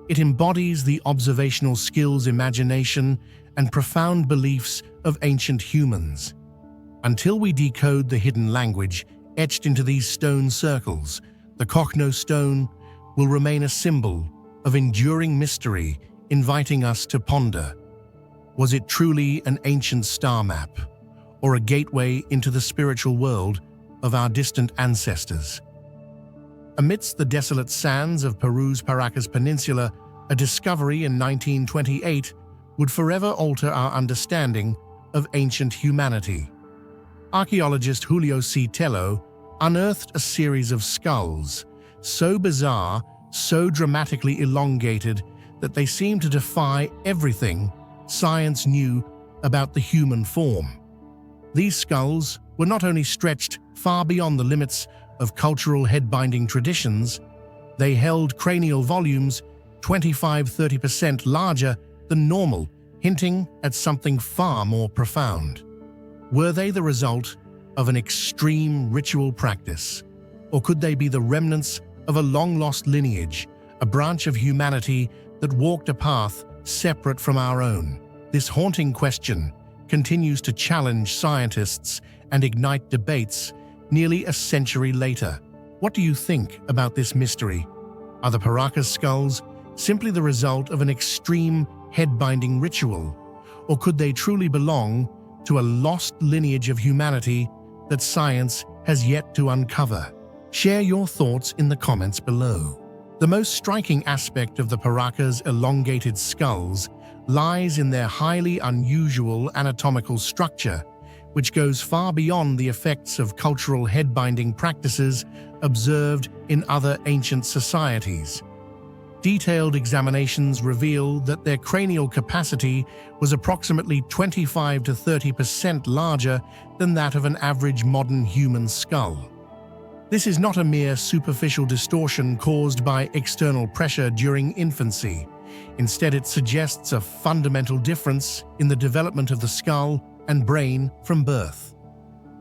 It embodies the observational skills, imagination, and profound beliefs of ancient humans. Until we decode the hidden language etched into these stone circles, the Cochne stone will remain a symbol of enduring mystery, inviting us to ponder. Was it truly an ancient star map, or a gateway into the spiritual world of our distant ancestors? Amidst the desolate sands of Peru's Paracas Peninsula, a discovery in 1928 would forever alter our understanding of ancient humanity. Archaeologist Julio C. Tello unearthed a series of skulls, so bizarre, so dramatically elongated, that they seemed to defy everything science knew about the human form. These skulls were not only stretched far beyond the limits of cultural head-binding traditions, they held cranial volumes 25–30% larger than normal, hinting at something far more profound. Were they the result of an extreme ritual practice, or could they be the remnants of a long-lost lineage, a branch of humanity that walked a path separate from our own? This haunting question continues to challenge scientists and ignite debates nearly a century later. What do you think about this mystery? Are the Paracas skulls simply the result of an extreme head-binding ritual, or could they truly belong to a lost lineage of humanity that science has yet to uncover? Share your thoughts in the comments below. The most striking aspect of the Paracas' elongated skulls lies in their highly unusual anatomical structure, which goes far beyond the effects of cultural head-binding practices observed in other ancient societies. Detailed examinations reveal that their cranial capacity was approximately 25 to 30% larger than that of an average modern human skull. This is not a mere superficial distortion caused by external pressure during infancy. Instead, it suggests a fundamental difference in the development of the skull and brain from birth.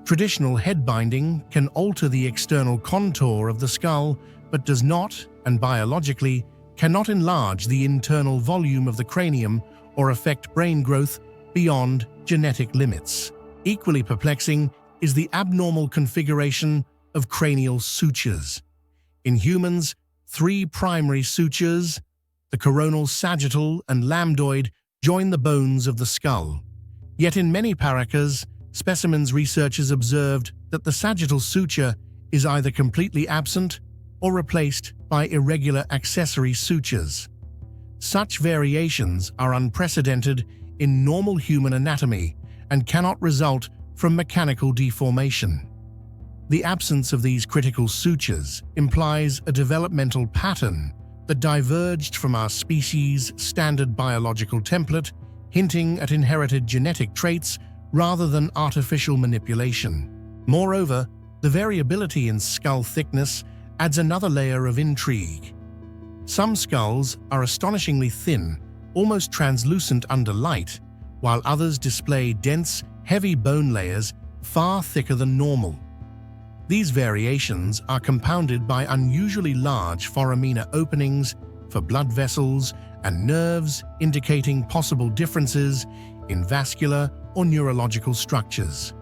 Traditional head binding can alter the external contour of the skull, but does not, and biologically, cannot enlarge the internal volume of the cranium or affect brain growth beyond genetic limits. Equally perplexing is the abnormal configuration of cranial sutures. In humans, 3 primary sutures, the coronal, sagittal, and lambdoid, join the bones of the skull. Yet in many Paracas specimens, researchers observed that the sagittal suture is either completely absent or replaced by irregular accessory sutures. Such variations are unprecedented in normal human anatomy and cannot result from mechanical deformation. The absence of these critical sutures implies a developmental pattern that diverged from our species' standard biological template, hinting at inherited genetic traits rather than artificial manipulation. Moreover, the variability in skull thickness adds another layer of intrigue. Some skulls are astonishingly thin, almost translucent under light, while others display dense, heavy bone layers far thicker than normal. These variations are compounded by unusually large foramina openings for blood vessels and nerves, indicating possible differences in vascular or neurological structures.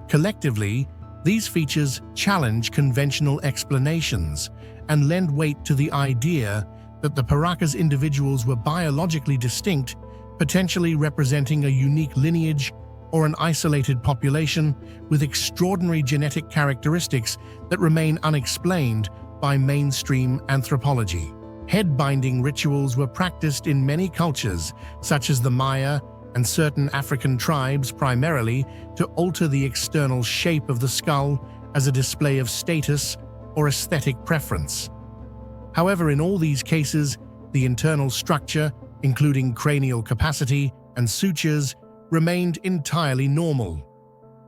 Collectively, these features challenge conventional explanations and lend weight to the idea that the Paracas individuals were biologically distinct, potentially representing a unique lineage or an isolated population with extraordinary genetic characteristics that remain unexplained by mainstream anthropology. Head-binding rituals were practiced in many cultures, such as the Maya and certain African tribes, primarily to alter the external shape of the skull as a display of status or aesthetic preference. However, in all these cases, the internal structure, including cranial capacity and sutures, remained entirely normal.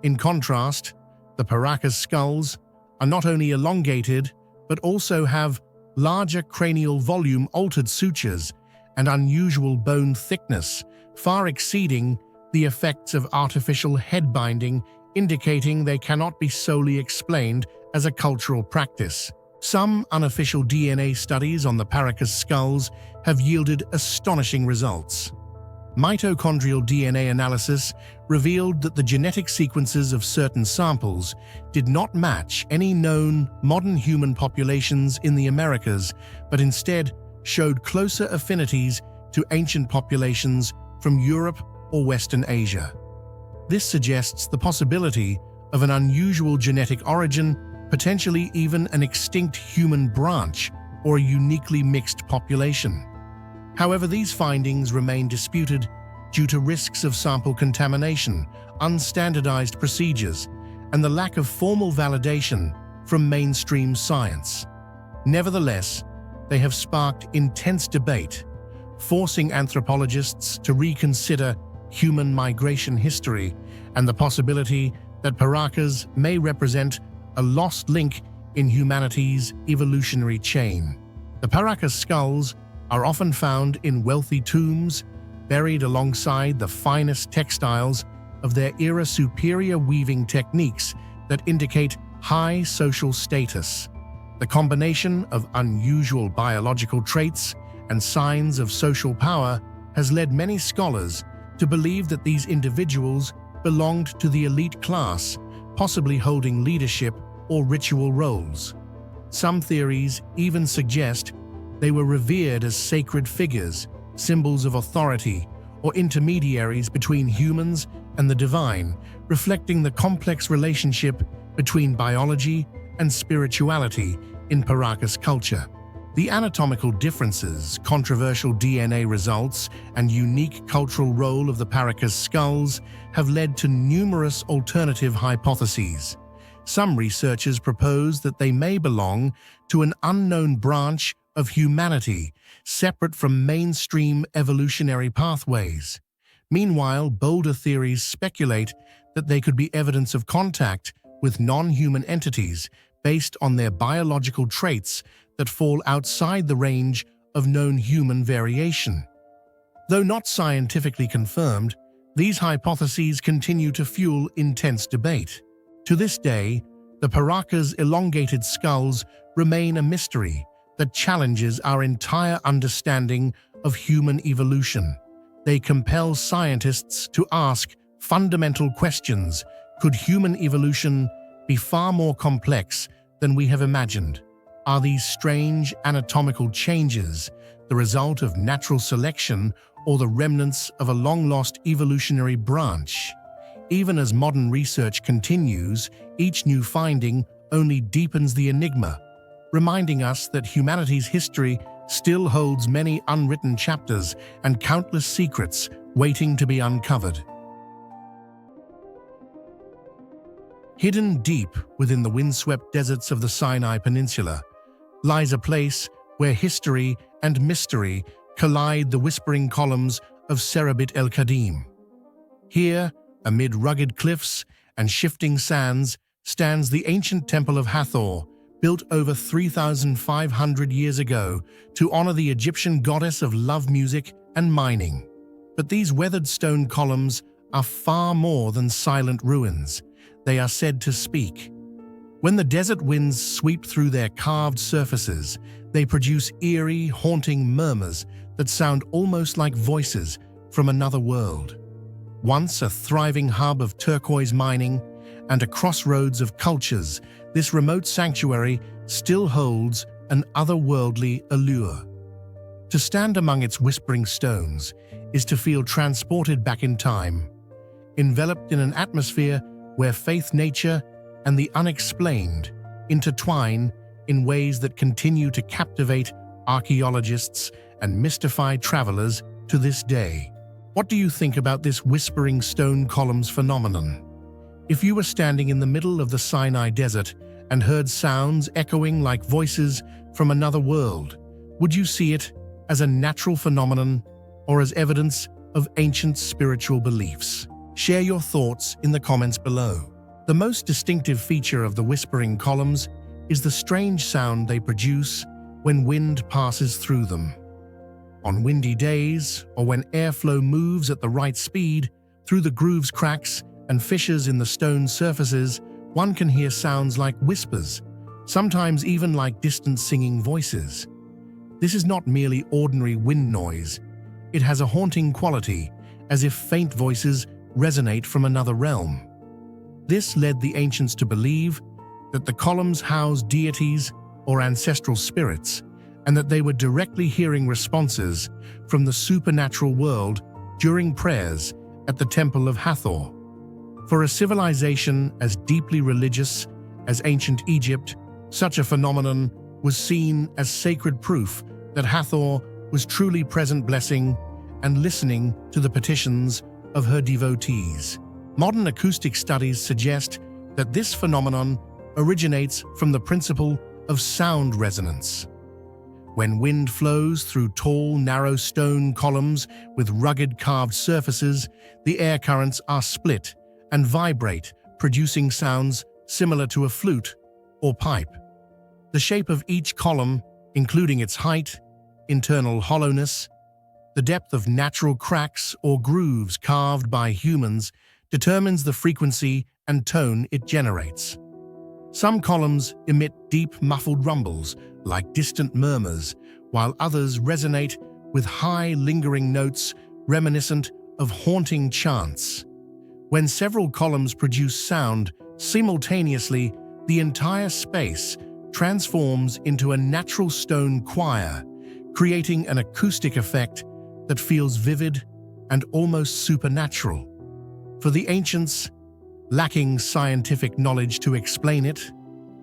In contrast, the Paracas skulls are not only elongated, but also have larger cranial volume, altered sutures, and unusual bone thickness, far exceeding the effects of artificial head binding, indicating they cannot be solely explained as a cultural practice. Some unofficial DNA studies on the Paracas skulls have yielded astonishing results. Mitochondrial DNA analysis revealed that the genetic sequences of certain samples did not match any known modern human populations in the Americas, but instead showed closer affinities to ancient populations from Europe or Western Asia. This suggests the possibility of an unusual genetic origin, potentially even an extinct human branch or a uniquely mixed population. However, these findings remain disputed due to risks of sample contamination, unstandardized procedures, and the lack of formal validation from mainstream science. Nevertheless, they have sparked intense debate, forcing anthropologists to reconsider human migration history and the possibility that Paracas may represent a lost link in humanity's evolutionary chain. The Paracas skulls are often found in wealthy tombs, buried alongside the finest textiles of their era, superior weaving techniques that indicate high social status. The combination of unusual biological traits and signs of social power has led many scholars to believe that these individuals belonged to the elite class, possibly holding leadership or ritual roles. Some theories even suggest they were revered as sacred figures, symbols of authority, or intermediaries between humans and the divine, reflecting the complex relationship between biology and spirituality in Paracas culture. The anatomical differences, controversial DNA results, and unique cultural role of the Paracas skulls have led to numerous alternative hypotheses. Some researchers propose that they may belong to an unknown branch of humanity, separate from mainstream evolutionary pathways. Meanwhile, bolder theories speculate that they could be evidence of contact with non-human entities based on their biological traits that fall outside the range of known human variation. Though not scientifically confirmed, these hypotheses continue to fuel intense debate. To this day, the Paracas' elongated skulls remain a mystery that challenges our entire understanding of human evolution. They compel scientists to ask fundamental questions. Could human evolution be far more complex than we have imagined? Are these strange anatomical changes the result of natural selection or the remnants of a long-lost evolutionary branch? Even as modern research continues, each new finding only deepens the enigma, reminding us that humanity's history still holds many unwritten chapters and countless secrets waiting to be uncovered. Hidden deep within the windswept deserts of the Sinai Peninsula lies a place where history and mystery collide, the whispering columns of Sarabit El-Khadim. Here, amid rugged cliffs and shifting sands, stands the ancient temple of Hathor, built over 3,500 years ago to honor the Egyptian goddess of love, music, and mining. But these weathered stone columns are far more than silent ruins. They are said to speak. When the desert winds sweep through their carved surfaces, they produce eerie, haunting murmurs that sound almost like voices from another world. Once a thriving hub of turquoise mining and a crossroads of cultures, this remote sanctuary still holds an otherworldly allure. To stand among its whispering stones is to feel transported back in time, enveloped in an atmosphere where faith, nature, and the unexplained intertwine in ways that continue to captivate archaeologists and mystify travelers to this day. What do you think about this whispering stone columns phenomenon? If you were standing in the middle of the Sinai Desert and heard sounds echoing like voices from another world, would you see it as a natural phenomenon or as evidence of ancient spiritual beliefs? Share your thoughts in the comments below. The most distinctive feature of the whispering columns is the strange sound they produce when wind passes through them. On windy days, or when airflow moves at the right speed through the grooves, cracks, and fissures in the stone surfaces, one can hear sounds like whispers, sometimes even like distant singing voices. This is not merely ordinary wind noise. It has a haunting quality, as if faint voices resonate from another realm. This led the ancients to believe that the columns housed deities or ancestral spirits, and that they were directly hearing responses from the supernatural world during prayers at the Temple of Hathor. For a civilization as deeply religious as ancient Egypt, such a phenomenon was seen as sacred proof that Hathor was truly present, blessing and listening to the petitions of her devotees. Modern acoustic studies suggest that this phenomenon originates from the principle of sound resonance. When wind flows through tall, narrow stone columns with rugged carved surfaces, the air currents are split and vibrate, producing sounds similar to a flute or pipe. The shape of each column, including its height, internal hollowness, the depth of natural cracks or grooves carved by humans, determines the frequency and tone it generates. Some columns emit deep, muffled rumbles, like distant murmurs, while others resonate with high, lingering notes reminiscent of haunting chants. When several columns produce sound simultaneously, the entire space transforms into a natural stone choir, creating an acoustic effect that feels vivid and almost supernatural. For the ancients, lacking scientific knowledge to explain it,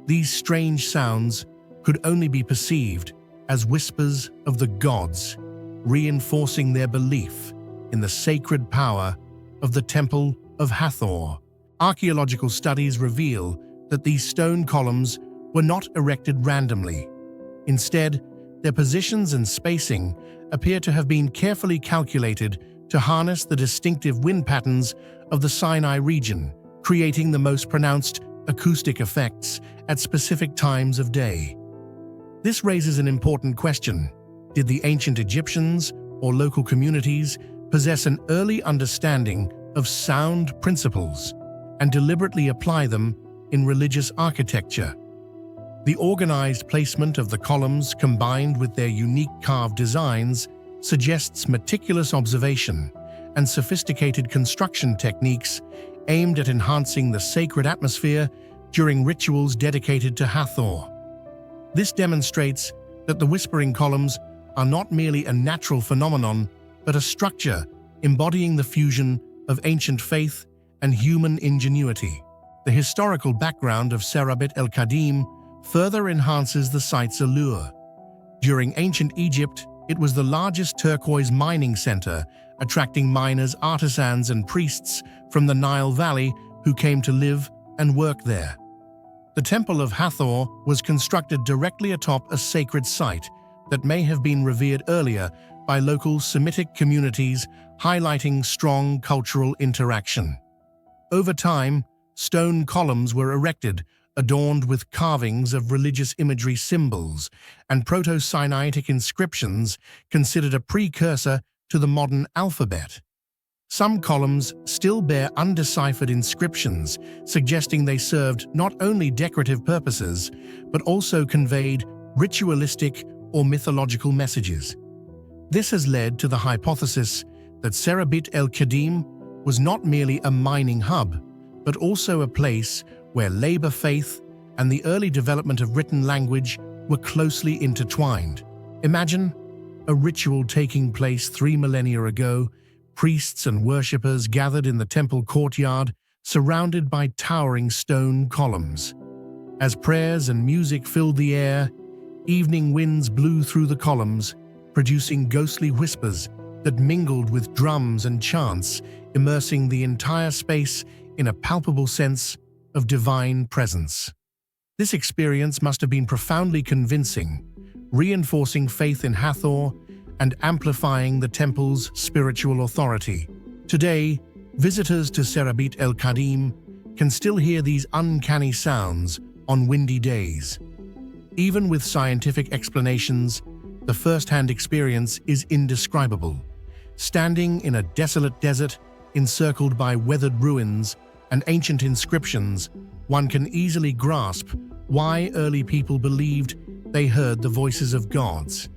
these strange sounds could only be perceived as whispers of the gods, reinforcing their belief in the sacred power of the Temple of Hathor. Archaeological studies reveal that these stone columns were not erected randomly. Instead, their positions and spacing appear to have been carefully calculated to harness the distinctive wind patterns of the Sinai region, creating the most pronounced acoustic effects at specific times of day. This raises an important question. Did the ancient Egyptians or local communities possess an early understanding of sound principles and deliberately apply them in religious architecture? The organized placement of the columns, combined with their unique carved designs, suggests meticulous observation and sophisticated construction techniques aimed at enhancing the sacred atmosphere during rituals dedicated to Hathor. This demonstrates that the whispering columns are not merely a natural phenomenon, but a structure embodying the fusion of ancient faith and human ingenuity. The historical background of Sarabit El-Khadim further enhances the site's allure. During ancient Egypt, it was the largest turquoise mining center, attracting miners, artisans, and priests from the Nile Valley who came to live and work there. The Temple of Hathor was constructed directly atop a sacred site that may have been revered earlier by local Semitic communities, highlighting strong cultural interaction. Over time, stone columns were erected, adorned with carvings of religious imagery, symbols, and Proto-Sinaitic inscriptions considered a precursor to the modern alphabet. Some columns still bear undeciphered inscriptions, suggesting they served not only decorative purposes, but also conveyed ritualistic or mythological messages. This has led to the hypothesis that Sarabit El-Khadim was not merely a mining hub, but also a place where labor faith and the early development of written language were closely intertwined. Imagine a ritual taking place 3 millennia ago. Priests and worshippers gathered in the temple courtyard, surrounded by towering stone columns. As prayers and music filled the air, evening winds blew through the columns, producing ghostly whispers that mingled with drums and chants, immersing the entire space in a palpable sense of divine presence. This experience must have been profoundly convincing, reinforcing faith in Hathor and amplifying the temple's spiritual authority. Today, visitors to Sarabit El-Khadim can still hear these uncanny sounds on windy days. Even with scientific explanations, the first-hand experience is indescribable. Standing in a desolate desert, encircled by weathered ruins and ancient inscriptions, one can easily grasp why early people believed they heard the voices of gods.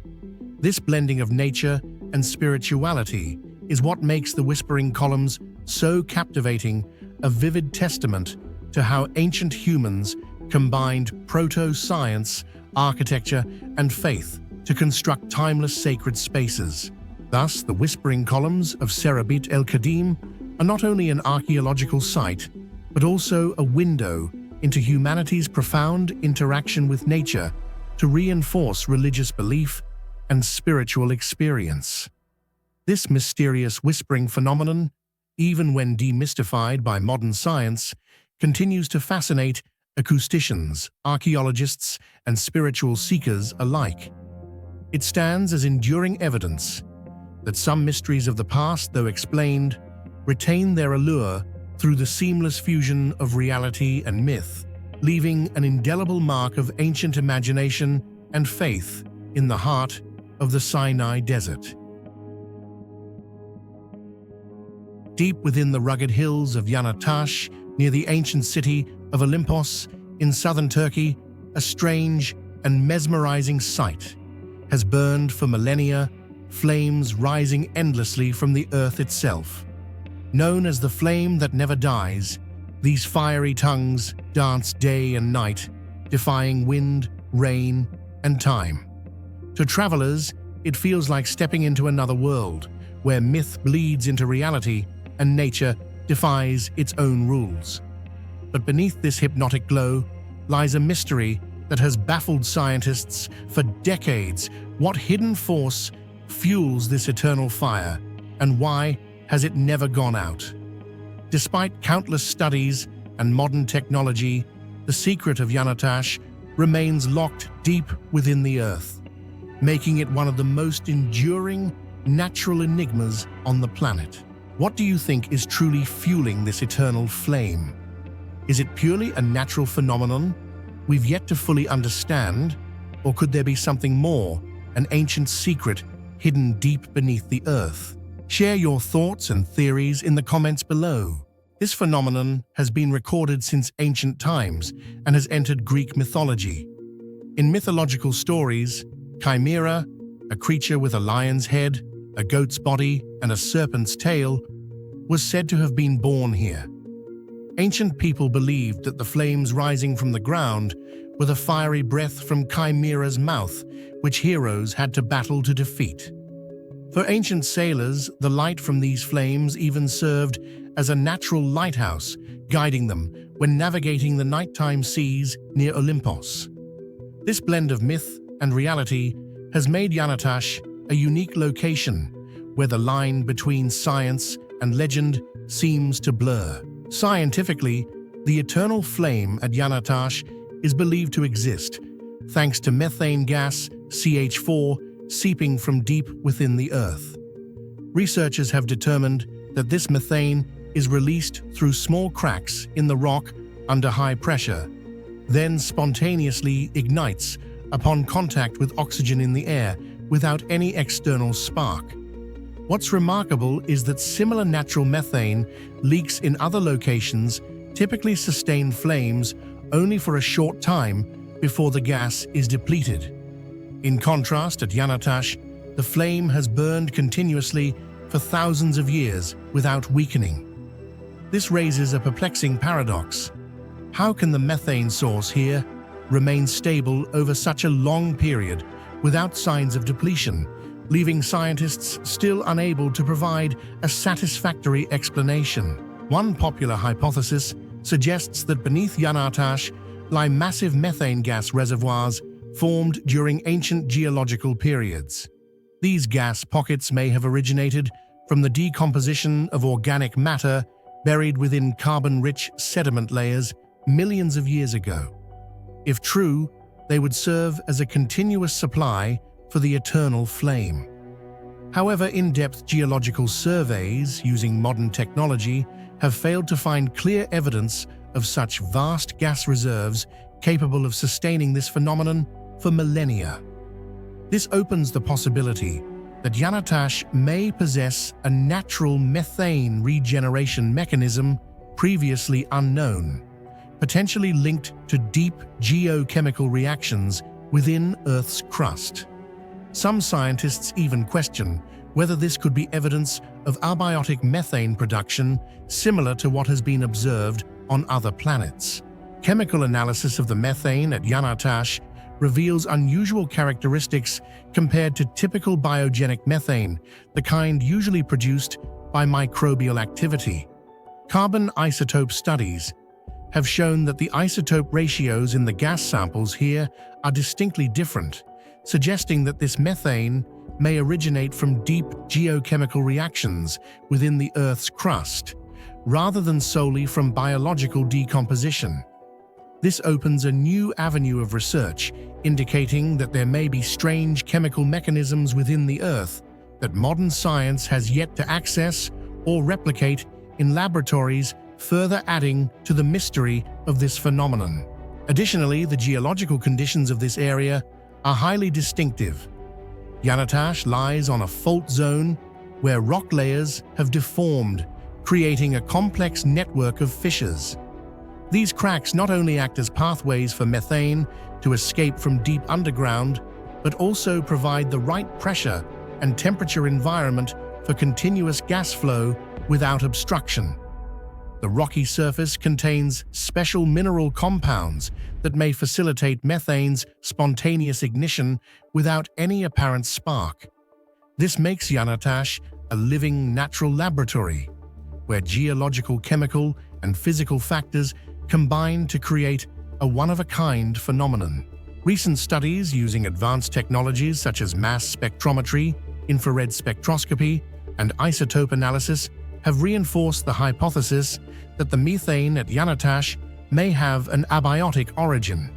This blending of nature and spirituality is what makes the Whispering Columns so captivating, a vivid testament to how ancient humans combined proto-science, architecture, and faith to construct timeless sacred spaces. Thus, the Whispering Columns of Sarabit El-Khadim are not only an archaeological site, but also a window into humanity's profound interaction with nature to reinforce religious belief and spiritual experience. This mysterious whispering phenomenon, even when demystified by modern science, continues to fascinate acousticians, archaeologists, and spiritual seekers alike. It stands as enduring evidence that some mysteries of the past, though explained, retain their allure through the seamless fusion of reality and myth, leaving an indelible mark of ancient imagination and faith in the heart of the Sinai Desert. Deep within the rugged hills of Yanartas, near the ancient city of Olympos in southern Turkey, a strange and mesmerizing sight has burned for millennia, flames rising endlessly from the earth itself. Known as the flame that never dies, these fiery tongues dance day and night, defying wind, rain, and time. To travelers, it feels like stepping into another world, where myth bleeds into reality and nature defies its own rules. But beneath this hypnotic glow lies a mystery that has baffled scientists for decades. What hidden force fuels this eternal fire, and why has it never gone out? Despite countless studies and modern technology, the secret of Yanartas remains locked deep within the earth, making it one of the most enduring natural enigmas on the planet. What do you think is truly fueling this eternal flame? Is it purely a natural phenomenon we've yet to fully understand, or could there be something more, an ancient secret hidden deep beneath the earth? Share your thoughts and theories in the comments below. This phenomenon has been recorded since ancient times and has entered Greek mythology. In mythological stories, Chimera, a creature with a lion's head, a goat's body, and a serpent's tail, was said to have been born here. Ancient people believed that the flames rising from the ground were the fiery breath from Chimera's mouth, which heroes had to battle to defeat. For ancient sailors, the light from these flames even served as a natural lighthouse, guiding them when navigating the nighttime seas near Olympos. This blend of myth and reality has made Yanartas a unique location where the line between science and legend seems to blur. Scientifically, the eternal flame at Yanartas is believed to exist, thanks to methane gas, CH4, seeping from deep within the earth. Researchers have determined that this methane is released through small cracks in the rock under high pressure, then spontaneously ignites upon contact with oxygen in the air without any external spark. What's remarkable is that similar natural methane leaks in other locations typically sustain flames only for a short time before the gas is depleted. In contrast, at Yanartas, the flame has burned continuously for thousands of years without weakening. This raises a perplexing paradox. How can the methane source here remain stable over such a long period without signs of depletion, leaving scientists still unable to provide a satisfactory explanation? One popular hypothesis suggests that beneath Yanartas lie massive methane gas reservoirs formed during ancient geological periods. These gas pockets may have originated from the decomposition of organic matter buried within carbon-rich sediment layers millions of years ago. If true, they would serve as a continuous supply for the eternal flame. However, in-depth geological surveys using modern technology have failed to find clear evidence of such vast gas reserves capable of sustaining this phenomenon for millennia. This opens the possibility that Yanartas may possess a natural methane regeneration mechanism previously unknown, potentially linked to deep geochemical reactions within Earth's crust. Some scientists even question whether this could be evidence of abiotic methane production similar to what has been observed on other planets. Chemical analysis of the methane at Yanartas reveals unusual characteristics compared to typical biogenic methane, the kind usually produced by microbial activity. Carbon isotope studies have shown that the isotope ratios in the gas samples here are distinctly different, suggesting that this methane may originate from deep geochemical reactions within the Earth's crust, rather than solely from biological decomposition. This opens a new avenue of research, indicating that there may be strange chemical mechanisms within the Earth that modern science has yet to access or replicate in laboratories, further adding to the mystery of this phenomenon. Additionally, the geological conditions of this area are highly distinctive. Yanartas lies on a fault zone where rock layers have deformed, creating a complex network of fissures. These cracks not only act as pathways for methane to escape from deep underground, but also provide the right pressure and temperature environment for continuous gas flow without obstruction. The rocky surface contains special mineral compounds that may facilitate methane's spontaneous ignition without any apparent spark. This makes Yanartas a living natural laboratory, where geological, chemical, and physical factors combine to create a one-of-a-kind phenomenon. Recent studies using advanced technologies such as mass spectrometry, infrared spectroscopy, and isotope analysis have reinforced the hypothesis that the methane at Yanartas may have an abiotic origin.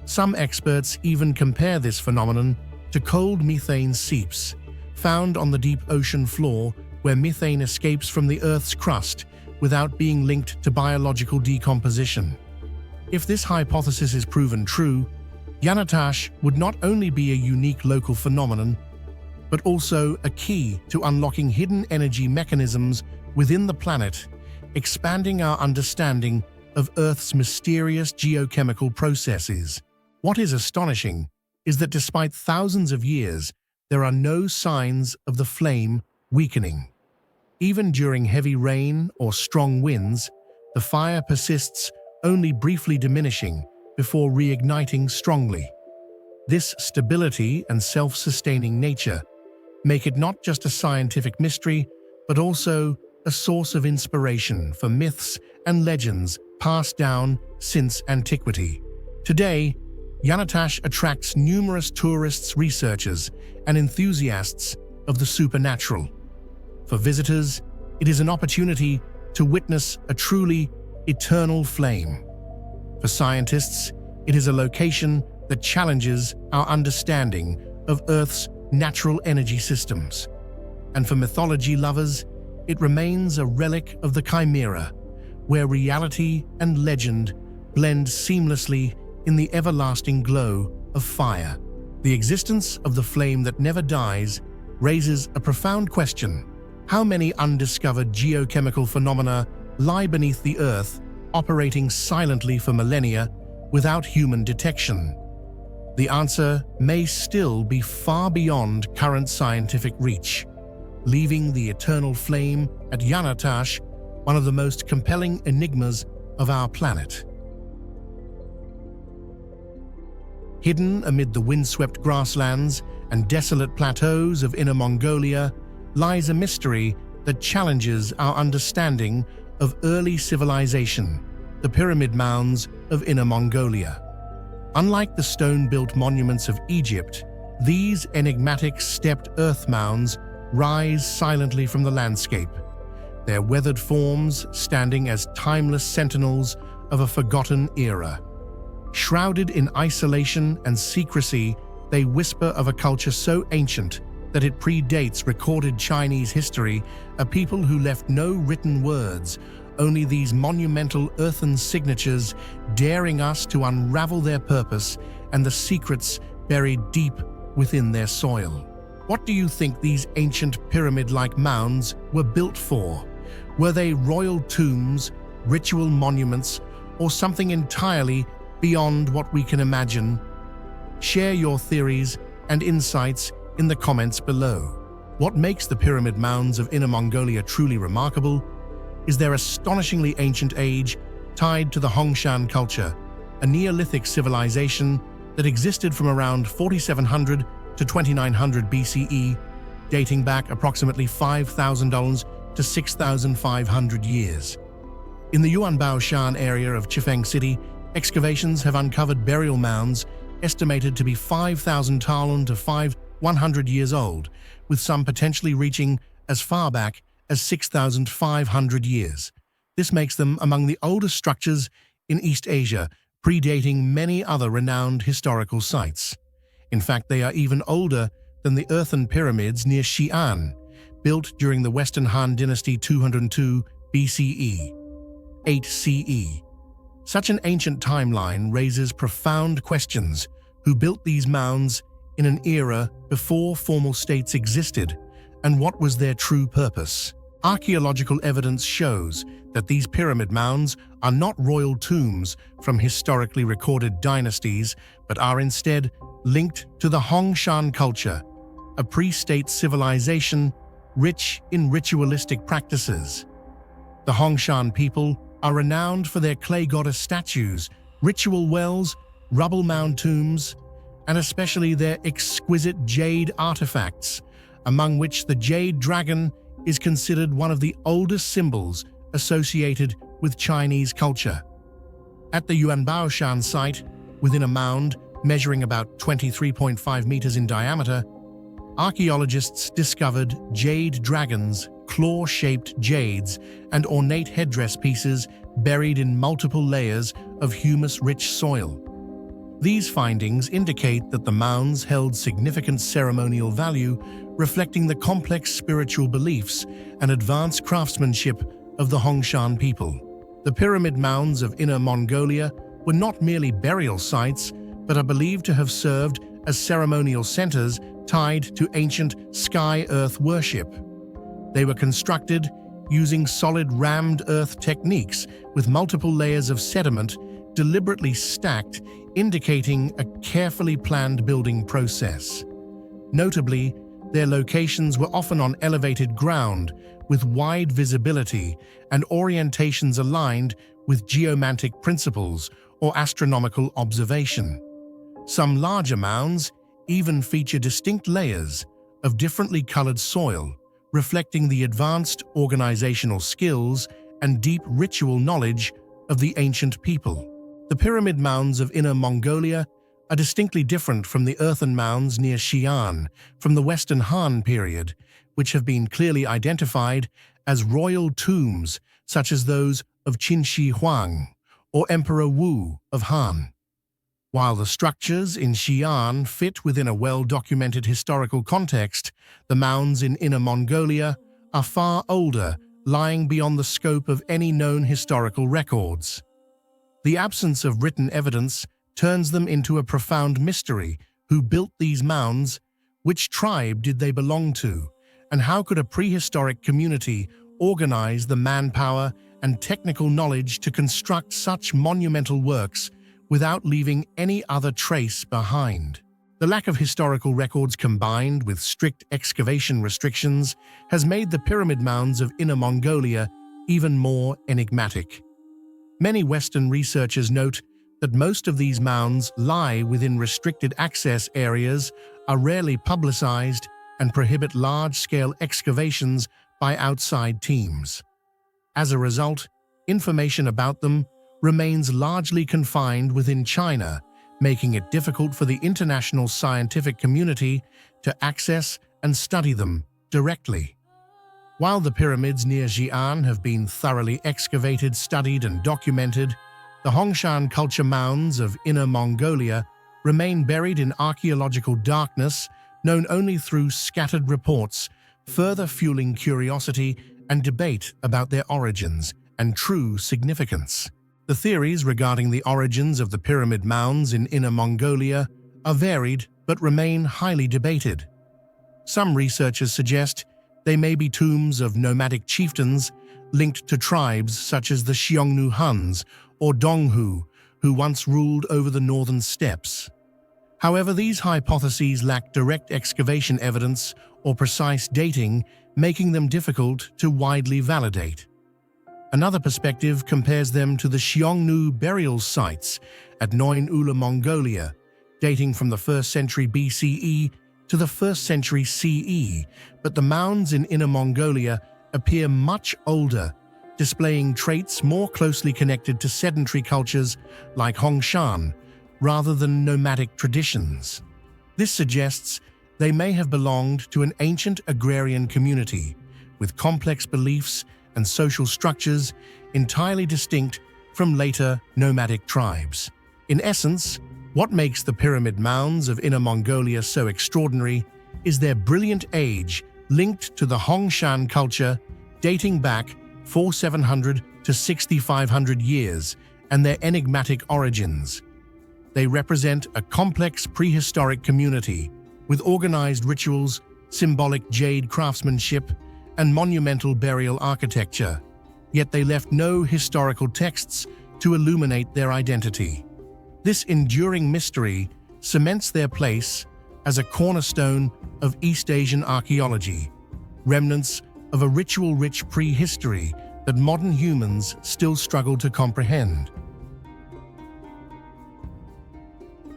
Some experts even compare this phenomenon to cold methane seeps, found on the deep ocean floor where methane escapes from the Earth's crust without being linked to biological decomposition. If this hypothesis is proven true, Yanartas would not only be a unique local phenomenon, but also a key to unlocking hidden energy mechanisms within the planet, expanding our understanding of Earth's mysterious geochemical processes. What is astonishing is that despite thousands of years, there are no signs of the flame weakening. Even during heavy rain or strong winds, the fire persists, only briefly diminishing before reigniting strongly. This stability and self-sustaining nature make it not just a scientific mystery, but also a source of inspiration for myths and legends passed down since antiquity. Today, Yanartas attracts numerous tourists, researchers, and enthusiasts of the supernatural. For visitors, it is an opportunity to witness a truly eternal flame. For scientists, it is a location that challenges our understanding of Earth's natural energy systems. And for mythology lovers, it remains a relic of the chimera, where reality and legend blend seamlessly in the everlasting glow of fire. The existence of the flame that never dies raises a profound question. How many undiscovered geochemical phenomena lie beneath the Earth, operating silently for millennia without human detection? The answer may still be far beyond current scientific reach, leaving the eternal flame at Yanartas one of the most compelling enigmas of our planet. Hidden amid the windswept grasslands and desolate plateaus of Inner Mongolia lies a mystery that challenges our understanding of early civilization, the pyramid mounds of Inner Mongolia. Unlike the stone-built monuments of Egypt, these enigmatic stepped earth mounds rise silently from the landscape, their weathered forms standing as timeless sentinels of a forgotten era. Shrouded in isolation and secrecy, they whisper of a culture so ancient that it predates recorded Chinese history, a people who left no written words, only these monumental earthen signatures daring us to unravel their purpose and the secrets buried deep within their soil. What do you think these ancient pyramid-like mounds were built for? Were they royal tombs, ritual monuments, or something entirely beyond what we can imagine? Share your theories and insights in the comments below. What makes the pyramid mounds of Inner Mongolia truly remarkable is their astonishingly ancient age tied to the Hongshan culture, a Neolithic civilization that existed from around 4700 to 2900 BCE, dating back approximately $5,000 to 6,500 years. In the Yuanbaoshan area of Chifeng City, excavations have uncovered burial mounds estimated to be 5,000 talun to 100 years old, with some potentially reaching as far back as 6,500 years. This makes them among the oldest structures in East Asia, predating many other renowned historical sites. In fact, they are even older than the earthen pyramids near Xi'an, built during the Western Han Dynasty 202 BCE, 8 CE. Such an ancient timeline raises profound questions. Who built these mounds in an era before formal states existed, and what was their true purpose? Archaeological evidence shows that these pyramid mounds are not royal tombs from historically recorded dynasties, but are instead linked to the Hongshan culture, a pre-state civilization rich in ritualistic practices. The Hongshan people are renowned for their clay goddess statues, ritual wells, rubble mound tombs, and especially their exquisite jade artifacts, among which the jade dragon is considered one of the oldest symbols associated with Chinese culture. At the Yuanbaoshan site, within a mound measuring about 23.5 meters in diameter, archaeologists discovered jade dragons, claw-shaped jades, and ornate headdress pieces buried in multiple layers of humus-rich soil. These findings indicate that the mounds held significant ceremonial value, reflecting the complex spiritual beliefs and advanced craftsmanship of the Hongshan people. The pyramid mounds of Inner Mongolia were not merely burial sites, but are believed to have served as ceremonial centers tied to ancient sky-earth worship. They were constructed using solid rammed earth techniques with multiple layers of sediment deliberately stacked, indicating a carefully planned building process. Notably, their locations were often on elevated ground, with wide visibility and orientations aligned with geomantic principles or astronomical observation. Some larger mounds even feature distinct layers of differently colored soil, reflecting the advanced organizational skills and deep ritual knowledge of the ancient people. The pyramid mounds of Inner Mongolia are distinctly different from the earthen mounds near Xi'an from the Western Han period, which have been clearly identified as royal tombs such as those of Qin Shi Huang or Emperor Wu of Han. While the structures in Xi'an fit within a well-documented historical context, the mounds in Inner Mongolia are far older, lying beyond the scope of any known historical records. The absence of written evidence turns them into a profound mystery. Who built these mounds? Which tribe did they belong to, and how could a prehistoric community organize the manpower and technical knowledge to construct such monumental works without leaving any other trace behind? The lack of historical records combined with strict excavation restrictions has made the pyramid mounds of Inner Mongolia even more enigmatic. Many Western researchers note that most of these mounds lie within restricted access areas, are rarely publicized, and prohibit large-scale excavations by outside teams. As a result, information about them remains largely confined within China, making it difficult for the international scientific community to access and study them directly. While the pyramids near Xi'an have been thoroughly excavated, studied, and documented, the Hongshan culture mounds of Inner Mongolia remain buried in archaeological darkness, known only through scattered reports, further fueling curiosity and debate about their origins and true significance. The theories regarding the origins of the pyramid mounds in Inner Mongolia are varied but remain highly debated. Some researchers suggest they may be tombs of nomadic chieftains linked to tribes such as the Xiongnu Huns or Donghu, who once ruled over the northern steppes. However, these hypotheses lack direct excavation evidence or precise dating, making them difficult to widely validate. Another perspective compares them to the Xiongnu burial sites at Noin Ula, Mongolia, dating from the 1st century BCE to the 1st century CE, but the mounds in Inner Mongolia appear much older, displaying traits more closely connected to sedentary cultures like Hongshan, rather than nomadic traditions. This suggests they may have belonged to an ancient agrarian community, with complex beliefs and social structures entirely distinct from later nomadic tribes. In essence, what makes the pyramid mounds of Inner Mongolia so extraordinary is their brilliant age linked to the Hongshan culture dating back 4700 to 6500 years and their enigmatic origins. They represent a complex prehistoric community with organized rituals, symbolic jade craftsmanship, and monumental burial architecture, yet they left no historical texts to illuminate their identity. This enduring mystery cements their place as a cornerstone of East Asian archaeology, remnants of a ritual-rich prehistory that modern humans still struggle to comprehend.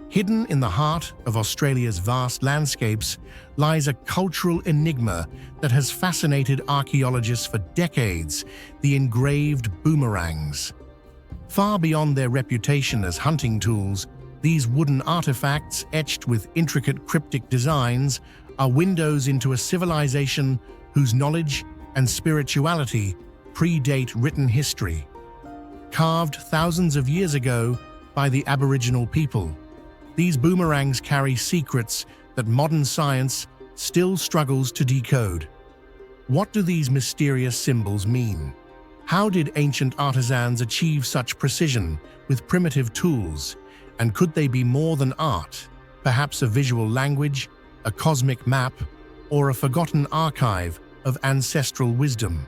Hidden in the heart of Australia's vast landscapes lies a cultural enigma that has fascinated archaeologists for decades: the engraved boomerangs. Far beyond their reputation as hunting tools, these wooden artifacts, etched with intricate cryptic designs, are windows into a civilization whose knowledge and spirituality predate written history. Carved thousands of years ago by the Aboriginal people, these boomerangs carry secrets that modern science still struggles to decode. What do these mysterious symbols mean? How did ancient artisans achieve such precision with primitive tools? And could they be more than art? Perhaps a visual language, a cosmic map, or a forgotten archive of ancestral wisdom?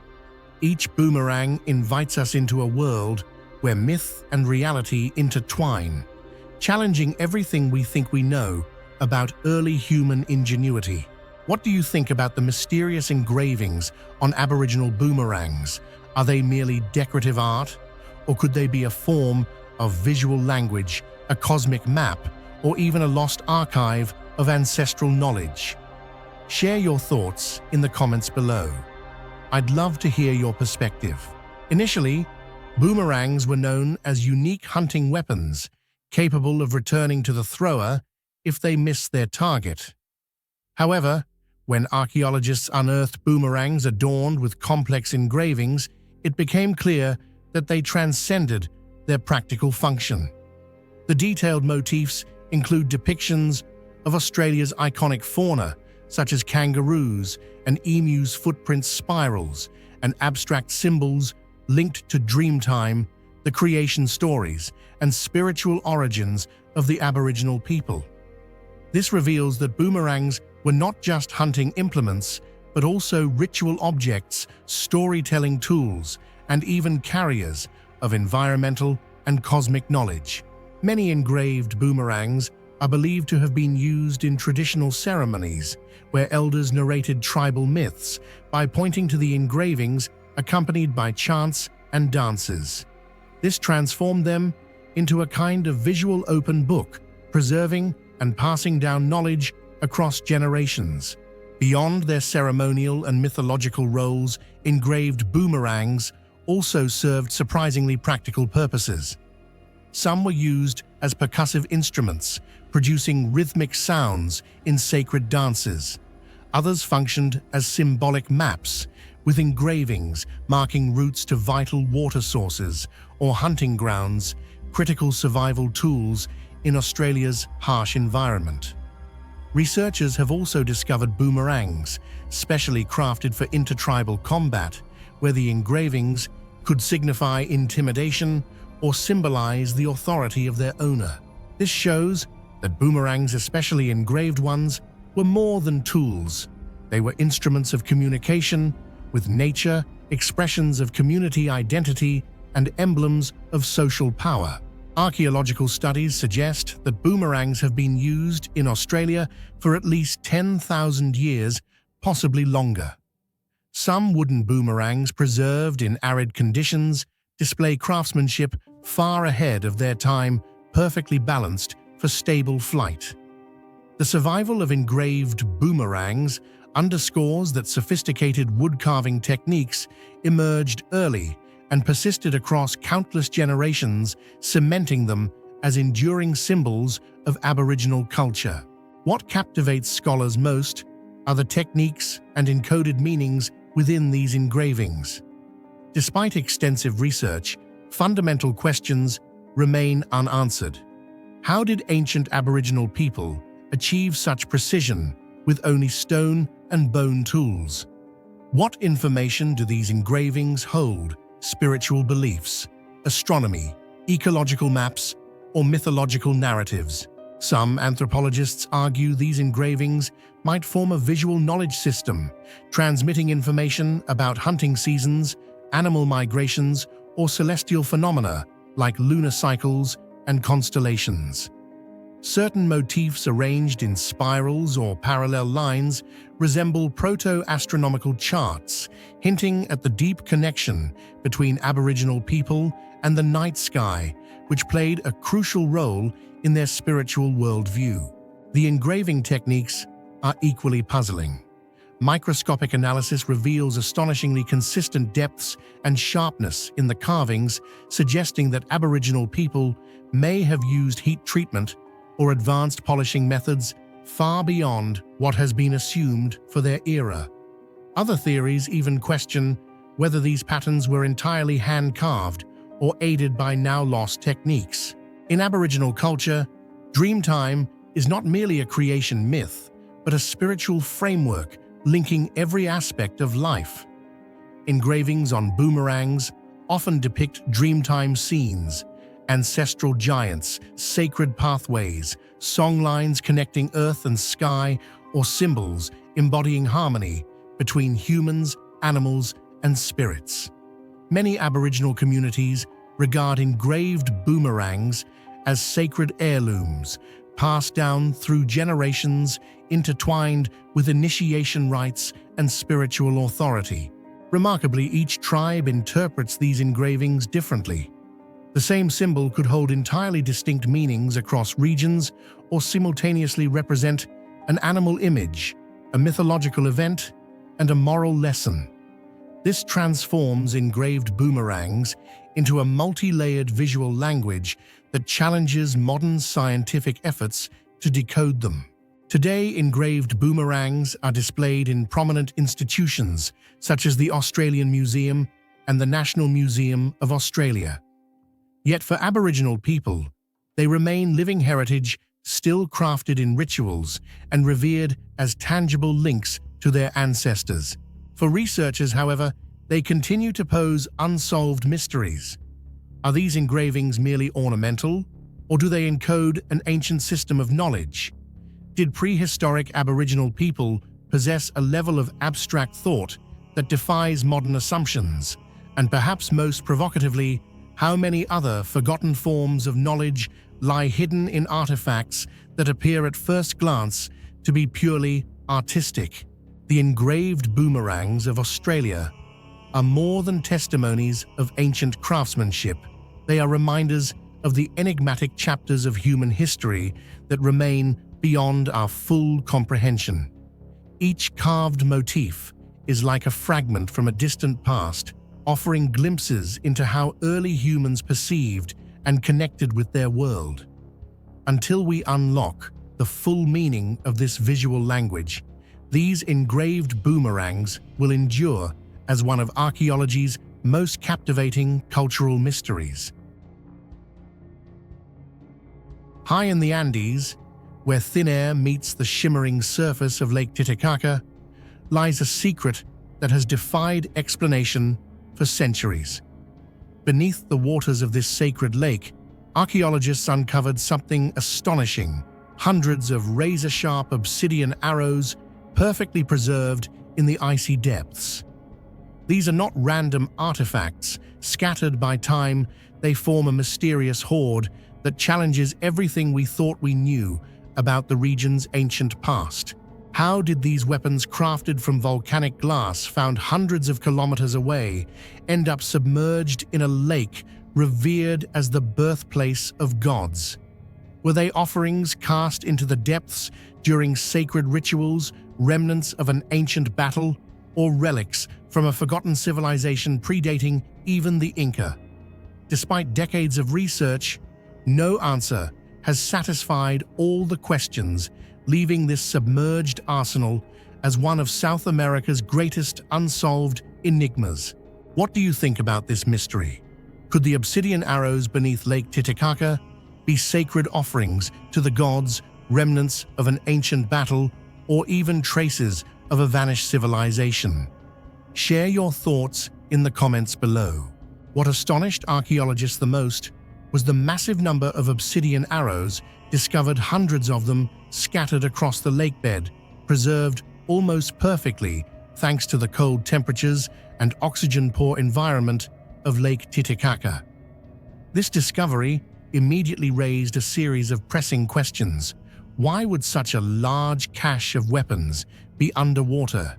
Each boomerang invites us into a world where myth and reality intertwine, challenging everything we think we know about early human ingenuity. What do you think about the mysterious engravings on Aboriginal boomerangs? Are they merely decorative art, or could they be a form of visual language, a cosmic map, or even a lost archive of ancestral knowledge? Share your thoughts in the comments below. I'd love to hear your perspective. Initially, boomerangs were known as unique hunting weapons, capable of returning to the thrower if they missed their target. However, when archaeologists unearthed boomerangs adorned with complex engravings, it became clear that they transcended their practical function. The detailed motifs include depictions of Australia's iconic fauna, such as kangaroos and emus' footprint spirals, and abstract symbols linked to Dreamtime, the creation stories, and spiritual origins of the Aboriginal people. This reveals that boomerangs were were not just hunting implements, but also ritual objects, storytelling tools, and even carriers of environmental and cosmic knowledge. Many engraved boomerangs are believed to have been used in traditional ceremonies, where elders narrated tribal myths by pointing to the engravings accompanied by chants and dances. This transformed them into a kind of visual open book, preserving and passing down knowledge across generations. Beyond their ceremonial and mythological roles, engraved boomerangs also served surprisingly practical purposes. Some were used as percussive instruments, producing rhythmic sounds in sacred dances. Others functioned as symbolic maps, with engravings marking routes to vital water sources or hunting grounds, critical survival tools in Australia's harsh environment. Researchers have also discovered boomerangs, specially crafted for intertribal combat, where the engravings could signify intimidation or symbolize the authority of their owner. This shows that boomerangs, especially engraved ones, were more than tools. They were instruments of communication with nature, expressions of community identity, and emblems of social power. Archaeological studies suggest that boomerangs have been used in Australia for at least 10,000 years, possibly longer. Some wooden boomerangs preserved in arid conditions display craftsmanship far ahead of their time, perfectly balanced for stable flight. The survival of engraved boomerangs underscores that sophisticated wood-carving techniques emerged early and persisted across countless generations, cementing them as enduring symbols of Aboriginal culture. What captivates scholars most are the techniques and encoded meanings within these engravings. Despite extensive research, fundamental questions remain unanswered. How did ancient Aboriginal people achieve such precision with only stone and bone tools? What information do these engravings hold? Spiritual beliefs, astronomy, ecological maps, or mythological narratives? Some anthropologists argue these engravings might form a visual knowledge system, transmitting information about hunting seasons, animal migrations, or celestial phenomena like lunar cycles and constellations. Certain motifs arranged in spirals or parallel lines resemble proto-astronomical charts, hinting at the deep connection between Aboriginal people and the night sky, which played a crucial role in their spiritual worldview. The engraving techniques are equally puzzling. Microscopic analysis reveals astonishingly consistent depths and sharpness in the carvings, suggesting that Aboriginal people may have used heat treatment or advanced polishing methods far beyond what has been assumed for their era. Other theories even question whether these patterns were entirely hand-carved or aided by now-lost techniques. In Aboriginal culture, Dreamtime is not merely a creation myth, but a spiritual framework linking every aspect of life. Engravings on boomerangs often depict Dreamtime scenes, ancestral giants, sacred pathways, songlines connecting earth and sky, or symbols embodying harmony between humans, animals, and spirits. Many Aboriginal communities regard engraved boomerangs as sacred heirlooms, passed down through generations, intertwined with initiation rites and spiritual authority. Remarkably, each tribe interprets these engravings differently. The same symbol could hold entirely distinct meanings across regions or simultaneously represent an animal image, a mythological event, and a moral lesson. This transforms engraved boomerangs into a multi-layered visual language that challenges modern scientific efforts to decode them. Today, engraved boomerangs are displayed in prominent institutions such as the Australian Museum and the National Museum of Australia. Yet for Aboriginal people, they remain living heritage, still crafted in rituals and revered as tangible links to their ancestors. For researchers, however, they continue to pose unsolved mysteries. Are these engravings merely ornamental, or do they encode an ancient system of knowledge? Did prehistoric Aboriginal people possess a level of abstract thought that defies modern assumptions? And perhaps most provocatively, how many other forgotten forms of knowledge lie hidden in artifacts that appear at first glance to be purely artistic? The engraved boomerangs of Australia are more than testimonies of ancient craftsmanship. They are reminders of the enigmatic chapters of human history that remain beyond our full comprehension. Each carved motif is like a fragment from a distant past, offering glimpses into how early humans perceived and connected with their world. Until we unlock the full meaning of this visual language, these engraved boomerangs will endure as one of archaeology's most captivating cultural mysteries. High in the Andes, where thin air meets the shimmering surface of Lake Titicaca, lies a secret that has defied explanation for centuries. Beneath the waters of this sacred lake, archaeologists uncovered something astonishing: hundreds of razor-sharp obsidian arrows perfectly preserved in the icy depths. These are not random artifacts scattered by time. They form a mysterious hoard that challenges everything we thought we knew about the region's ancient past. How did these weapons, crafted from volcanic glass found hundreds of kilometers away, end up submerged in a lake revered as the birthplace of gods? Were they offerings cast into the depths during sacred rituals, remnants of an ancient battle, or relics from a forgotten civilization predating even the Inca? Despite decades of research, no answer has satisfied all the questions, leaving this submerged arsenal as one of South America's greatest unsolved enigmas. What do you think about this mystery? Could the obsidian arrows beneath Lake Titicaca be sacred offerings to the gods, remnants of an ancient battle, or even traces of a vanished civilization? Share your thoughts in the comments below. What astonished archaeologists the most was the massive number of obsidian arrows discovered, hundreds of them scattered across the lakebed, preserved almost perfectly thanks to the cold temperatures and oxygen-poor environment of Lake Titicaca. This discovery immediately raised a series of pressing questions. Why would such a large cache of weapons be underwater?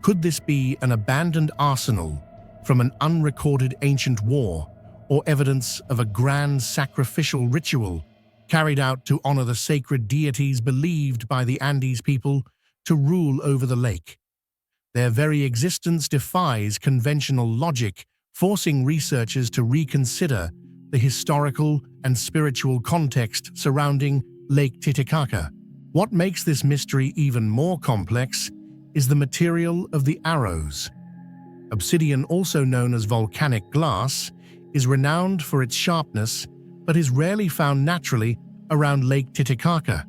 Could this be an abandoned arsenal from an unrecorded ancient war, or evidence of a grand sacrificial ritual carried out to honor the sacred deities believed by the Andes people to rule over the lake? Their very existence defies conventional logic, forcing researchers to reconsider the historical and spiritual context surrounding Lake Titicaca. What makes this mystery even more complex is the material of the arrows. Obsidian, also known as volcanic glass, is renowned for its sharpness, but is rarely found naturally around Lake Titicaca.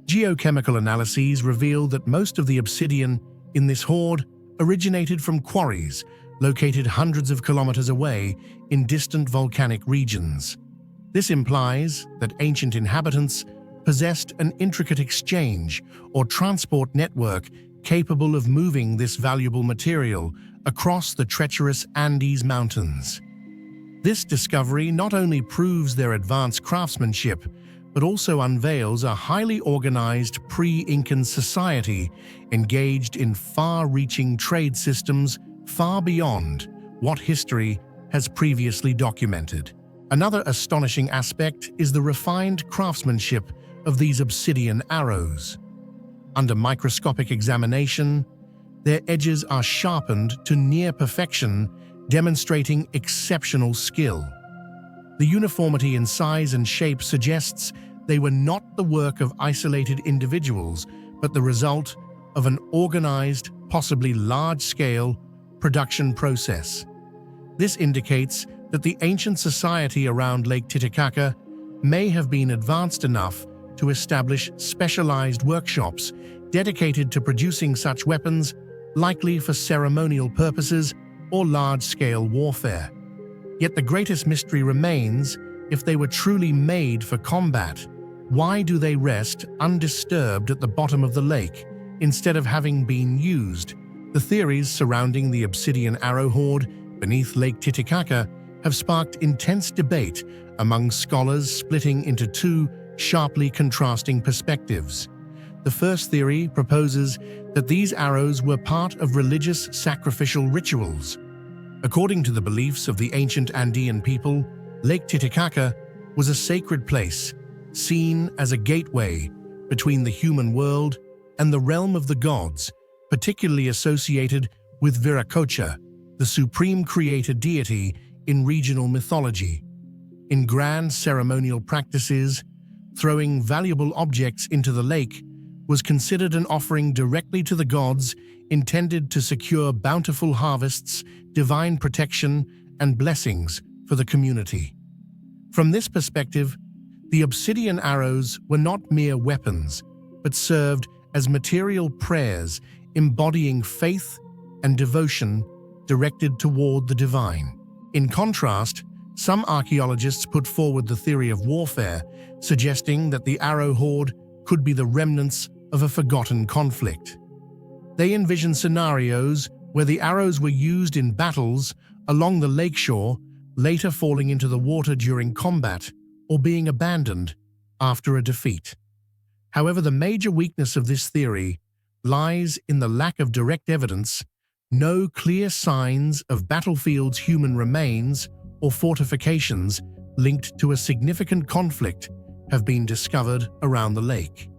Geochemical analyses reveal that most of the obsidian in this hoard originated from quarries located hundreds of kilometers away in distant volcanic regions. This implies that ancient inhabitants possessed an intricate exchange or transport network capable of moving this valuable material across the treacherous Andes Mountains. This discovery not only proves their advanced craftsmanship, but also unveils a highly organized pre-Incan society engaged in far-reaching trade systems far beyond what history has previously documented. Another astonishing aspect is the refined craftsmanship of these obsidian arrows. Under microscopic examination, their edges are sharpened to near perfection, demonstrating exceptional skill. The uniformity in size and shape suggests they were not the work of isolated individuals, but the result of an organized, possibly large-scale, production process. This indicates that the ancient society around Lake Titicaca may have been advanced enough to establish specialized workshops dedicated to producing such weapons, likely for ceremonial purposes or large-scale warfare. Yet the greatest mystery remains: if they were truly made for combat, Why do they rest undisturbed at the bottom of the lake instead of having been used? The theories surrounding the obsidian arrow hoard beneath Lake Titicaca have sparked intense debate among scholars, splitting into two sharply contrasting perspectives. The first theory proposes that these arrows were part of religious sacrificial rituals. According to the beliefs of the ancient Andean people, Lake Titicaca was a sacred place, seen as a gateway between the human world and the realm of the gods, particularly associated with Viracocha, the supreme creator deity in regional mythology. In grand ceremonial practices, throwing valuable objects into the lake was considered an offering directly to the gods, intended to secure bountiful harvests, divine protection, and blessings for the community. From this perspective, the obsidian arrows were not mere weapons, but served as material prayers embodying faith and devotion directed toward the divine. In contrast, some archaeologists put forward the theory of warfare, suggesting that the arrow hoard could be the remnants of a forgotten conflict. They envision scenarios where the arrows were used in battles along the lakeshore, later falling into the water during combat or being abandoned after a defeat. However, the major weakness of this theory lies in the lack of direct evidence. No clear signs of battlefields, human remains, or fortifications linked to a significant conflict have been discovered around the lake.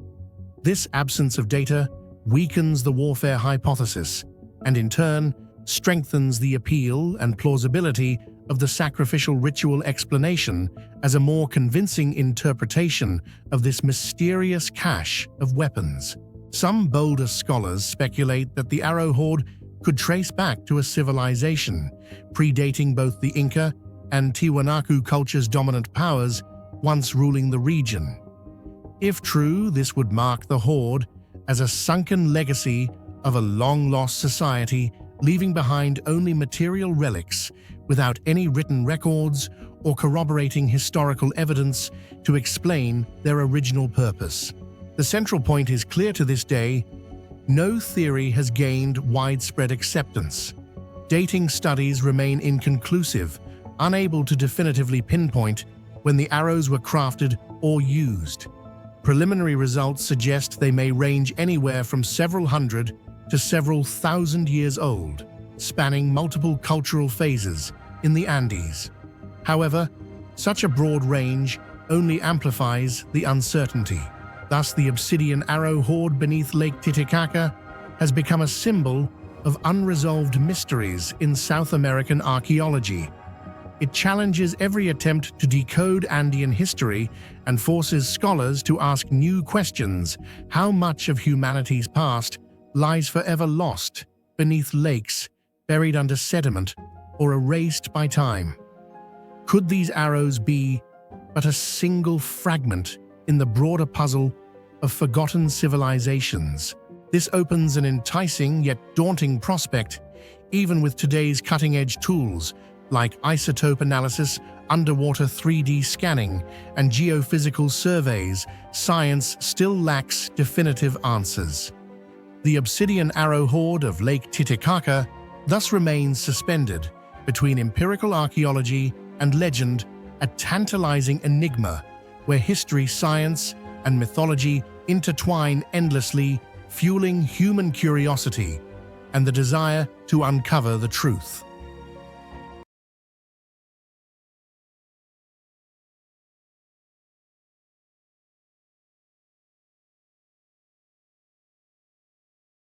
This absence of data weakens the warfare hypothesis and, in turn, strengthens the appeal and plausibility of the sacrificial ritual explanation as a more convincing interpretation of this mysterious cache of weapons. Some bolder scholars speculate that the arrow hoard could trace back to a civilization predating both the Inca and Tiwanaku cultures' dominant powers once ruling the region. If true, this would mark the hoard as a sunken legacy of a long-lost society, leaving behind only material relics without any written records or corroborating historical evidence to explain their original purpose. The central point is clear to this day: no theory has gained widespread acceptance. Dating studies remain inconclusive, unable to definitively pinpoint when the arrows were crafted or used. Preliminary results suggest they may range anywhere from several hundred to several thousand years old, spanning multiple cultural phases in the Andes. However, such a broad range only amplifies the uncertainty. Thus, the obsidian arrow hoard beneath Lake Titicaca has become a symbol of unresolved mysteries in South American archaeology. It challenges every attempt to decode Andean history and forces scholars to ask new questions. How much of humanity's past lies forever lost beneath lakes, buried under sediment, or erased by time? Could these arrows be but a single fragment in the broader puzzle of forgotten civilizations? This opens an enticing yet daunting prospect. Even with today's cutting-edge tools like isotope analysis, underwater 3D scanning, and geophysical surveys, science still lacks definitive answers. The obsidian arrow hoard of Lake Titicaca thus remains suspended between empirical archaeology and legend, a tantalizing enigma where history, science, and mythology intertwine endlessly, fueling human curiosity and the desire to uncover the truth.